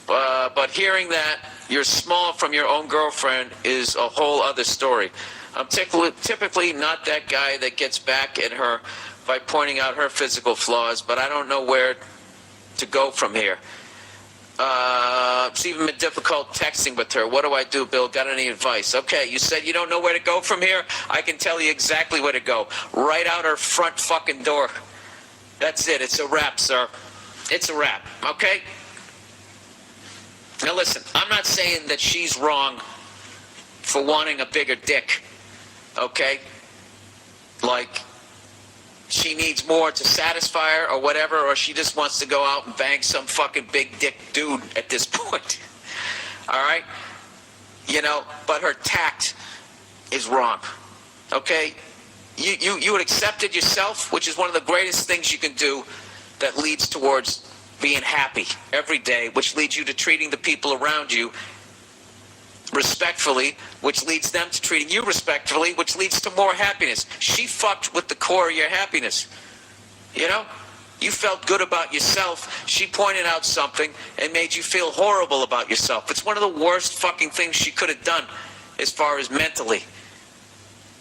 but hearing that you're small from your own girlfriend is a whole other story. I'm typically not that guy that gets back at her by pointing out her physical flaws, but I don't know where to go from here. It's even been difficult texting with her. What do I do, Bill? Got any advice? Okay, you said you don't know where to go from here? I can tell you exactly where to go. Right out her front fucking door. That's it. It's a wrap, sir. It's a wrap, okay? Now listen, I'm not saying that she's wrong for wanting a bigger dick, okay? Like, she needs more to satisfy her or whatever, or she just wants to go out and bang some fucking big dick dude at this point. All right? You know, but her tact is wrong, okay? You would accept it yourself, which is one of the greatest things you can do that leads towards being happy every day, which leads you to treating the people around you respectfully, which leads them to treating you respectfully, which leads to more happiness. She fucked with the core of your happiness. You know? You felt good about yourself. She pointed out something and made you feel horrible about yourself. It's one of the worst fucking things she could have done as far as mentally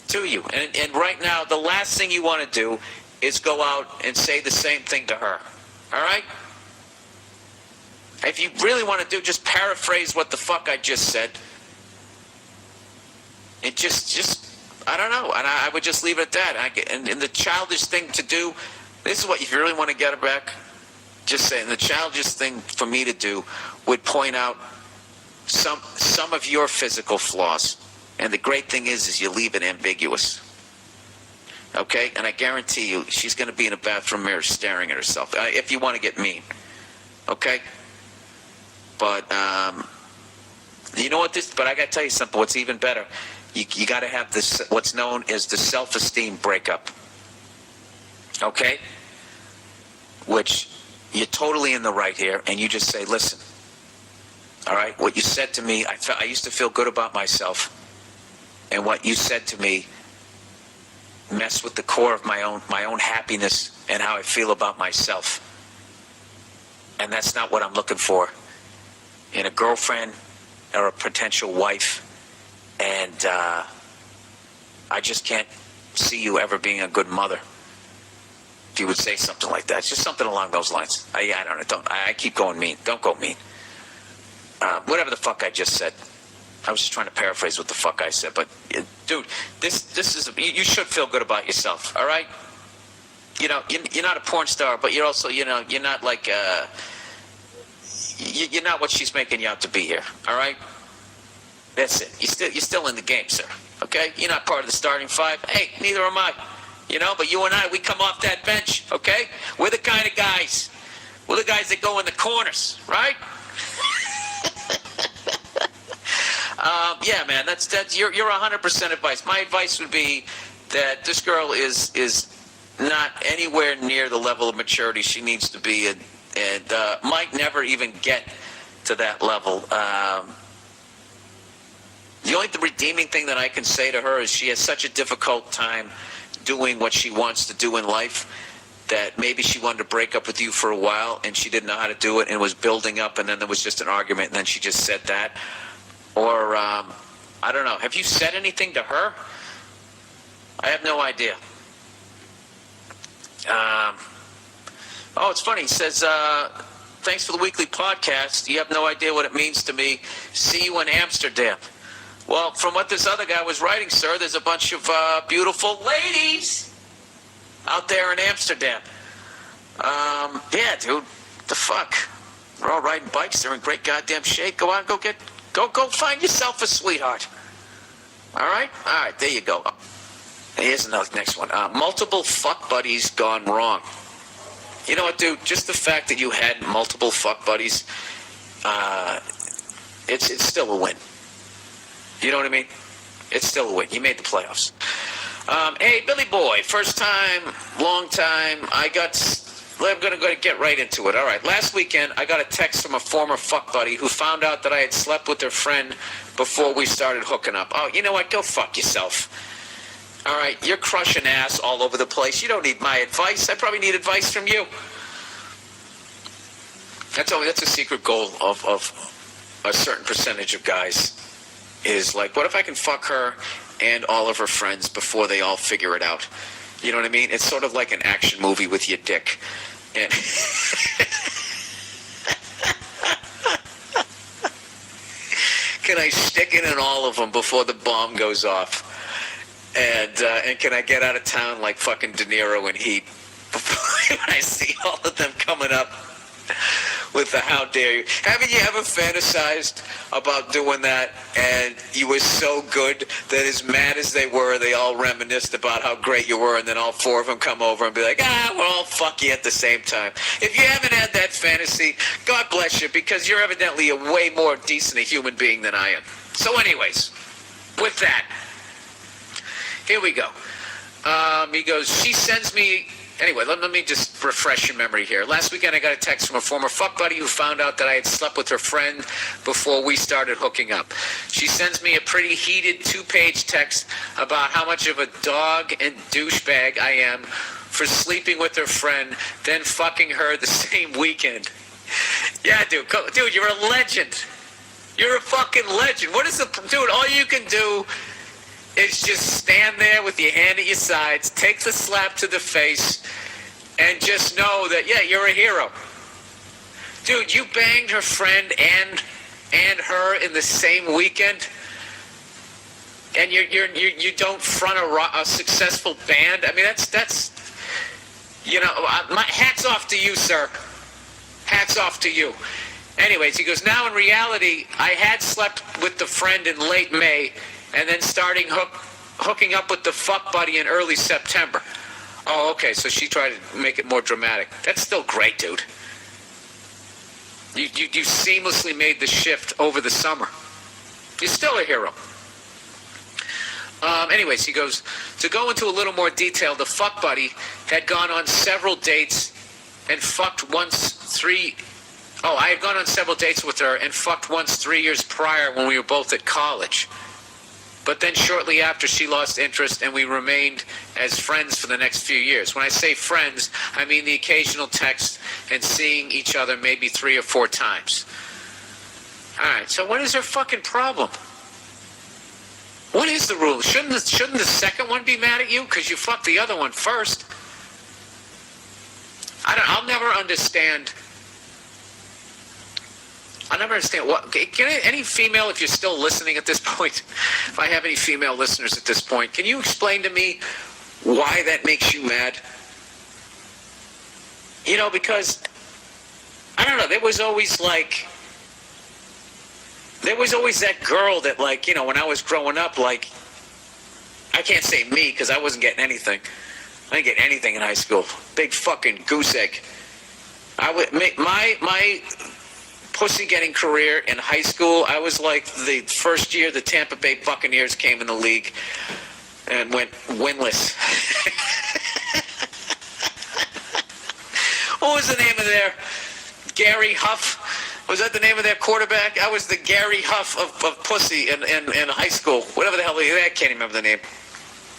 to you. And right now, the last thing you want to do is go out and say the same thing to her. All right? If you really want to do, just paraphrase what the fuck I just said. It just I don't know. And I would just leave it at that. And the childish thing to do, this is what, if you really want to get her back, just say, and the childish thing for me to do would point out some of your physical flaws. And the great thing is you leave it ambiguous. Okay? And I guarantee you, she's going to be in a bathroom mirror staring at herself. If you want to get mean. Okay? But, you know what but I got to tell you something, what's even better. You got to have this, what's known as the self-esteem breakup. Okay? Which, you're totally in the right here, and you just say, listen, all right, what you said to me, I used to feel good about myself. And what you said to me messed with the core of my own happiness and how I feel about myself. And that's not what I'm looking for in a girlfriend or a potential wife. And I just can't see you ever being a good mother. If you would say something like that. It's just something along those lines. I don't know. I keep going mean. Don't go mean. Whatever the fuck I just said. I was just trying to paraphrase what the fuck I said, but dude, this is you should feel good about yourself, all right? You know, you're not a porn star, but you're also, you know, you're not like you're not what she's making you out to be here, all right? That's it. You're still in the game, sir. Okay? You're not part of the starting five. Hey, neither am I. You know, but you and I, we come off that bench, okay? We're the kind of guys. We're the guys that go in the corners, right? Yeah, man, that's you're 100% advice. My advice would be that this girl is not anywhere near the level of maturity she needs to be, and might never even get to that level. The only redeeming thing that I can say to her is she has such a difficult time doing what she wants to do in life that maybe she wanted to break up with you for a while and she didn't know how to do it and was building up, and then there was just an argument and then she just said that. Or, I don't know. Have you said anything to her? I have no idea. Oh, it's funny. He says, thanks for the weekly podcast. You have no idea what it means to me. See you in Amsterdam. Well, from what this other guy was writing, sir, there's a bunch of beautiful ladies out there in Amsterdam. Yeah, dude. The fuck? They're all riding bikes. They're in great goddamn shape. Go on, go find yourself a sweetheart. All right? All right, there you go. Here's another next one. Multiple fuck buddies gone wrong. You know what, dude? Just the fact that you had multiple fuck buddies, it's still a win. You know what I mean? It's still a win. You made the playoffs. Hey, Billy Boy, first time, long time. I'm going to get right into it. All right, last weekend, I got a text from a former fuck buddy who found out that I had slept with their friend before we started hooking up. Oh, you know what? Go fuck yourself. All right, you're crushing ass all over the place. You don't need my advice. I probably need advice from you. That's a secret goal of a certain percentage of guys. Is like, what if I can fuck her and all of her friends before they all figure it out? You know what I mean? It's sort of like an action movie with your dick. And can I stick it in all of them before the bomb goes off? And can I get out of town like fucking De Niro in Heat before I see all of them coming up with the how dare you? Haven't you ever fantasized about doing that and you were so good that as mad as they were, they all reminisced about how great you were, and then all four of them come over and be like, we'll all fuck you at the same time? If you haven't had that fantasy, God bless you, because you're evidently a way more decent a human being than I am. So anyways, with that, here we go. He goes, she sends me... Anyway, let me just refresh your memory here. Last weekend, I got a text from a former fuck buddy who found out that I had slept with her friend before we started hooking up. She sends me a pretty heated 2-page text about how much of a dog and douchebag I am for sleeping with her friend, then fucking her the same weekend. Yeah, dude, you're a legend. You're a fucking legend. Dude, all you can do is just stand there with your hand at your sides, take the slap to the face, and just know that, yeah, you're a hero. Dude, you banged her friend and her in the same weekend, and you don't front a successful band. I mean, that's you know, my hats off to you, sir. Hats off to you. Anyways, he goes, now in reality, I had slept with the friend in late May, and then starting hooking up with the fuck buddy in early September. Oh, okay, so she tried to make it more dramatic. That's still great, dude. You seamlessly made the shift over the summer. You're still a hero. Anyways, he goes, to go into a little more detail, the fuck buddy had gone on several dates and fucked once I had gone on several dates with her and fucked once 3 years prior when we were both at college. But then shortly after, she lost interest, and we remained as friends for the next few years. When I say friends, I mean the occasional text and seeing each other maybe 3 or 4 times. All right, so what is her fucking problem? What is the rule? Shouldn't the second one be mad at you because you fucked the other one first? I'll never understand. I never understand. Can any female, if you're still listening at this point, if I have any female listeners at this point, can you explain to me why that makes you mad? You know, because, I don't know, there was always that girl that, like, you know, when I was growing up, like, I can't say me because I wasn't getting anything. I didn't get anything in high school. Big fucking goose egg. My pussy-getting career in high school. I was like the first year the Tampa Bay Buccaneers came in the league and went winless. What was the name of their Gary Huff? Was that the name of their quarterback? I was the Gary Huff of pussy in high school. Whatever the hell, I can't even remember the name.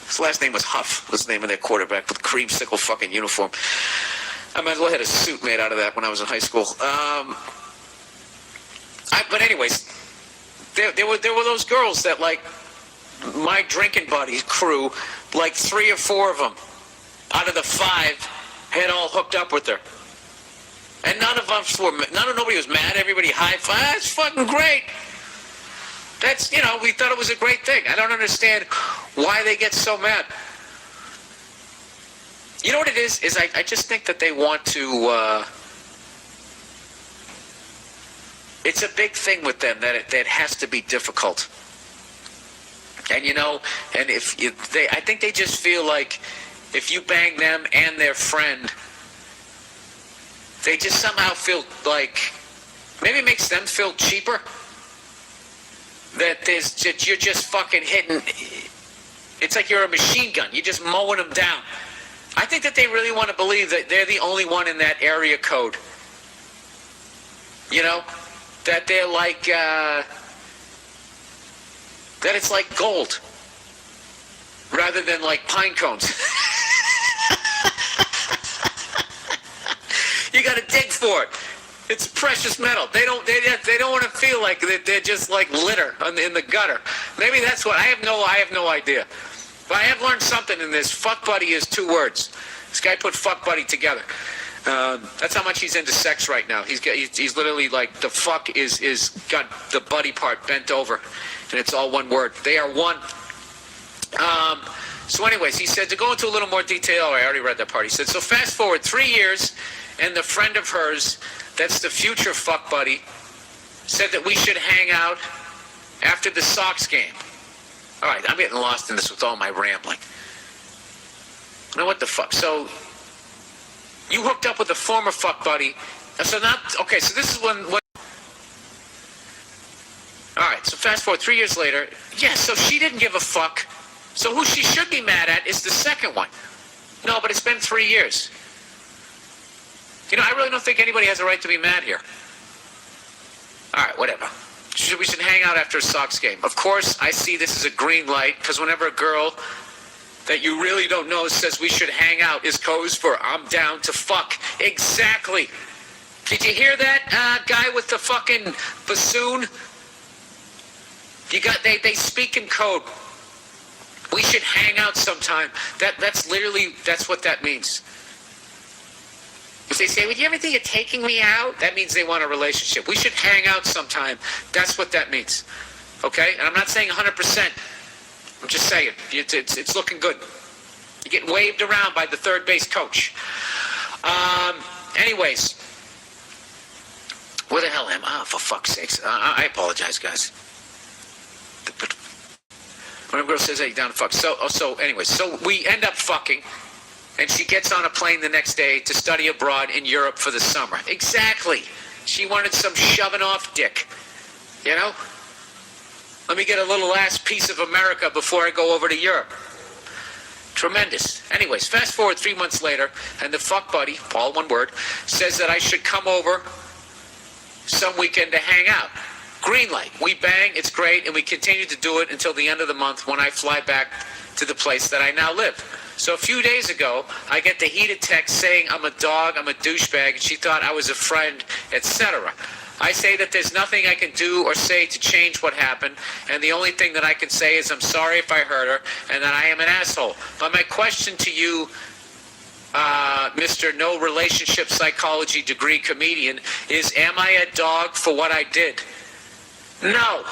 His last name was Huff, was the name of their quarterback with creamsicle fucking uniform. I might as well had a suit made out of that when I was in high school. But anyways, there were those girls that, like, my drinking buddy crew, like 3 or 4 of them out of the 5 had all hooked up with her. And nobody was mad. Everybody high-fived. That's fucking great. That's, we thought it was a great thing. I don't understand why they get so mad. You know what it is I just think that they want to, it's a big thing with them that it has to be difficult. And, and I think they just feel like if you bang them and their friend, they just somehow feel like, maybe it makes them feel cheaper. That you're just fucking hitting, it's like you're a machine gun. You're just mowing them down. I think that they really want to believe that they're the only one in that area code. That they're like, that it's like gold rather than like pine cones. You got to dig for it. It's precious metal. They don't want to feel like they're just like litter in the gutter. Maybe that's what I have no idea. But I have learned something in this. Fuck buddy is 2 words. This guy put fuck buddy together. That's how much he's into sex right now. He's literally like the fuck is got the buddy part bent over, and it's all 1 word. They are one. So anyways, he said to go into a little more detail. I already read that part. He said, so fast forward 3 years, and the friend of hers, that's the future fuck buddy, said that we should hang out after the Sox game. All right, I'm getting lost in this with all my rambling. What the fuck? So you hooked up with a former fuck buddy. So this is when all right, so fast forward 3 years later. Yeah, so she didn't give a fuck. So who she should be mad at is the second one. No, but it's been 3 years. I really don't think anybody has a right to be mad here. All right, whatever. We should hang out after a Sox game. Of course, I see this as a green light, because whenever a girl that you really don't know says we should hang out is goes for I'm down to fuck. Exactly. Did you hear that guy with the fucking bassoon? They speak in code. We should hang out sometime. That's what that means. If they say, would you ever think of taking me out? That means they want a relationship. We should hang out sometime. That's what that means. Okay? And I'm not saying 100%. I'm just saying. It's looking good. You're getting waved around by the third base coach. Anyways. Where the hell am I? For fuck's sakes. I apologize, guys. When a girl says, hey, down to fuck. So anyways. So we end up fucking. And she gets on a plane the next day to study abroad in Europe for the summer. Exactly. She wanted some shoving off dick. Let me get a little last piece of America before I go over to Europe. Tremendous. Anyways, fast forward 3 months later, and the fuck buddy, all 1 word, says that I should come over some weekend to hang out. Green light. We bang, it's great, and we continue to do it until the end of the month when I fly back to the place that I now live. So a few days ago, I get the heated text saying I'm a dog, I'm a douchebag, and she thought I was a friend, etc. I say that there's nothing I can do or say to change what happened, and the only thing that I can say is I'm sorry if I hurt her, and that I am an asshole. But my question to you, Mr. No Relationship Psychology degree comedian, is am I a dog for what I did? No,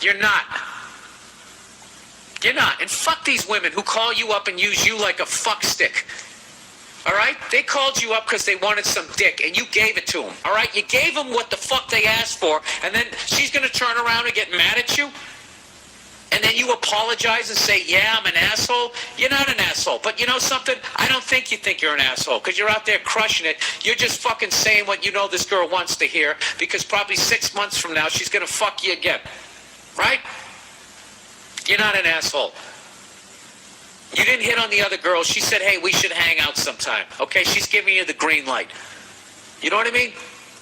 you're not. You're not. And fuck these women who call you up and use you like a fuck stick. All right? They called you up because they wanted some dick, and you gave it to them. All right? You gave them what the fuck they asked for, and then she's going to turn around and get mad at you? and then you apologize and say, yeah, I'm an asshole. You're not an asshole. But you know something? I don't think you think you're an asshole because you're out there crushing it. You're just fucking saying what you know this girl wants to hear because probably 6 months from now she's going to fuck you again. Right? You're not an asshole. You didn't hit on the other girl. She said, hey, we should hang out sometime. Okay? She's giving you the green light. You know what I mean?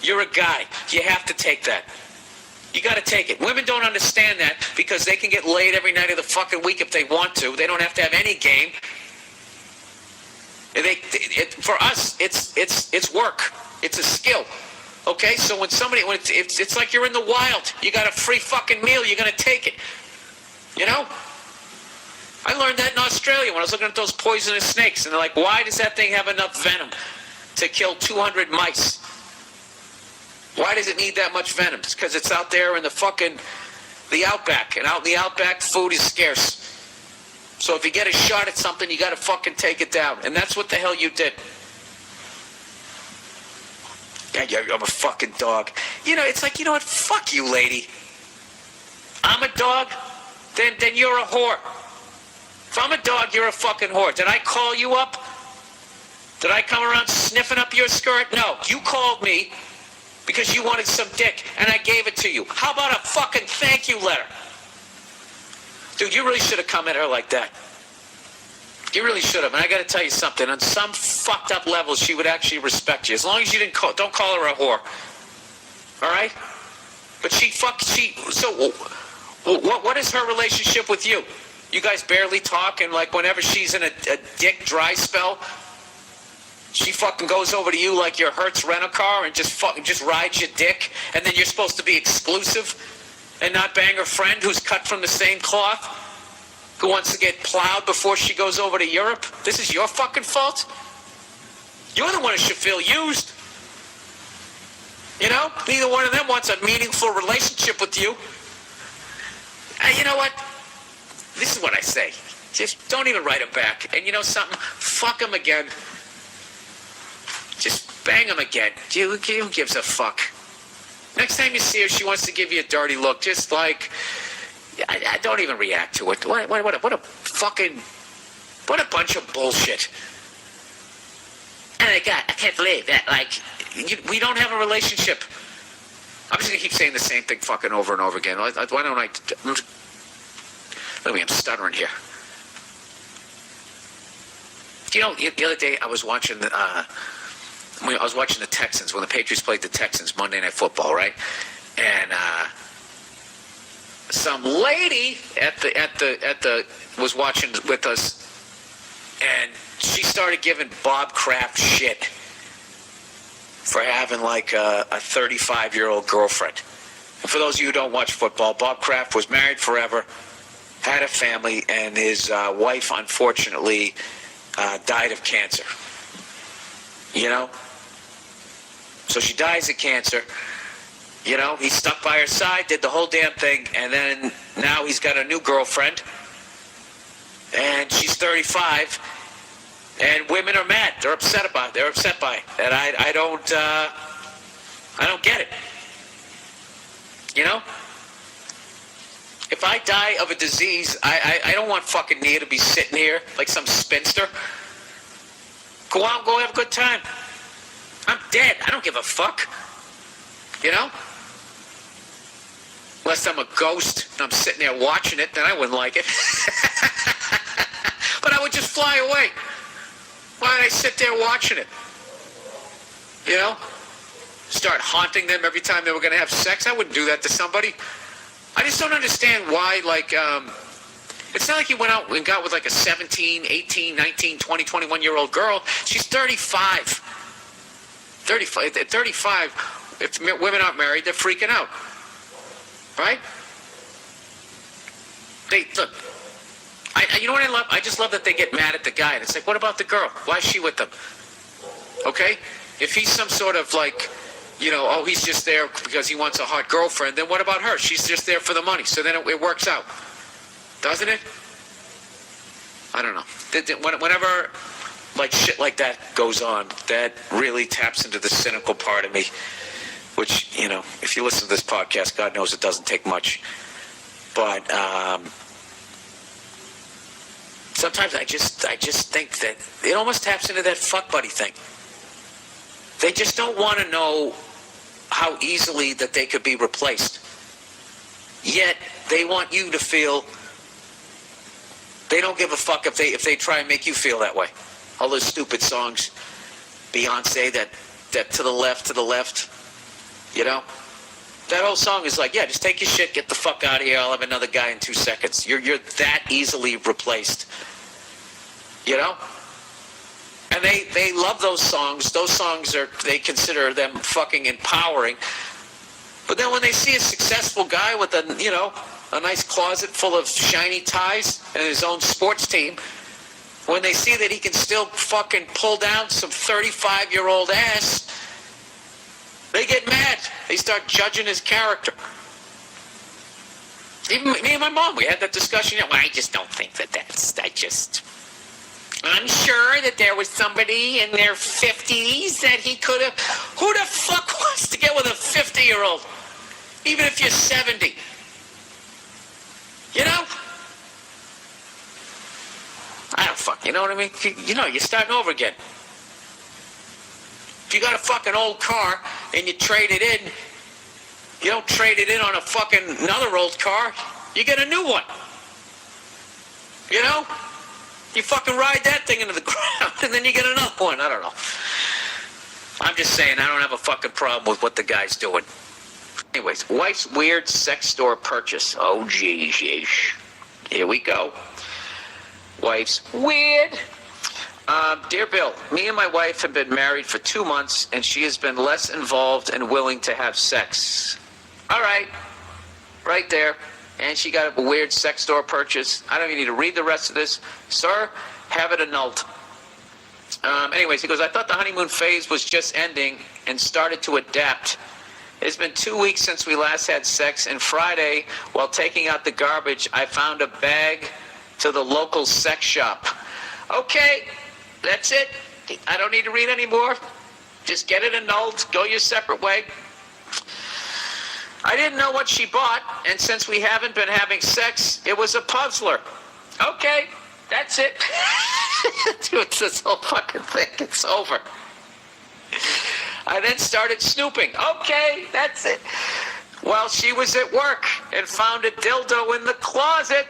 You're a guy. You have to take that. You got to take it. Women don't understand that because they can get laid every night of the fucking week if they want to. They don't have to have any game. For us, it's work. It's a skill. Okay? So when it's like you're in the wild. You got a free fucking meal. You're going to take it. You know? I learned that in Australia when I was looking at those poisonous snakes. And they're like, why does that thing have enough venom to kill 200 mice? Why does it need that much venom? It's because it's out there in the outback. And out in the outback, food is scarce. So if you get a shot at something, you got to fucking take it down. And that's what the hell you did. Yeah, I'm a fucking dog. You know, it's like, you know what? Fuck you, lady. I'm a dog, then you're a whore. If I'm a dog, you're a fucking whore. Did I call you up? Did I come around sniffing up your skirt? No, you called me because you wanted some dick, and I gave it to you. How about a fucking thank you letter? Dude, you really should have come at her like that. You really should have. And I got to tell you something. On some fucked up levels, she would actually respect you. As long as you don't call her a whore. All right? But so what is her relationship with you? You guys barely talk, and like whenever she's in a dick dry spell, she fucking goes over to you like your Hertz rent-a-car and just rides your dick, and then you're supposed to be exclusive and not bang her friend who's cut from the same cloth, who wants to get plowed before she goes over to Europe. This is your fucking fault? You're the one who should feel used. You know? Neither one of them wants a meaningful relationship with you. And you know what? This is what I say. Just don't even write him back. And you know something? Fuck him again. Just bang him again. Who gives a fuck? Next time you see her, she wants to give you a dirty look. Just like, I don't even react to it. What a bunch of bullshit. And I can't believe that. Like, we don't have a relationship. I'm just gonna keep saying the same thing fucking over and over again. Why don't I? I'm stuttering here. You know, the other day I was watching the Texans when the Patriots played the Texans Monday Night Football, right? And some lady was watching with us, and she started giving Bob Kraft shit for having like a 35-year-old girlfriend. And for those of you who don't watch football, Bob Kraft was married forever, had a family, and his wife unfortunately died of cancer. You know? So she dies of cancer. You know, he stuck by her side, did the whole damn thing, and then now he's got a new girlfriend, and she's 35, and women are mad. They're upset by it. And I don't get it. You know? If I die of a disease, I don't want fucking Nia to be sitting here like some spinster. Go out, go have a good time. I'm dead. I don't give a fuck. You know? Unless I'm a ghost and I'm sitting there watching it, then I wouldn't like it. But I would just fly away. Why would I sit there watching it? You know? Start haunting them every time they were going to have sex. I wouldn't do that to somebody. I just don't understand why, like, it's not like you went out and got with like a 17, 18, 19, 20, 21-year-old girl. She's 35. 35. At 35, if women aren't married, they're freaking out. Right? Look, you know what I love? I just love that they get mad at the guy. And it's like, what about the girl? Why is she with them? Okay? If he's some sort of like, you know, oh, he's just there because he wants a hot girlfriend, then what about her? She's just there for the money. So then it works out. Doesn't it? I don't know. Whenever like shit like that goes on, that really taps into the cynical part of me, which, you know, if you listen to this podcast, God knows it doesn't take much. But sometimes I just think that it almost taps into that fuck buddy thing. They just don't want to know how easily that they could be replaced. Yet they want you to feel they don't give a fuck if they try and make you feel that way. All those stupid songs, Beyonce, that to the left, you know? That whole song is like, yeah, just take your shit, get the fuck out of here, I'll have another guy in 2 seconds. You're that easily replaced. You know? And they love those songs. Those songs they consider them fucking empowering. But then when they see a successful guy with a nice closet full of shiny ties and his own sports team, when they see that he can still fucking pull down some 35-year-old ass, they get mad. They start judging his character. Even me and my mom, we had that discussion. Well, I just don't think I'm sure that there was somebody in their 50s that he could have... Who the fuck wants to get with a 50-year-old? Even if you're 70. You know? I don't fuck, you know what I mean? You're starting over again. If you got a fucking old car and you trade it in, you don't trade it in on a fucking another old car. You get a new one. You know? You fucking ride that thing into the ground and then you get another one. I don't know. I'm just saying, I don't have a fucking problem with what the guy's doing. Anyways, wife's weird sex store purchase. Oh, geez. Here we go. Wife's weird. Dear Bill, me and my wife have been married for 2 months and she has been less involved and willing to have sex. All right. Right there. And she got a weird sex store purchase. I don't even need to read the rest of this. Sir, have it annulled. Anyways, he goes, I thought the honeymoon phase was just ending and started to adapt. It's been 2 weeks since we last had sex, and Friday, while taking out the garbage, I found a bag to the local sex shop. Okay, that's it. I don't need to read anymore. Just get it annulled. Go your separate way. I didn't know what she bought, and since we haven't been having sex, it was a puzzler. Okay, that's it. Dude, this whole fucking thing, it's over. I then started snooping. Okay, that's it. While she was at work and found a dildo in the closet.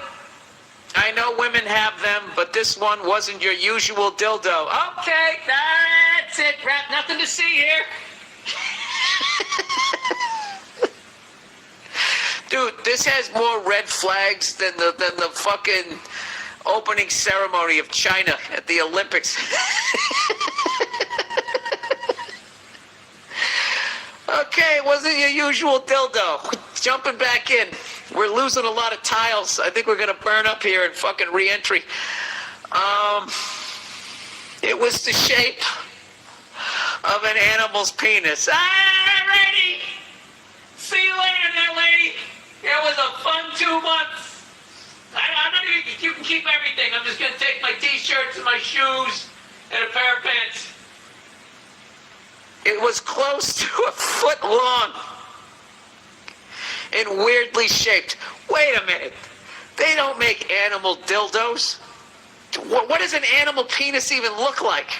I know women have them, but this one wasn't your usual dildo. Okay, that's it. Nothing to see here. Dude, this has more red flags than the fucking opening ceremony of China at the Olympics. Okay, it wasn't your usual dildo. Jumping back in. We're losing a lot of tiles. I think we're going to burn up here in fucking re-entry. It was the shape of an animal's penis. Alrighty. See you later there, lady. It was a fun 2 months. I'm not even, you can keep everything. I'm just going to take my t-shirts and my shoes and a pair of pants. It was close to a foot long and weirdly shaped. Wait a minute. They don't make animal dildos. What does an animal penis even look like?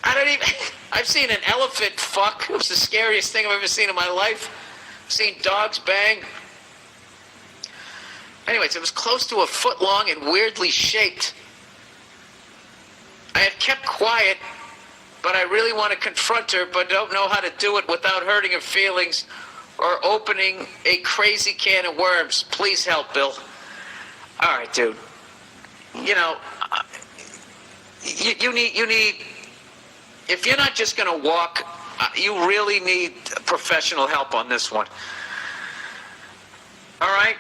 I've seen an elephant fuck. It was the scariest thing I've ever seen in my life. I've seen dogs bang. Anyways, it was close to a foot long and weirdly shaped. I had kept quiet, but I really want to confront her, but don't know how to do it without hurting her feelings or opening a crazy can of worms. Please help, Bill. All right, dude. You know, you need, if you're not just going to walk, you really need professional help on this one. All right?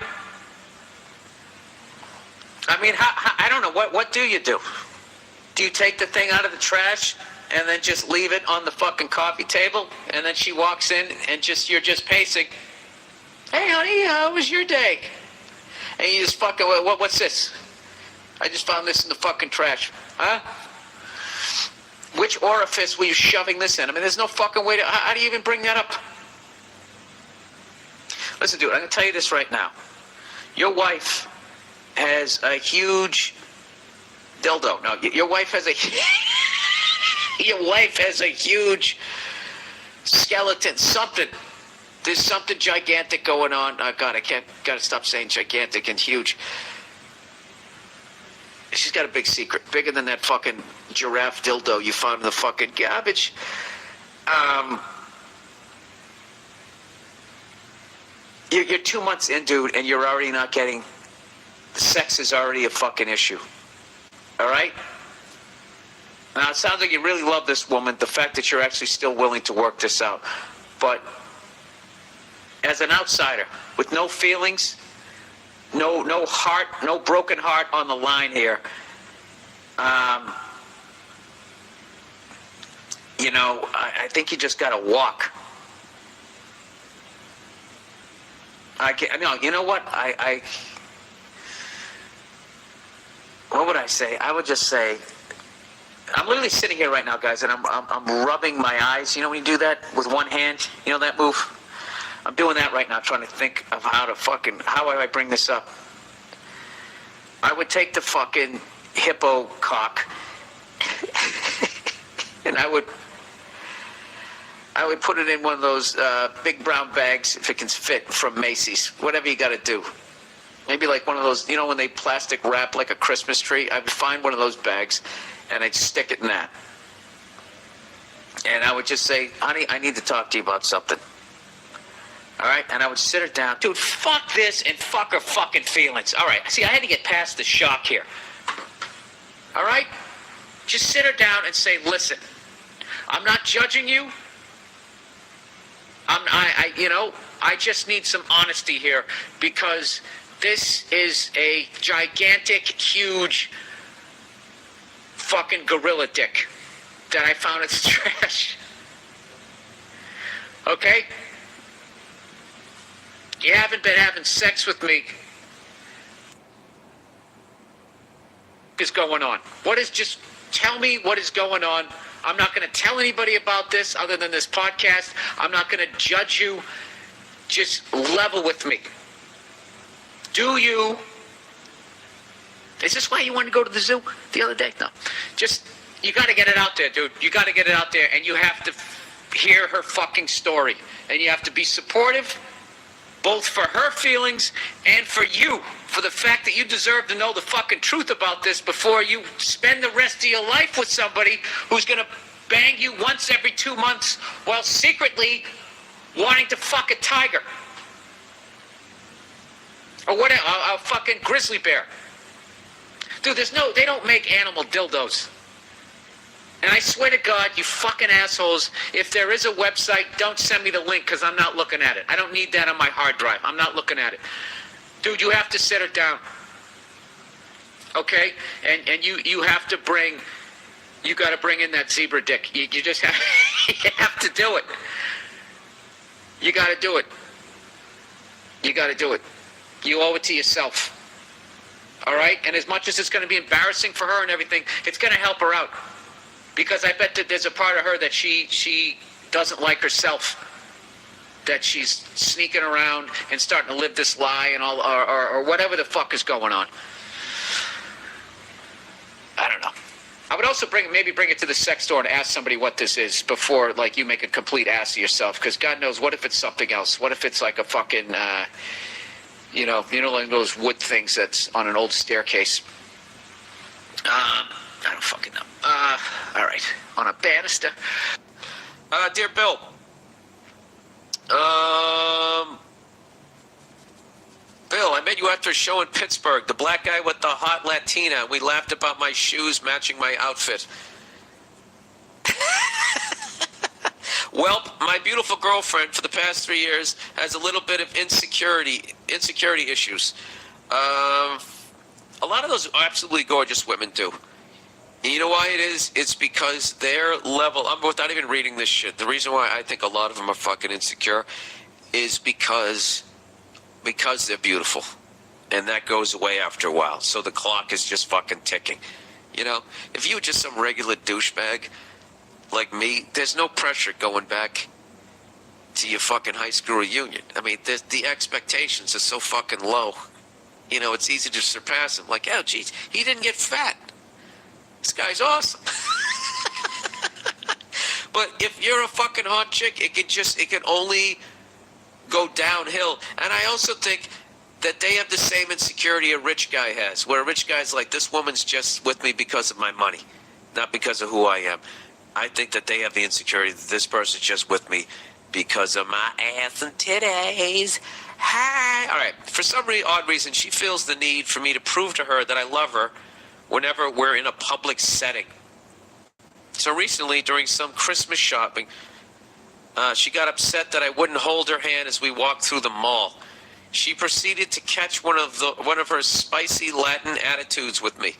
I mean, I don't know. What do you do? Do you take the thing out of the trash and then just leave it on the fucking coffee table? And then she walks in and you're just pacing. Hey, honey, how was your day? And you just fucking, what's this? I just found this in the fucking trash. Huh? Which orifice were you shoving this in? I mean, there's no fucking way to... How do you even bring that up? Listen, dude, I'm going to tell you this right now. Your wife has has a huge dildo. No, your wife has a your wife has a huge skeleton. Something. There's something gigantic going on. Oh God, gotta stop saying gigantic and huge. She's got a big secret, bigger than that fucking giraffe dildo you found in the fucking garbage. You're 2 months in, dude, and you're already not getting. The sex is already a fucking issue. All right? Now, it sounds like you really love this woman, the fact that you're actually still willing to work this out. But as an outsider, with no feelings, no heart, no broken heart on the line here, I think you just got to walk. You know what? What would I say? I would just say, I'm literally sitting here right now, guys, and I'm rubbing my eyes. You know when you do that with one hand? You know that move? I'm doing that right now, trying to think of how do I bring this up? I would take the fucking hippo cock and I would put it in one of those big brown bags, if it can fit, from Macy's. Whatever you got to do. Maybe like one of those, you know, when they plastic wrap like a Christmas tree. I would find one of those bags, and I'd stick it in that. And I would just say, honey, I need to talk to you about something. All right? And I would sit her down. Dude, fuck this and fuck her fucking feelings. All right. See, I had to get past the shock here. All right? Just sit her down and say, listen, I'm not judging you. I just need some honesty here, because this is a gigantic, huge fucking gorilla dick that I found in the trash. Okay? You haven't been having sex with me. What is going on? Just tell me what is going on. I'm not going to tell anybody about this other than this podcast. I'm not going to judge you. Just level with me. Is this why you wanted to go to the zoo the other day? No. You got to get it out there, dude. You got to get it out there, and you have to hear her fucking story. And you have to be supportive, both for her feelings and for you, for the fact that you deserve to know the fucking truth about this before you spend the rest of your life with somebody who's going to bang you once every 2 months while secretly wanting to fuck a tiger. Or what? A fucking grizzly bear. Dude, they don't make animal dildos. And I swear to God, you fucking assholes, if there is a website, don't send me the link, because I'm not looking at it. I don't need that on my hard drive. I'm not looking at it. Dude, you have to sit her down. Okay? And you have to you got to bring in that zebra dick. You just have, you have to do it. You got to do it. You got to do it. You owe it to yourself. All right? And as much as it's going to be embarrassing for her and everything, it's going to help her out. Because I bet that there's a part of her that she doesn't like herself. That she's sneaking around and starting to live this lie and all, or whatever the fuck is going on. I don't know. I would also maybe bring it to the sex store and ask somebody what this is before, like, you make a complete ass of yourself. Because God knows, what if it's something else? What if it's like a fucking, like those wood things that's on an old staircase? I don't fucking know. All right. On a banister. Dear Bill. Bill, I met you after a show in Pittsburgh. The black guy with the hot Latina. We laughed about my shoes matching my outfit. Well, my beautiful girlfriend for the past 3 years has a little bit of insecurity issues. A lot of those absolutely gorgeous women do. And you know why it is? It's because their level, without even reading this shit, the reason why I think a lot of them are fucking insecure is because they're beautiful. And that goes away after a while. So the clock is just fucking ticking. You know, if you were just some regular douchebag like me, there's no pressure going back to your fucking high school reunion. I mean, the expectations are so fucking low. you know, it's easy to surpass him. Like, oh, geez, he didn't get fat. This guy's awesome. But if you're a fucking hot chick, it can only go downhill. And I also think that they have the same insecurity a rich guy has, where a rich guy's like, this woman's just with me because of my money, not because of who I am. I think that they have the insecurity that this person's just with me because of my ass and titties. Hi. All right. For some odd reason, she feels the need for me to prove to her that I love her whenever we're in a public setting. So recently, during some Christmas shopping, she got upset that I wouldn't hold her hand as we walked through the mall. She proceeded to catch one of her spicy Latin attitudes with me.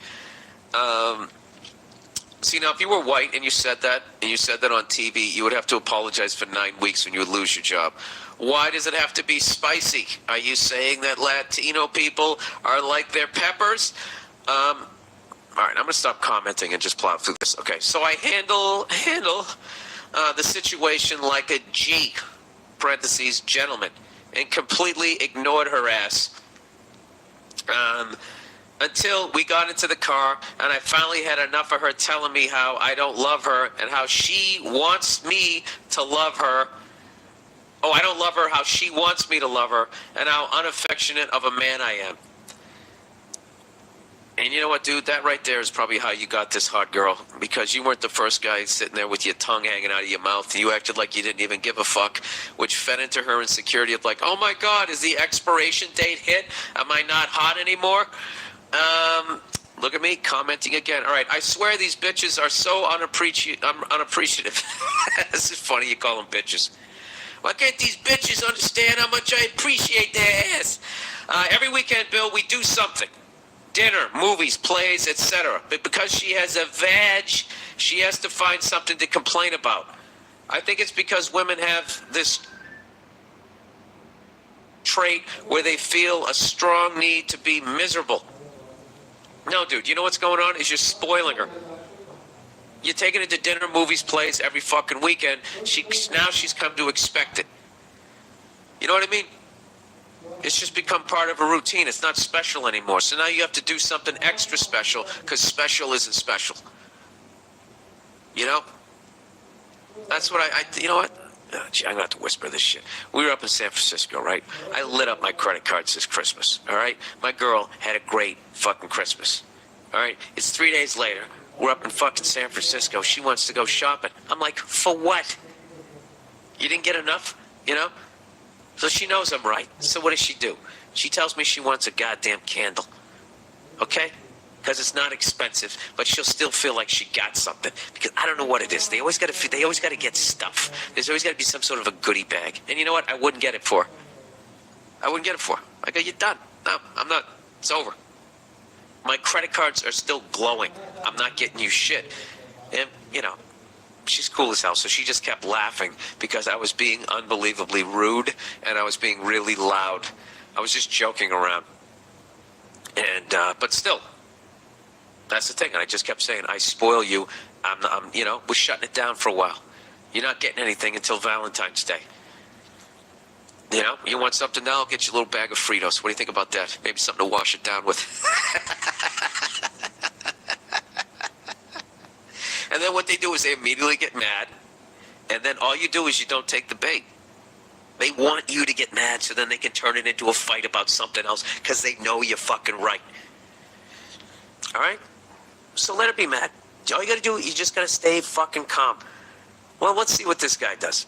See, now, if you were white and you said that on TV, you would have to apologize for 9 weeks when you would lose your job. Why does it have to be spicy? Are you saying that Latino people are like their peppers? All right, I'm going to stop commenting and just plow through this. Okay, so I handle the situation like a G, parentheses, gentleman, and completely ignored her ass until we got into the car and I finally had enough of her telling me how I don't love her and how she wants me to love her. Oh, I don't love her, how she wants me to love her, and how unaffectionate of a man I am. And you know what, dude? That right there is probably how you got this hot girl, because you weren't the first guy sitting there with your tongue hanging out of your mouth, and you acted like you didn't even give a fuck, which fed into her insecurity of like, oh my God, is the expiration date hit? Am I not hot anymore? Look at me commenting again. All right, I swear these bitches are so unappreciative. This is funny, you call them bitches. Why can't these bitches understand how much I appreciate their ass? Every weekend, Bill, we do something. Dinner, movies, plays, etc. But because she has a vag, she has to find something to complain about. I think it's because women have this trait where they feel a strong need to be miserable. No, dude, you know what's going on? Is you're spoiling her. You're taking her to dinner, movies, plays every fucking weekend. Now she's come to expect it. You know what I mean? It's just become part of a routine. It's not special anymore. So now you have to do something extra special because special isn't special. You know? That's what you know what? Oh, gee, I'm going to have to whisper this shit. We were up in San Francisco, right? I lit up my credit cards this Christmas, all right? My girl had a great fucking Christmas, all right? It's 3 days later. We're up in fucking San Francisco. She wants to go shopping. I'm like, for what? You didn't get enough, you know? So she knows I'm right. So what does she do? She tells me she wants a goddamn candle. Okay? Because it's not expensive, but she'll still feel like she got something. Because I don't know what it is. They always got to get stuff. There's always got to be some sort of a goodie bag. And you know what? I wouldn't get it for her. I wouldn't get it for her. I go, you're done. No, I'm not. It's over. My credit cards are still glowing. I'm not getting you shit. And, you know, she's cool as hell, so she just kept laughing because I was being unbelievably rude and I was being really loud. I was just joking around. And, but still, that's the thing. And I just kept saying, I spoil you. I'm you know, we're shutting it down for a while. You're not getting anything until Valentine's Day. You know, you want something now? I'll get you a little bag of Fritos. What do you think about that? Maybe something to wash it down with. And then what they do is they immediately get mad. And then all you do is you don't take the bait. They want you to get mad so then they can turn it into a fight about something else because they know you're fucking right. All right? So let her be mad. All you got to do, you just got to stay fucking calm. Well, let's see what this guy does.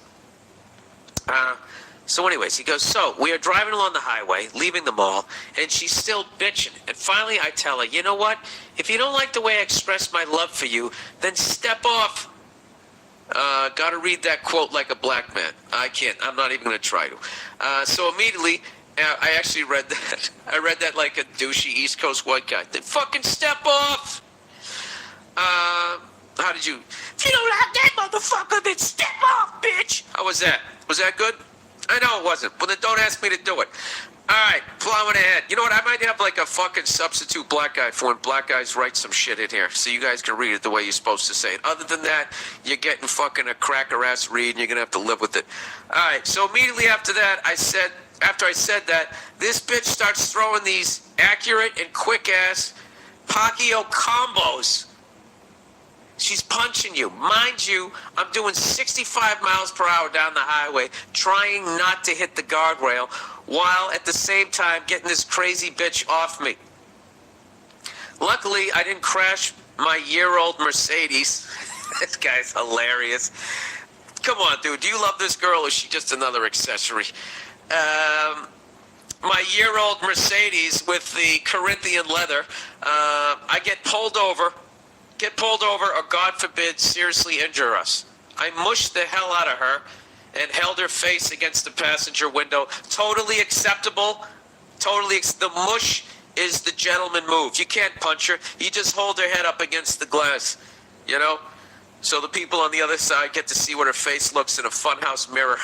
So anyways, he goes, so we are driving along the highway, leaving the mall, and she's still bitching. And finally I tell her, you know what? If you don't like the way I express my love for you, then step off. Gotta read that quote like a black man. I can't. I'm not even going to try to. So immediately, I actually read that. I read that like a douchey East Coast white guy. Then fucking step off. How did you? If you don't like that motherfucker, then step off, bitch. How was that? Was that good? I know it wasn't. Well, then don't ask me to do it. All right, plowing ahead. You know what? I might have like a fucking substitute black guy for when black guys write some shit in here so you guys can read it the way you're supposed to say it. Other than that, you're getting fucking a cracker-ass read and you're going to have to live with it. All right, so immediately after that, I said after I said that, this bitch starts throwing these accurate and quick-ass Pacquiao combos. She's punching you. Mind you, I'm doing 65 miles per hour down the highway, trying not to hit the guardrail, while at the same time getting this crazy bitch off me. Luckily, I didn't crash my year-old Mercedes. This guy's hilarious. Come on, dude. Do you love this girl, or is she just another accessory? My year-old Mercedes with the Corinthian leather. I get pulled over, or God forbid, seriously injure us. I mushed the hell out of her and held her face against the passenger window. Totally acceptable. The mush is the gentleman move. You can't punch her. You just hold her head up against the glass, you know? So the people on the other side get to see what her face looks in a funhouse mirror.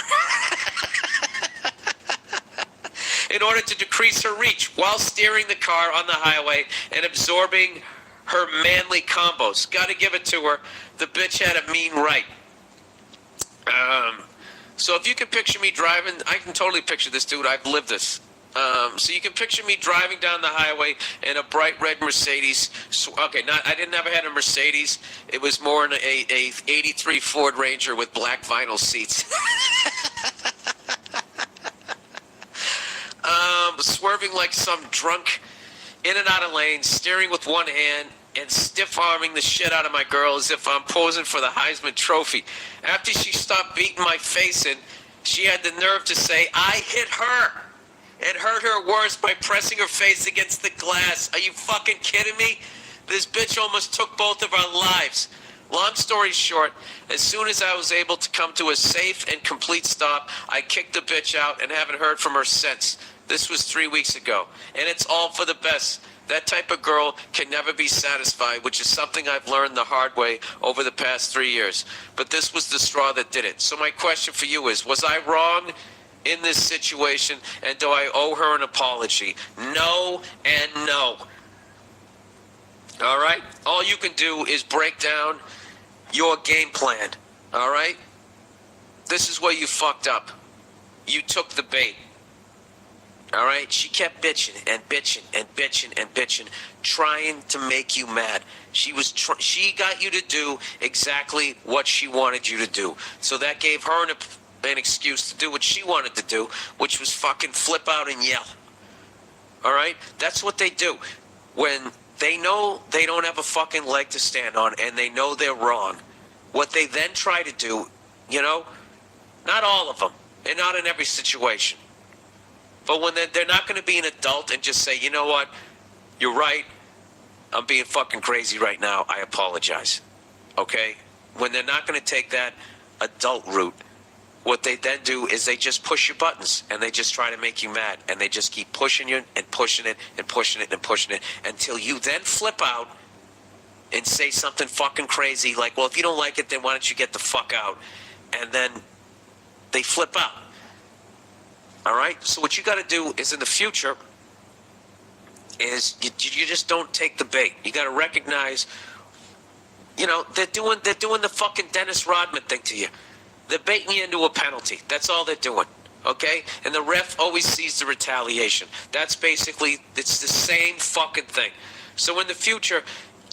In order to decrease her reach while steering the car on the highway and absorbing her manly combos. Got to give it to her. The bitch had a mean right. So if you can picture me driving, I can totally picture this, dude. I've lived this. So you can picture me driving down the highway in a bright red Mercedes. Okay, I didn't ever had a Mercedes. It was more in a 83 Ford Ranger with black vinyl seats. Swerving like some drunk, in and out of lanes, steering with one hand, and stiff-arming the shit out of my girl as if I'm posing for the Heisman Trophy. After she stopped beating my face in, she had the nerve to say, I hit her, and hurt her worse by pressing her face against the glass. Are you fucking kidding me? This bitch almost took both of our lives. Long story short, as soon as I was able to come to a safe and complete stop, I kicked the bitch out and haven't heard from her since. This was 3 weeks ago, and it's all for the best. That type of girl can never be satisfied, which is something I've learned the hard way over the past 3 years. But this was the straw that did it. So my question for you is, was I wrong in this situation, and do I owe her an apology? No and no. All right? All you can do is break down your game plan. All right? This is where you fucked up. You took the bait. All right? She kept bitching and bitching and bitching and bitching, trying to make you mad. She got you to do exactly what she wanted you to do. So that gave her an excuse to do what she wanted to do, which was fucking flip out and yell. All right? That's what they do. When they know they don't have a fucking leg to stand on and they know they're wrong, what they then try to do, you know, not all of them, and not in every situation, but when they're not going to be an adult and just say, you know what, you're right, I'm being fucking crazy right now, I apologize. Okay? When they're not going to take that adult route, what they then do is they just push your buttons and they just try to make you mad, and they just keep pushing you and pushing it and pushing it and pushing it until you then flip out and say something fucking crazy like, well, if you don't like it, then why don't you get the fuck out? And then they flip out. All right? So what you got to do is in the future is you just don't take the bait. You got to recognize, you know, they're doing the fucking Dennis Rodman thing to you. They're baiting you into a penalty. That's all they're doing. Okay? And the ref always sees the retaliation. That's basically, it's the same fucking thing. So in the future,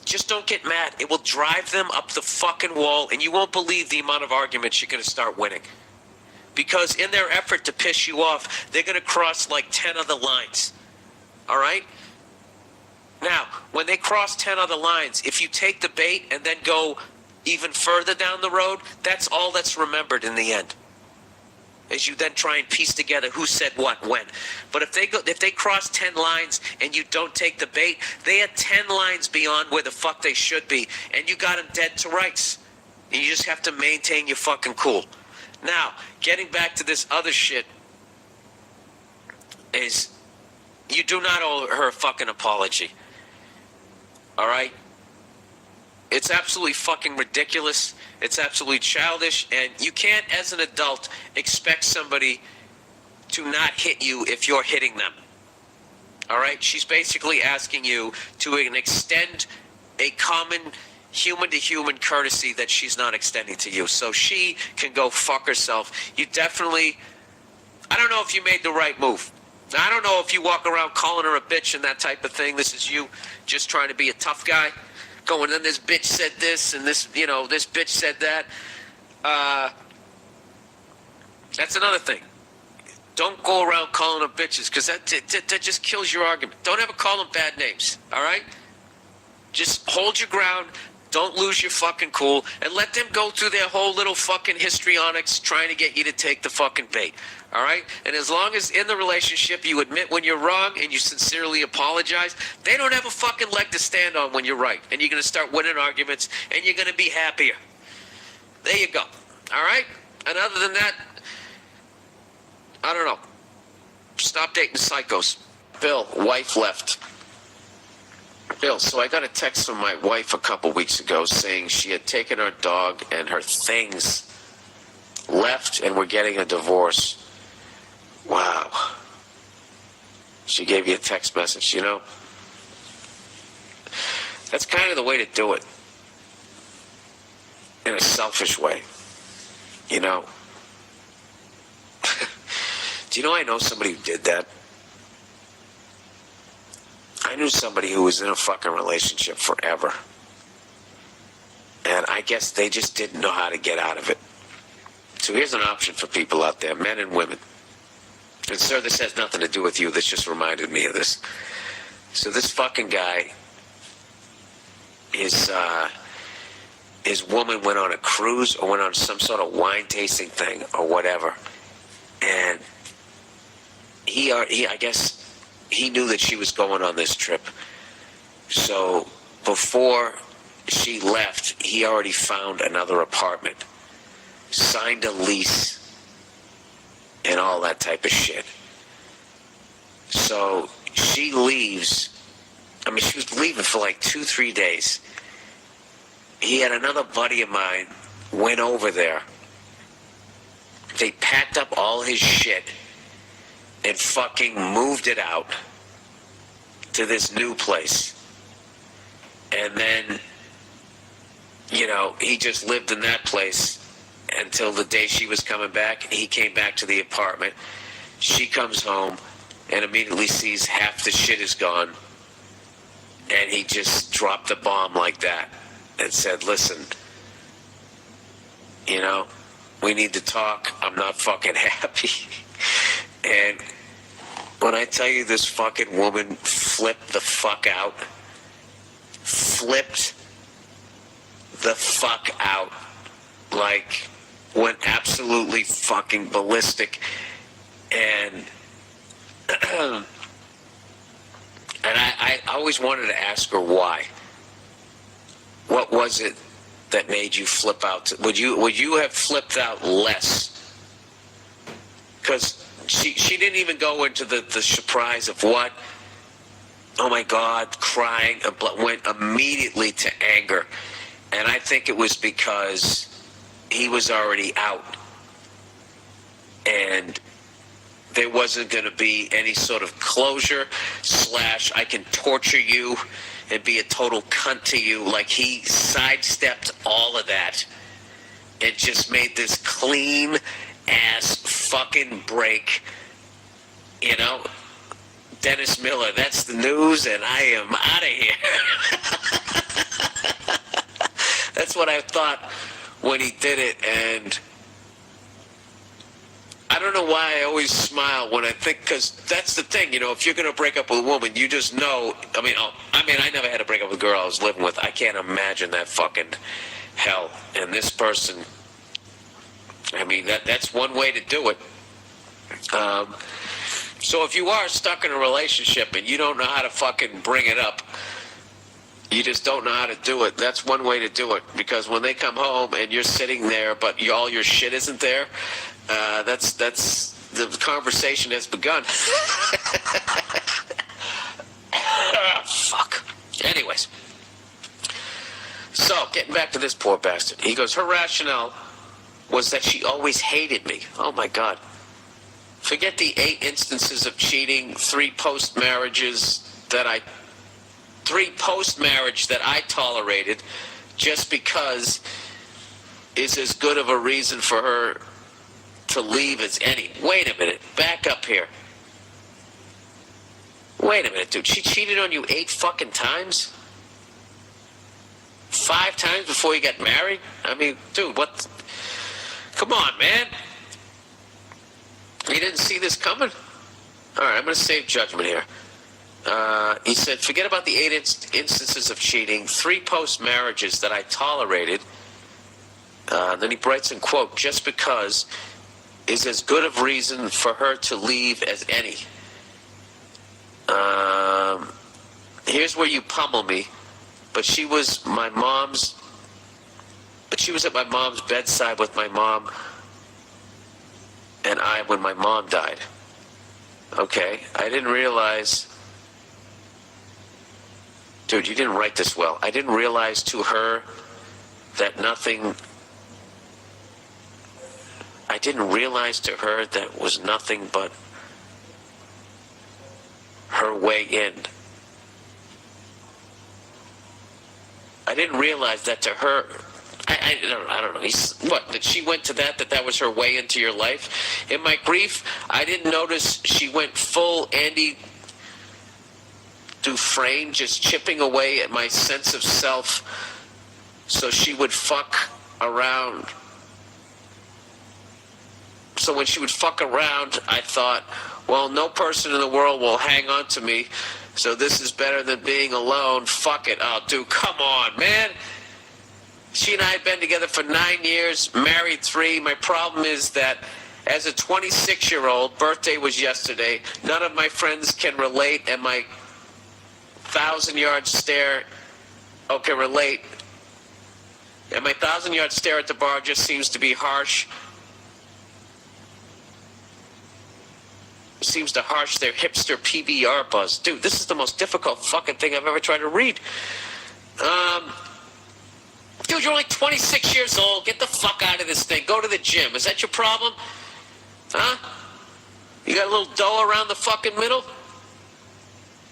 just don't get mad. It will drive them up the fucking wall, and you won't believe the amount of arguments you're going to start winning. Because in their effort to piss you off, they're going to cross like 10 other lines. All right? Now, when they cross 10 other lines, if you take the bait and then go even further down the road, that's all that's remembered in the end. As you then try and piece together who said what when. But if they cross 10 lines and you don't take the bait, they are 10 lines beyond where the fuck they should be, and you got them dead to rights. And you just have to maintain your fucking cool. Now, getting back to this other shit is, you do not owe her a fucking apology. All right? It's absolutely fucking ridiculous. It's absolutely childish, and you can't, as an adult, expect somebody to not hit you if you're hitting them. All right? She's basically asking you to extend a common human-to-human courtesy that she's not extending to you. So she can go fuck herself. You definitely I don't know if you made the right move. I don't know if you walk around calling her a bitch and that type of thing. This is you just trying to be a tough guy. Going, then this bitch said this and this, this bitch said that. That's another thing. Don't go around calling them bitches because that just kills your argument. Don't ever call them bad names, all right? Just hold your ground. Don't lose your fucking cool and let them go through their whole little fucking histrionics trying to get you to take the fucking bait. All right? And as long as in the relationship you admit when you're wrong and you sincerely apologize, they don't have a fucking leg to stand on when you're right. And you're going to start winning arguments and you're going to be happier. There you go. All right? And other than that, I don't know. Stop dating psychos. Bill, wife left. Bill, so I got a text from my wife a couple weeks ago saying she had taken her dog and her things, left, and we're getting a divorce. Wow. She gave you a text message, That's kind of the way to do it. In a selfish way. Do you know I know somebody who did that? I knew somebody who was in a fucking relationship forever. And I guess they just didn't know how to get out of it. So here's an option for people out there, men and women. And sir, this has nothing to do with you. This just reminded me of this. So this fucking guy, his woman went on a cruise or went on some sort of wine tasting thing or whatever. And I guess he knew that she was going on this trip. So before she left, he already found another apartment, signed a lease, and all that type of shit. So she leaves. I mean, she was leaving for like 2-3 days. He had another buddy of mine, went over there. They packed up all his shit and fucking moved it out to this new place. And then, he just lived in that place until the day she was coming back. He came back to the apartment. She comes home and immediately sees half the shit is gone. And he just dropped the bomb like that and said, listen, we need to talk. I'm not fucking happy. And when I tell you this fucking woman flipped the fuck out, flipped the fuck out, like went absolutely fucking ballistic, and I always wanted to ask her why. What was it that made you flip out? Would you have flipped out less? Because she didn't even go into the surprise of what? Oh my God, crying, went immediately to anger. And I think it was because he was already out. And there wasn't going to be any sort of closure / I can torture you and be a total cunt to you. Like, he sidestepped all of that and just made this clean ass fucking break. Dennis Miller, that's the news, and I am out of here. That's what I thought when he did it, and I don't know why I always smile when I think, because that's the thing, if you're going to break up with a woman, you just know. I never had to break up with a girl I was living with. I can't imagine that fucking hell. And this person, that's one way to do it. So if you are stuck in a relationship and you don't know how to fucking bring it up, you just don't know how to do it, that's one way to do it. Because when they come home and you're sitting there but all your shit isn't there, that's the conversation has begun. Fuck. Anyways. So, getting back to this poor bastard. He goes, her rationale was that she always hated me. Oh my God. Forget the 8 instances of cheating, 3 post-marriage that I tolerated just because is as good of a reason for her to leave as any. Wait a minute. Back up here. Wait a minute, dude. She cheated on you 8 fucking times? 5 times before you got married? I mean, dude, what? Come on, man. You didn't see this coming? All right, I'm going to save judgment here. He said, forget about the 8 instances of cheating, 3 post-marriages that I tolerated. Then he writes in quote, just because is as good of reason for her to leave as any. Here's where you pummel me, but she was at my mom's bedside with my mom and I when my mom died. Okay, I didn't realize, dude, you didn't write this well. I didn't realize to her that was nothing but her way in. I didn't realize that to her. I don't know. What, that she went to that was her way into your life? In my grief, I didn't notice she went full Andy Dufresne, just chipping away at my sense of self so she would fuck around. So when she would fuck around, I thought, well, no person in the world will hang on to me, so this is better than being alone. Fuck it. Oh, dude, come on, man. She and I have been together for 9 years, married 3. My problem is that as a 26-year-old, birthday was yesterday, none of my friends can relate, and my 1,000-yard stare, can relate. And my 1,000-yard stare at the bar just seems to be harsh. Seems to harsh their hipster PBR buzz. Dude, this is the most difficult fucking thing I've ever tried to read. Dude, you're only 26 years old. Get the fuck out of this thing. Go to the gym. Is that your problem? Huh? You got a little dough around the fucking middle?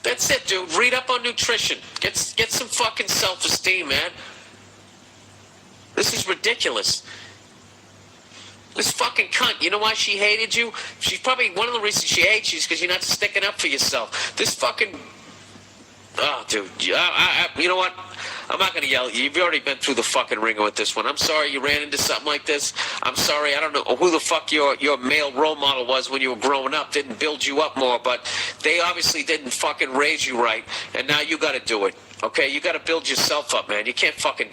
That's it, dude. Read up on nutrition. Get some fucking self-esteem, man. This is ridiculous. This fucking cunt, you know why she hated you? She's probably, one of the reasons she hates you is because you're not sticking up for yourself. This fucking, oh, dude, you know what? I'm not going to yell at you. You've already been through the fucking ringer with this one. I'm sorry you ran into something like this. I'm sorry. I don't know who the fuck your male role model was when you were growing up. Didn't build you up more, but they obviously didn't fucking raise you right, and now you got to do it, okay? You got to build yourself up, man. You can't fucking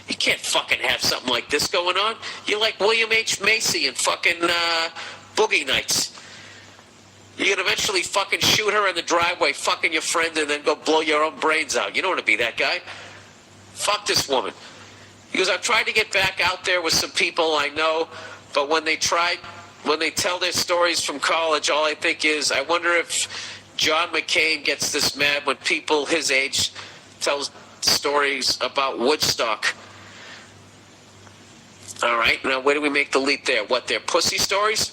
have something like this going on. You're like William H. Macy in fucking Boogie Nights. You're going to eventually fucking shoot her in the driveway, fucking your friend, and then go blow your own brains out. You don't want to be that guy. Fuck this woman. Because I've tried to get back out there with some people I know, but when they tell their stories from college, all I think is, I wonder if John McCain gets this mad when people his age tell stories about Woodstock. All right, now where do we make the leap there? What, they're pussy stories?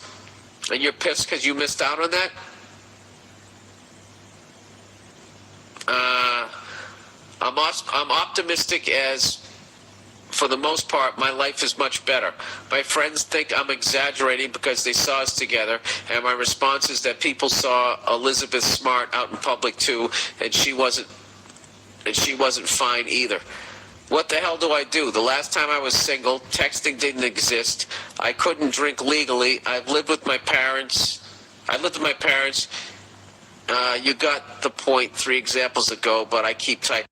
And you're pissed because you missed out on that? I'm optimistic as, for the most part, my life is much better. My friends think I'm exaggerating because they saw us together, and my response is that people saw Elizabeth Smart out in public too, and she wasn't fine either. What the hell do I do? The last time I was single, texting didn't exist. I couldn't drink legally. I lived with my parents. You got the point 3 examples ago, but I keep typing.